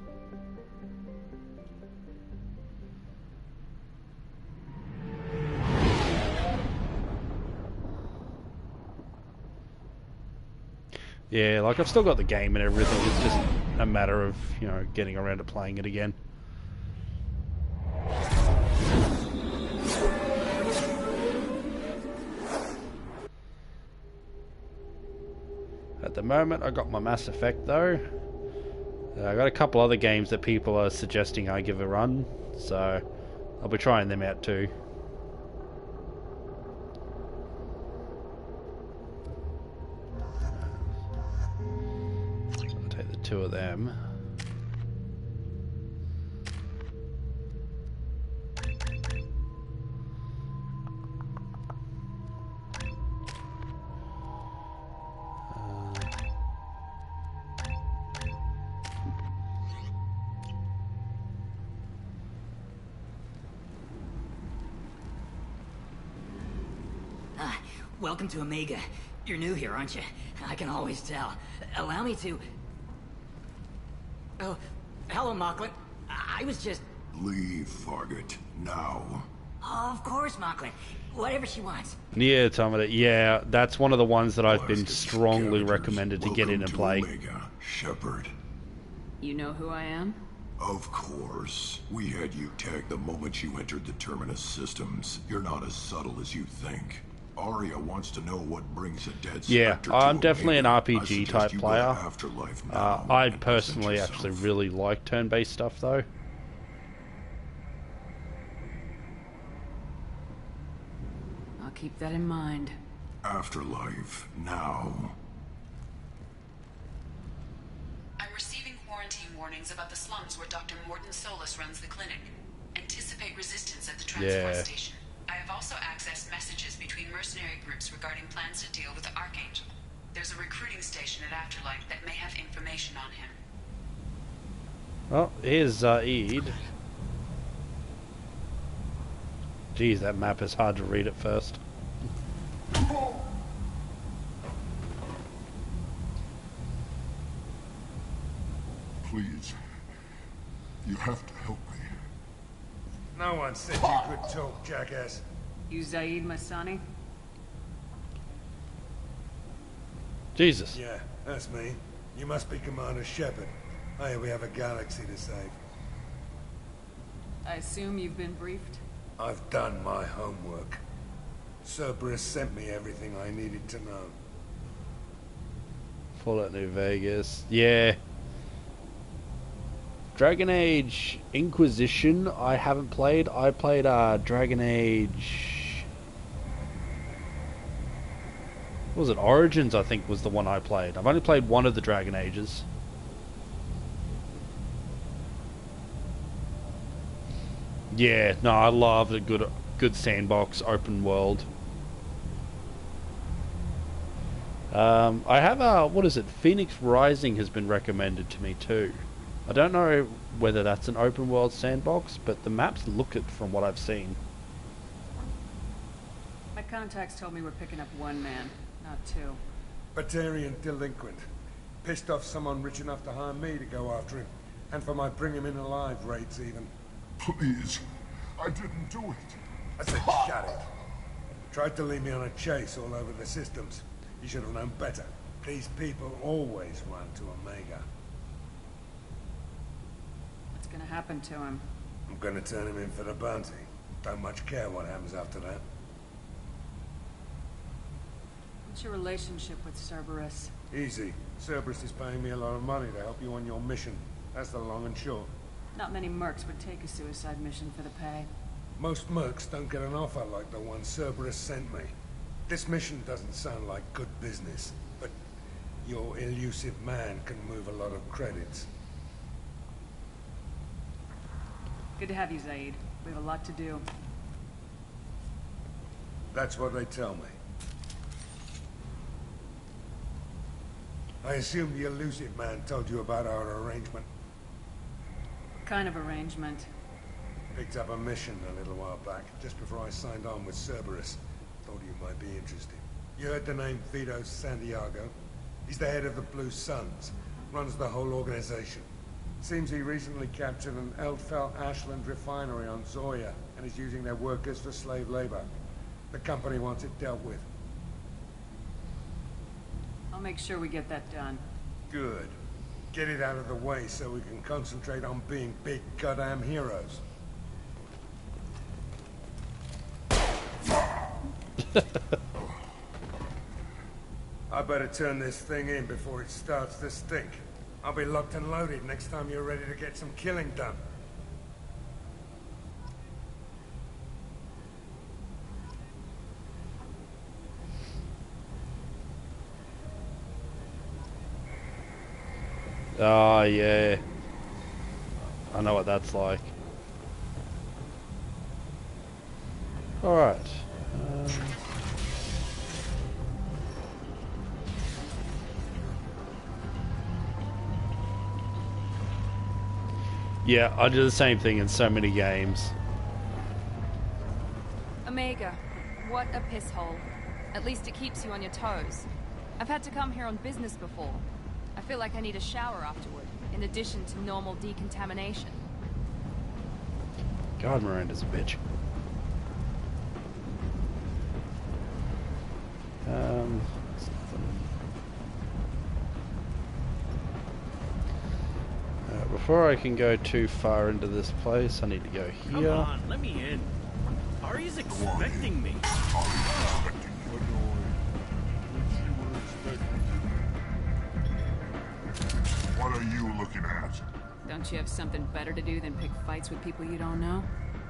A: Yeah, like I've still got the game and everything, it's just a matter of, you know, getting around to playing it again. At the moment, I got my Mass Effect though. I got a couple other games that people are suggesting I give a run, so I'll be trying them out too. I'll take the two of them.
J: Welcome to Omega. You're new here, aren't you? I can always tell. Allow me to... Oh, hello, Mocklin. I was just...
K: Leave, Fargate, now.
J: Oh, of course, Mocklin. Whatever she wants.
A: Yeah, Tomata, yeah, that's one of the ones that I've been strongly recommended to get in and play.
K: Omega, Shepard.
I: You know who I am?
K: Of course. We had you tagged the moment you entered the Terminus systems. You're not as subtle as you think. Arya wants to know what brings a dead Spectre to
A: I'm definitely an
K: Omega.
A: RPG type player.
K: Afterlife now
A: I
K: and
A: personally
K: present
A: actually
K: yourself.
A: really like turn-based stuff though.
I: I'll keep that in mind.
K: Afterlife now.
Q: I'm receiving quarantine warnings about the slums where Dr. Morton Solus runs the clinic. Anticipate resistance at the transport station. I have also accessed messages between mercenary groups regarding plans to deal with the Archangel. There's a recruiting station at Afterlife that may have information on him.
A: Well, here's Zaid. Geez, that map is hard to read at first.
K: Please. You have to help me.
W: No one said you could talk, jackass.
I: You Zaid Masani?
A: Jesus.
W: Yeah, that's me. You must be Commander Shepard. Hey, we have a galaxy to save.
I: I assume you've been briefed?
W: I've done my homework. Cerberus sent me everything I needed to know.
A: Fallout New Vegas. Yeah. Dragon Age Inquisition I haven't played. I played Dragon Age... What was it? Origins I think was the one I played. I've only played one of the Dragon Ages. Yeah, no, I love a good sandbox open world. I have what is it? Phoenix Rising has been recommended to me too. I don't know whether that's an open world sandbox, but the maps look it from what I've seen.
I: contacts told me we're picking up one man, not two.
W: Batarian delinquent. Pissed off someone rich enough to hire me to go after him. And for my bring him in alive rates even.
K: Please. I didn't do it.
W: I said shut it. Tried to lead me on a chase all over the systems. You should have known better. These people always run to Omega.
I: What's gonna happen to him?
W: I'm gonna turn him in for the bounty. Don't much care what happens after that.
I: What's your relationship with Cerberus?
W: Easy. Cerberus is paying me a lot of money to help you on your mission. That's the long and short.
I: Not many mercs would take a suicide mission for the pay.
W: Most mercs don't get an offer like the one Cerberus sent me. This mission doesn't sound like good business, but your elusive man can move a lot of credits.
I: Good to have you, Zaid. We have a lot to do.
W: That's what they tell me. I assume the elusive man told you about our arrangement.
I: Kind of arrangement.
W: Picked up a mission a little while back, just before I signed on with Cerberus. Thought you might be interested. You heard the name Vito Santiago? He's the head of the Blue Suns. Runs the whole organization. Seems he recently captured an Eldfell Ashland refinery on Zoya and is using their workers for slave labor. The company wants it dealt with.
I: I'll make sure we get that done.
W: Good. Get it out of the way so we can concentrate on being big goddamn heroes. I better turn this thing in before it starts to stink. I'll be locked and loaded next time you're ready to get some killing done.
A: Oh, yeah. I know what that's like. Alright. Yeah, I do the same thing in so many games.
B: Omega, what a piss hole. At least it keeps you on your toes. I've had to come here on business before. I feel like I need a shower afterward, in addition to normal decontamination.
A: God, Miranda's a bitch. Before I can go too far into this place, I need to go here.
F: Come on, let me in. Ari's expecting me.
K: What are you looking at?
I: Don't you have something better to do than pick fights with people you don't know?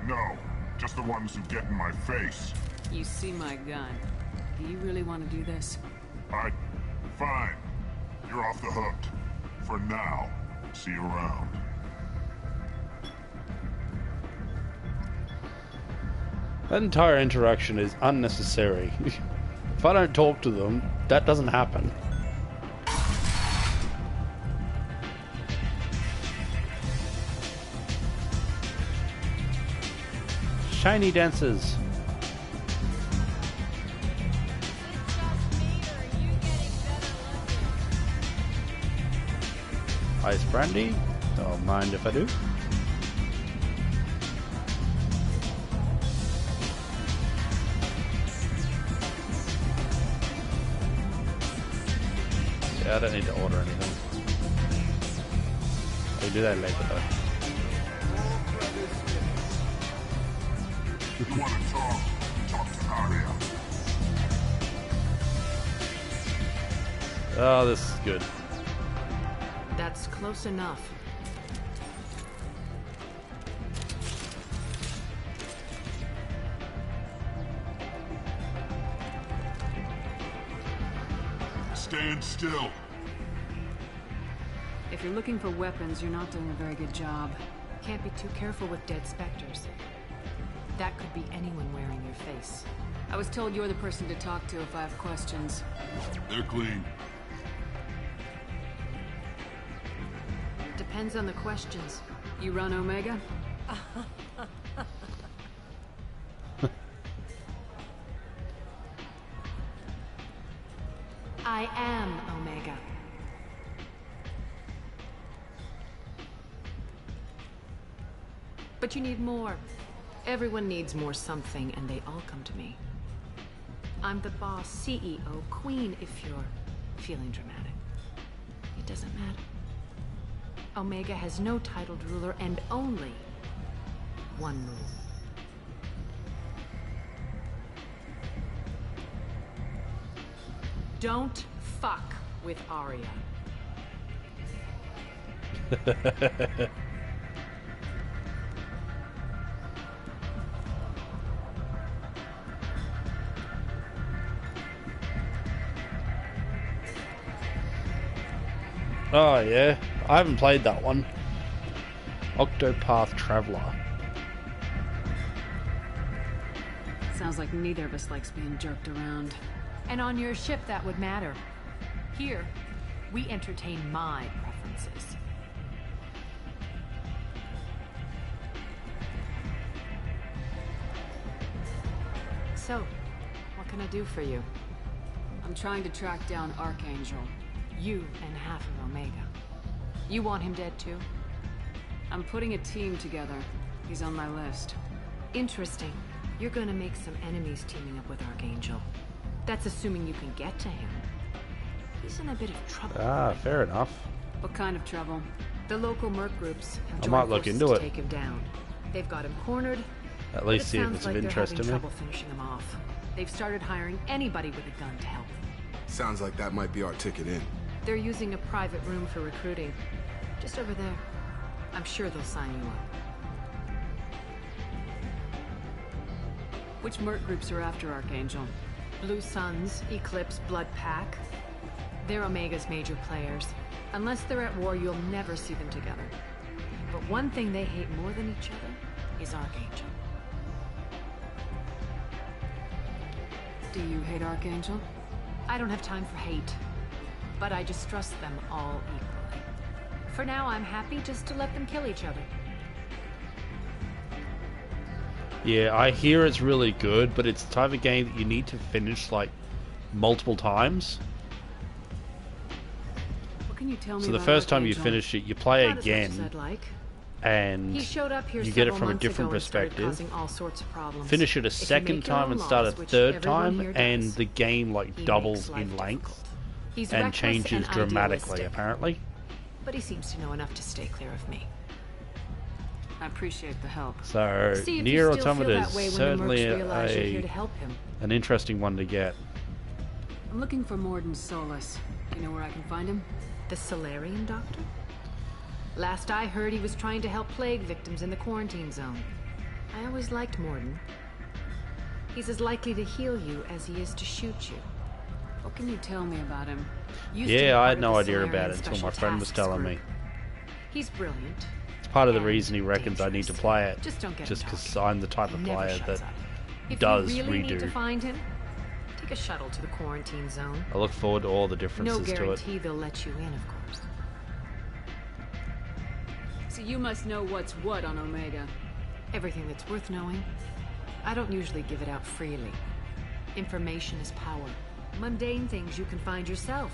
K: No, just the ones who get in my face.
I: You see my gun. Do you really want to do this?
K: Fine. You're off the hook. For now. See you around.
A: That entire interaction is unnecessary. If I don't talk to them, that doesn't happen. Shiny dancers. Ice brandy. Don't mind if I do. Yeah, I don't need to order anything. I can do that later though.
K: You want to talk to Aria.
A: Oh, this is good.
I: That's close enough.
K: Stand still.
I: If you're looking for weapons, you're not doing a very good job.
B: Can't be too careful with dead specters. That could be anyone wearing your face.
I: I was told you're the person to talk to if I have questions.
K: They're clean.
B: Depends on the questions.
I: You run Omega?
C: I am Omega. But you need more. Everyone needs more something, and they all come to me. I'm the boss, CEO, queen, if you're feeling dramatic. It doesn't matter. Omega has no titled ruler and only one rule. Don't fuck with Arya.
A: Oh yeah, I haven't played that one. Octopath Traveler.
N: Sounds like neither of us likes being jerked around.
C: And on your ship, that would matter. Here, we entertain my preferences. So, what can I do for you?
N: I'm trying to track down Archangel.
C: You and half of Omega. You want him dead too?
N: I'm putting a team together. He's on my list.
C: Interesting. You're gonna make some enemies teaming up with Archangel. That's assuming you can get to him. He's in a bit of trouble.
A: Ah, fair enough.
N: What kind of trouble?
C: The local merc groups have
A: I
C: joined
A: might look
C: forces
A: into
C: to
A: it.
C: take him down. They've got him cornered.
A: At least
C: but
A: see if
C: sounds
A: it's
C: like
A: of interest
C: they're
A: to
C: having
A: me.
C: trouble finishing him off. They've started hiring anybody with a gun to help them.
L: Sounds like that might be our ticket in.
C: They're using a private room for recruiting. Just over there. I'm sure they'll sign you up.
N: Which merc groups are after Archangel?
C: Blue Suns, Eclipse, Blood Pack. They're Omega's major players. Unless they're at war, you'll never see them together. But one thing they hate more than each other is Archangel.
N: Do you hate Archangel?
C: I don't have time for hate. But I just trust them all equally. For now, I'm happy just to let them kill each other.
A: Yeah, I hear it's really good, but it's the type of game that you need to finish like multiple times.
N: What can you tell me
A: So the
N: about
A: first time you
N: Archangel?
A: finish it, you play
C: Not as much as
A: again,
C: I'd like.
A: and
C: He showed up here
A: you get it
C: several
A: from a
C: months
A: different
C: ago and started
A: perspective.
C: causing all sorts of problems.
A: Finish it a
C: If you
A: second
C: make your
A: time
C: own
A: and start
C: laws,
A: a
C: which
A: third
C: everyone
A: time,
C: here
A: and
C: does,
A: the game like
C: he
A: doubles
C: makes life
A: in length
C: He's
A: and
C: reckless
A: changes
C: and
A: dramatically.
C: idealistic.
A: Apparently,
C: But he seems to know enough to stay clear of me.
N: I appreciate the help.
A: so
C: See if
A: Nier
C: you still feel
A: Automata
C: that
A: is
C: way when the
A: certainly
C: mercs realize you're here to help him.
A: an interesting one to get.
N: I'm looking for Morden Solus. Do you know where I can find him?
C: The Solarian doctor? Last I heard, he was trying to help plague victims in the quarantine zone. I always liked Morden. He's as likely to heal you as he is to shoot you.
N: What can you tell me about him?
A: Yeah, I had no idea about it until my friend was telling me.
C: He's brilliant.
A: It's part of the reason he reckons I need to play it,
C: Just don't get
A: just
C: him
A: because I'm the type of
C: Never
A: player
C: shuts
A: that
C: up. If
A: does
C: you really need to
A: redo.
C: find him, take a shuttle to the quarantine zone.
A: I look forward to all the
C: No
A: differences to it.
C: guarantee they'll let you in, of course.
N: So you must know what's what on Omega.
C: Everything that's worth knowing. I don't usually give it out freely. Information is power. Mundane things you can find yourself.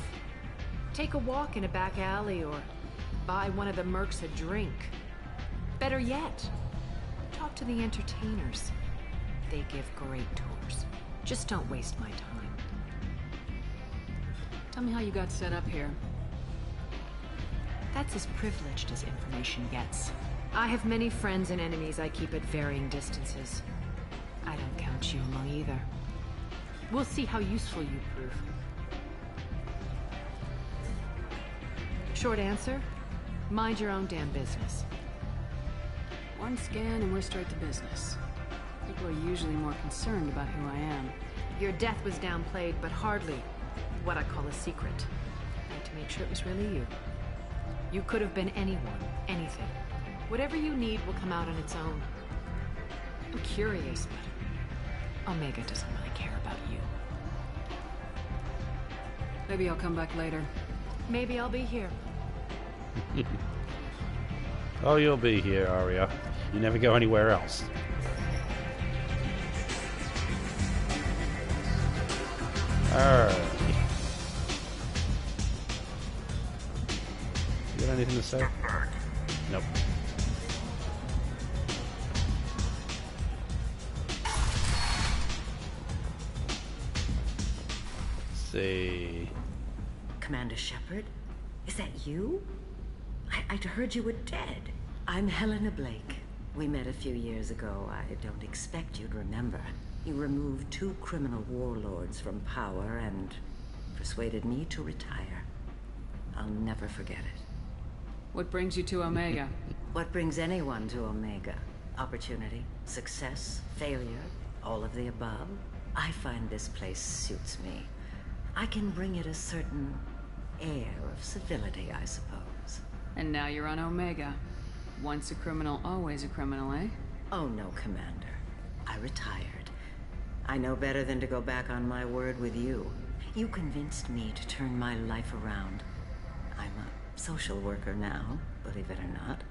C: Take a walk in a back alley or buy one of the mercs a drink. Better yet, talk to the entertainers. They give great tours. Just don't waste my time.
N: Tell me how you got set up here.
C: That's as privileged as information gets. I have many friends and enemies I keep at varying distances. I don't count you among either. We'll see how useful you prove. Short answer, mind your own damn business.
N: One scan and we're straight to business. People are usually more concerned about who I am.
C: Your death was downplayed, but hardly what I call a secret. I had to make sure it was really you. You could have been anyone, anything. Whatever you need will come out on its own. I'm curious, but Omega doesn't really care about you.
N: Maybe I'll come back later.
C: Maybe I'll be here.
A: Oh, you'll be here, Arya. You never go anywhere else. Alright. anything to say? Nope. Let's see.
G: Commander Shepard? Is that you? I'd heard you were dead. I'm Helena Blake. We met a few years ago. I don't expect you'd remember. You removed 2 criminal warlords from power and persuaded me to retire. I'll never forget it.
N: What brings you to Omega?
G: What brings anyone to Omega? Opportunity, success, failure, all of the above. I find this place suits me. I can bring it a certain air of civility, I suppose.
N: And now you're on Omega. Once a criminal, always a criminal, eh?
G: Oh no, Commander. I retired. I know better than to go back on my word with you. You convinced me to turn my life around. I'm a social worker now, believe it or not.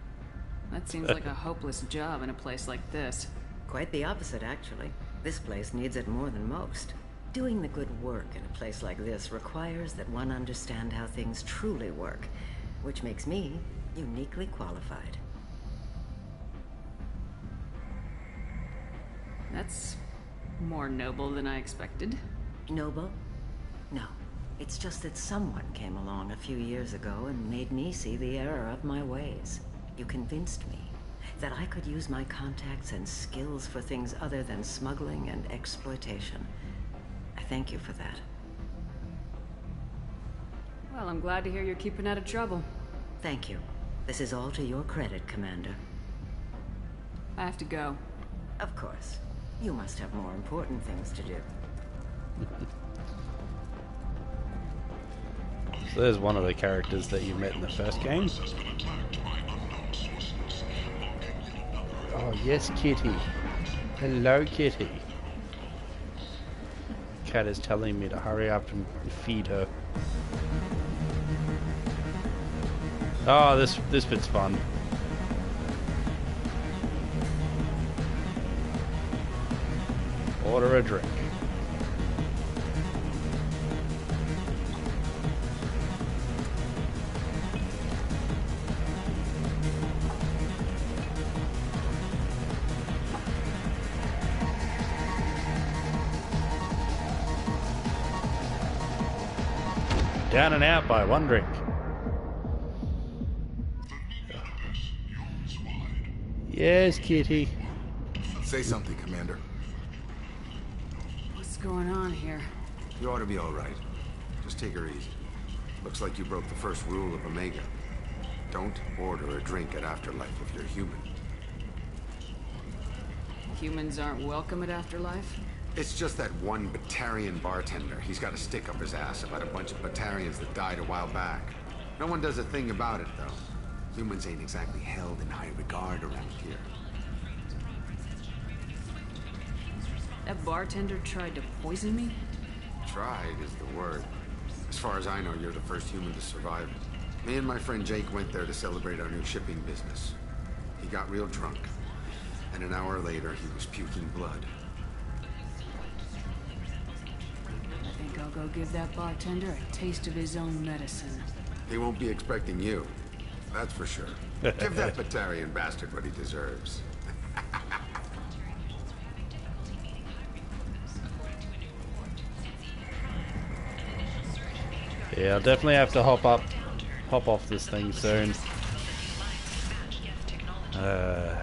N: That seems like a hopeless job in a place like this.
G: Quite the opposite, actually. This place needs it more than most. Doing the good work in a place like this requires that one understand how things truly work, which makes me uniquely qualified.
N: That's more noble than I expected.
G: Noble? No. It's just that someone came along a few years ago and made me see the error of my ways. You convinced me that I could use my contacts and skills for things other than smuggling and exploitation. I thank you for that.
N: Well, I'm glad to hear you're keeping out of trouble.
G: Thank you. This is all to your credit, Commander.
N: I have to go.
G: Of course. You must have more important things to do.
A: So there's one of the characters that you met in the first game. Oh yes, Kitty. Hello, Kitty. Cat is telling me to hurry up and feed her. Oh, this bit's fun. Order a drink. Down and out by 1 drink. Yes, Kitty.
L: Say something, Commander.
N: What's going on here?
M: You ought to be all right. Just take her easy. Looks like you broke the first rule of Omega. Don't order a drink at Afterlife if you're human.
N: Humans aren't welcome at Afterlife?
M: It's just that one Batarian bartender. He's got a stick up his ass about a bunch of Batarians that died a while back. No one does a thing about it, though. Humans ain't exactly held in high regard around here.
N: That bartender tried to poison me?
M: Tried is the word. As far as I know, you're the first human to survive it. Me and my friend Jake went there to celebrate our new shipping business. He got real drunk. And an hour later, he was puking blood.
N: I think I'll go give that bartender a taste of his own medicine.
M: He won't be expecting you. That's for sure. Give that Batarian bastard what he deserves.
A: Yeah, I'll definitely have to hop off this thing soon. Oh,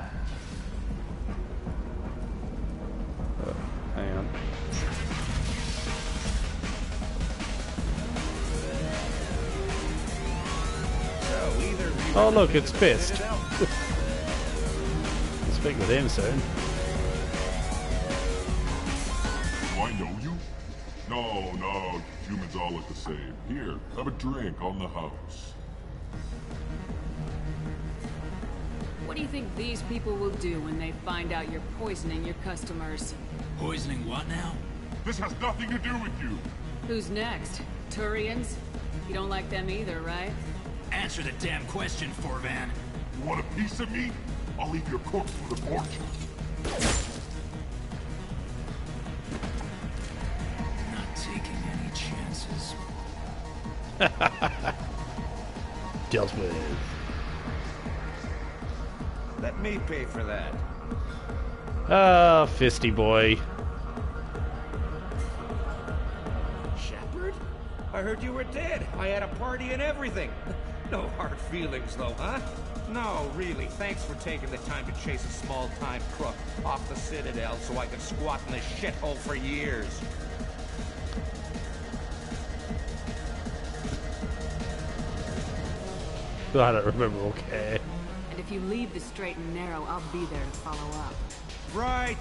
A: hang on. Oh look, it's Fist. I'll speak with him soon.
K: Do I know you? No, humans all look the same. Here, have a drink on the house.
N: What do you think these people will do when they find out you're poisoning your customers?
F: Poisoning what now?
K: This has nothing to do with you.
N: Who's next? Turians? You don't like them either, right?
F: Answer the damn question, Forvan.
K: You want a piece of me? I'll leave your corpse for the porch.
F: Not taking any chances.
A: Dealt with.
D: Me pay for that.
A: Ah, fisty boy.
D: Shepard? I heard you were dead. I had a party and everything. No hard feelings, though, huh? No, really. Thanks for taking the time to chase a small-time crook off the Citadel so I could squat in this shithole for years.
A: I don't remember, okay.
C: And if you leave the straight and narrow, I'll be there to follow up.
D: Right,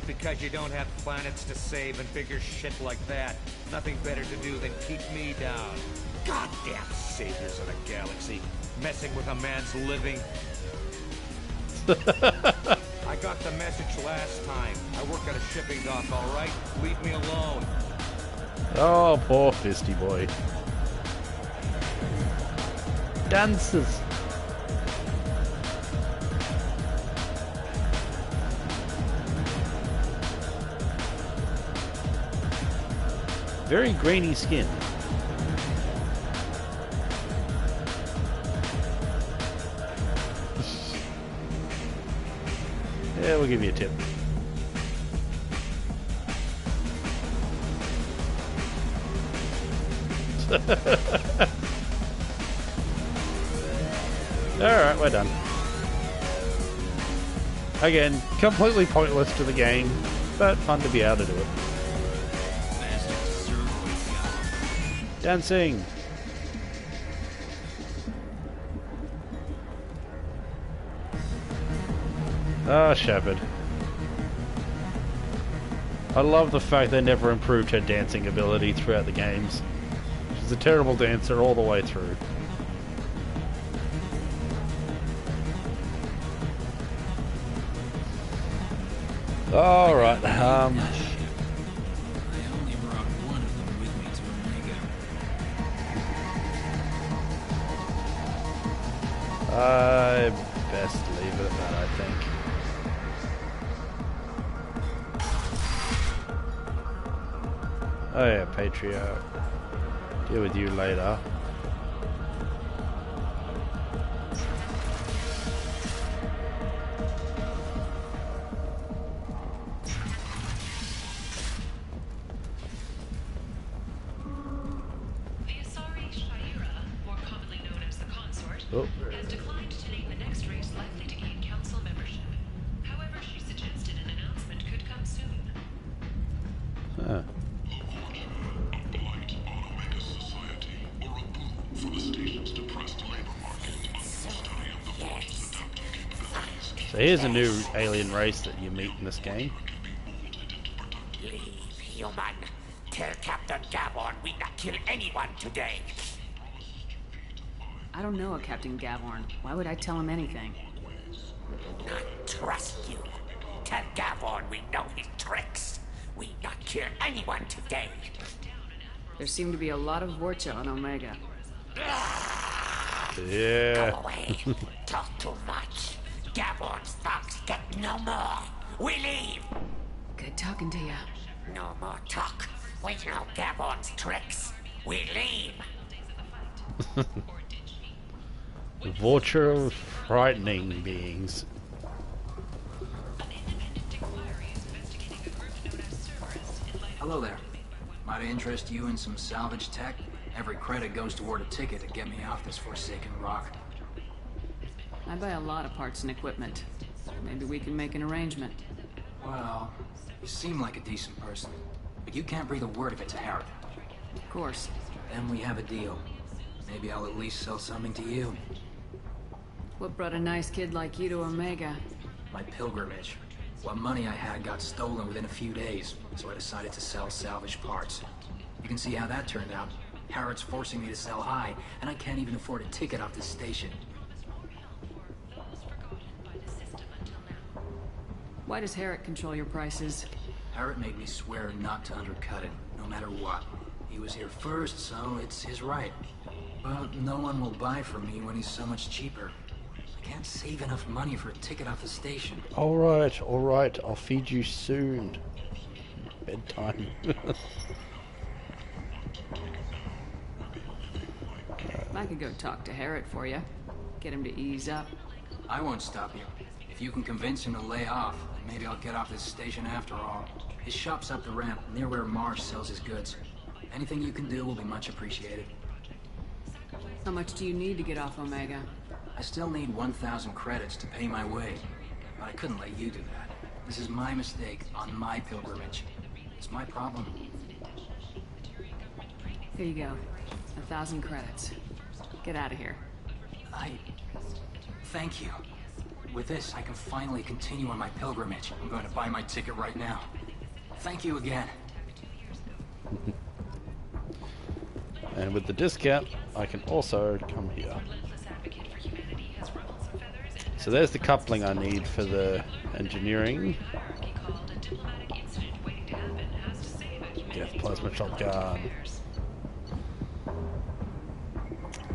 D: because you don't have planets to save and bigger shit like that. Nothing better to do than keep me down. Goddamn saviors of the galaxy, messing with a man's living. I got the message last time. I work at a shipping dock, all right? Leave me alone.
A: Oh, poor fisty boy. Dances. Very grainy skin. Yeah, we'll give you a tip. Alright, we're done. Again, completely pointless to the game, but fun to be able to do it. Dancing! Ah, Shepard. I love the fact they never improved her dancing ability throughout the games. She's a terrible dancer all the way through. Alright, I best leave it at that, I think. Oh yeah, Patriarch. Deal with you later. Oh.
R: Has declined to name the next race likely to gain council membership. However, she suggested an announcement could come soon.
A: Huh. So here's a new alien race that you meet in this game.
T: Leave, human. Tell Captain Gavorn we not kill anyone today.
C: I don't know a Captain Gavorn. Why would I tell him anything?
T: Not trust you. Tell Gavorn we know his tricks. We not kill anyone today.
C: There seem to be a lot of Vorcha on Omega.
A: Yeah.
T: Go away. Talk too much. Gavorn's thugs get no more. We leave.
C: Good talking to you.
T: No more talk. We know Gavorn's tricks. We leave.
A: Vulture of frightening beings.
X: Hello there. Might interest you in some salvage tech? Every credit goes toward a ticket to get me off this forsaken rock.
C: I buy a lot of parts and equipment. Maybe we can make an arrangement.
X: Well, you seem like a decent person, but you can't breathe a word of it to Harrod.
C: Of course.
X: Then we have a deal. Maybe I'll at least sell something to you.
C: What brought a nice kid like you to Omega?
X: My pilgrimage. What money I had got stolen within a few days, so I decided to sell salvage parts. You can see how that turned out. Harrod's forcing me to sell high, and I can't even afford a ticket off this station.
C: Why does Harrod control your prices?
X: Harrod made me swear not to undercut it, no matter what. He was here first, so it's his right. But no one will buy from me when he's so much cheaper. I can't save enough money for a ticket off the station.
A: Alright, I'll feed you soon. Bedtime.
C: I could go talk to Harrod for you. Get him to ease up.
X: I won't stop you. If If you can convince him to lay off, maybe I'll get off this station after all. His shop's up the ramp, near where Marsh sells his goods. Anything you can do will be much appreciated.
I: How much do you need to get off Omega?
X: I still need 1,000 credits to pay my way, but I couldn't let you do that. This is my mistake on my pilgrimage. It's my problem.
I: Here you go. 1,000 credits. Get out of here.
X: Thank you. With this, I can finally continue on my pilgrimage. I'm going to buy my ticket right now. Thank you again.
A: And with the discount, I can also come here. So there's the coupling I need for the engineering. Get plasma shotgun.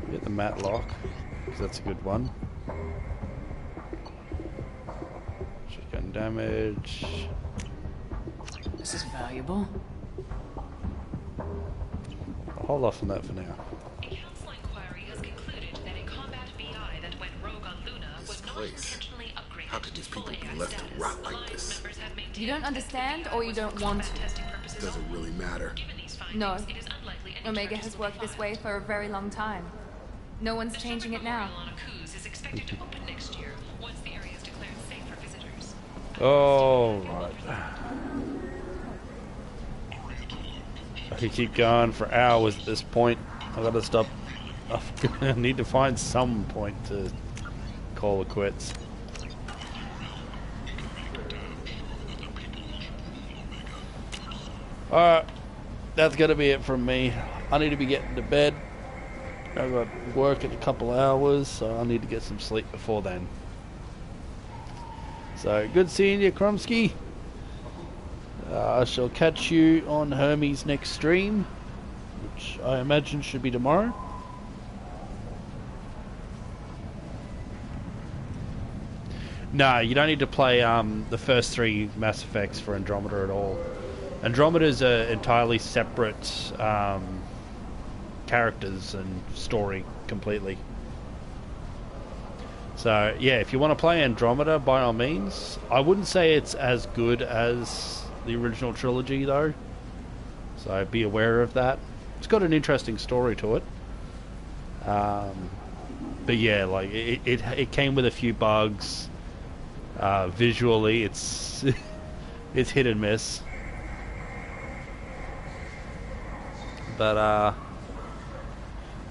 A: Get the matlock, because that's a good one. Shotgun damage.
I: This is valuable.
A: I'll hold off on that for now.
R: A council inquiry has concluded that a combat BI that went rogue on Luna was not intentionally upgraded.
M: How could these people be left to rot like this?
B: You don't understand, or you don't want to?
M: Doesn't really matter.
B: No. Omega has worked this way for a very long time. No one's changing it now.
R: Is expected to open next year once the area is declared safe for visitors.
A: Oh, right. I could keep going for hours at this point. I gotta stop. I need to find some point to call it quits. Alright, that's gonna be it from me. I need to be getting to bed. I've got work in a couple hours, so I need to get some sleep before then. So, good seeing you, Kromsky. I shall catch you on Hermes' next stream, which I imagine should be tomorrow. No, you don't need to play the first 3 Mass Effects for Andromeda at all. Andromeda is an entirely separate characters and story completely. So yeah, if you want to play Andromeda, by all means. I wouldn't say it's as good as the original trilogy though, so be aware of that. It's got an interesting story to it, but yeah, like it came with a few bugs. Visually it's it's hit and miss, but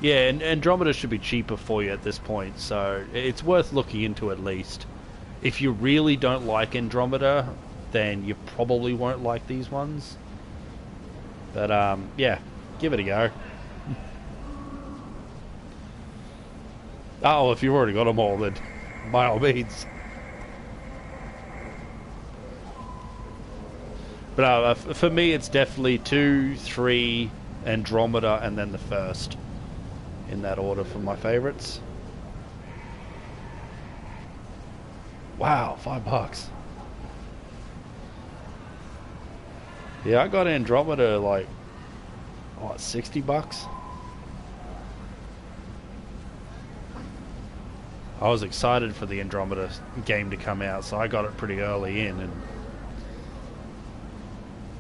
A: yeah, and Andromeda should be cheaper for you at this point, so it's worth looking into at least. If you really don't like Andromeda, then you probably won't like these ones. But yeah, give it a go. Oh, if you've already got them all, then by all means. But for me, it's definitely 2, 3, Andromeda, and then the first. In that order for my favorites. Wow, $5. Yeah, I got Andromeda like what, $60? I was excited for the Andromeda game to come out, so I got it pretty early in, and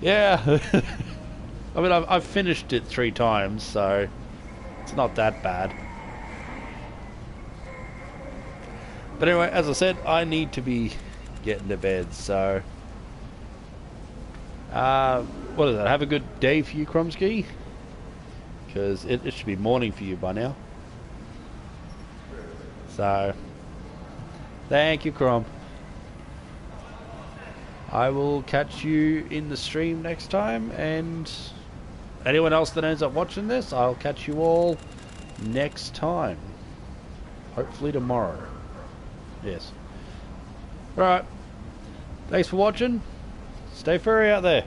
A: yeah. I mean, I've finished it 3 times, so it's not that bad. But anyway, as I said, I need to be getting to bed, so what is that? Have a good day for you, Kromsky, because it should be morning for you by now. So thank you, Crom. I will catch you in the stream next time, and anyone else that ends up watching this, I'll catch you all next time. Hopefully tomorrow. Yes. Alright. Thanks for watching. Stay furry out there.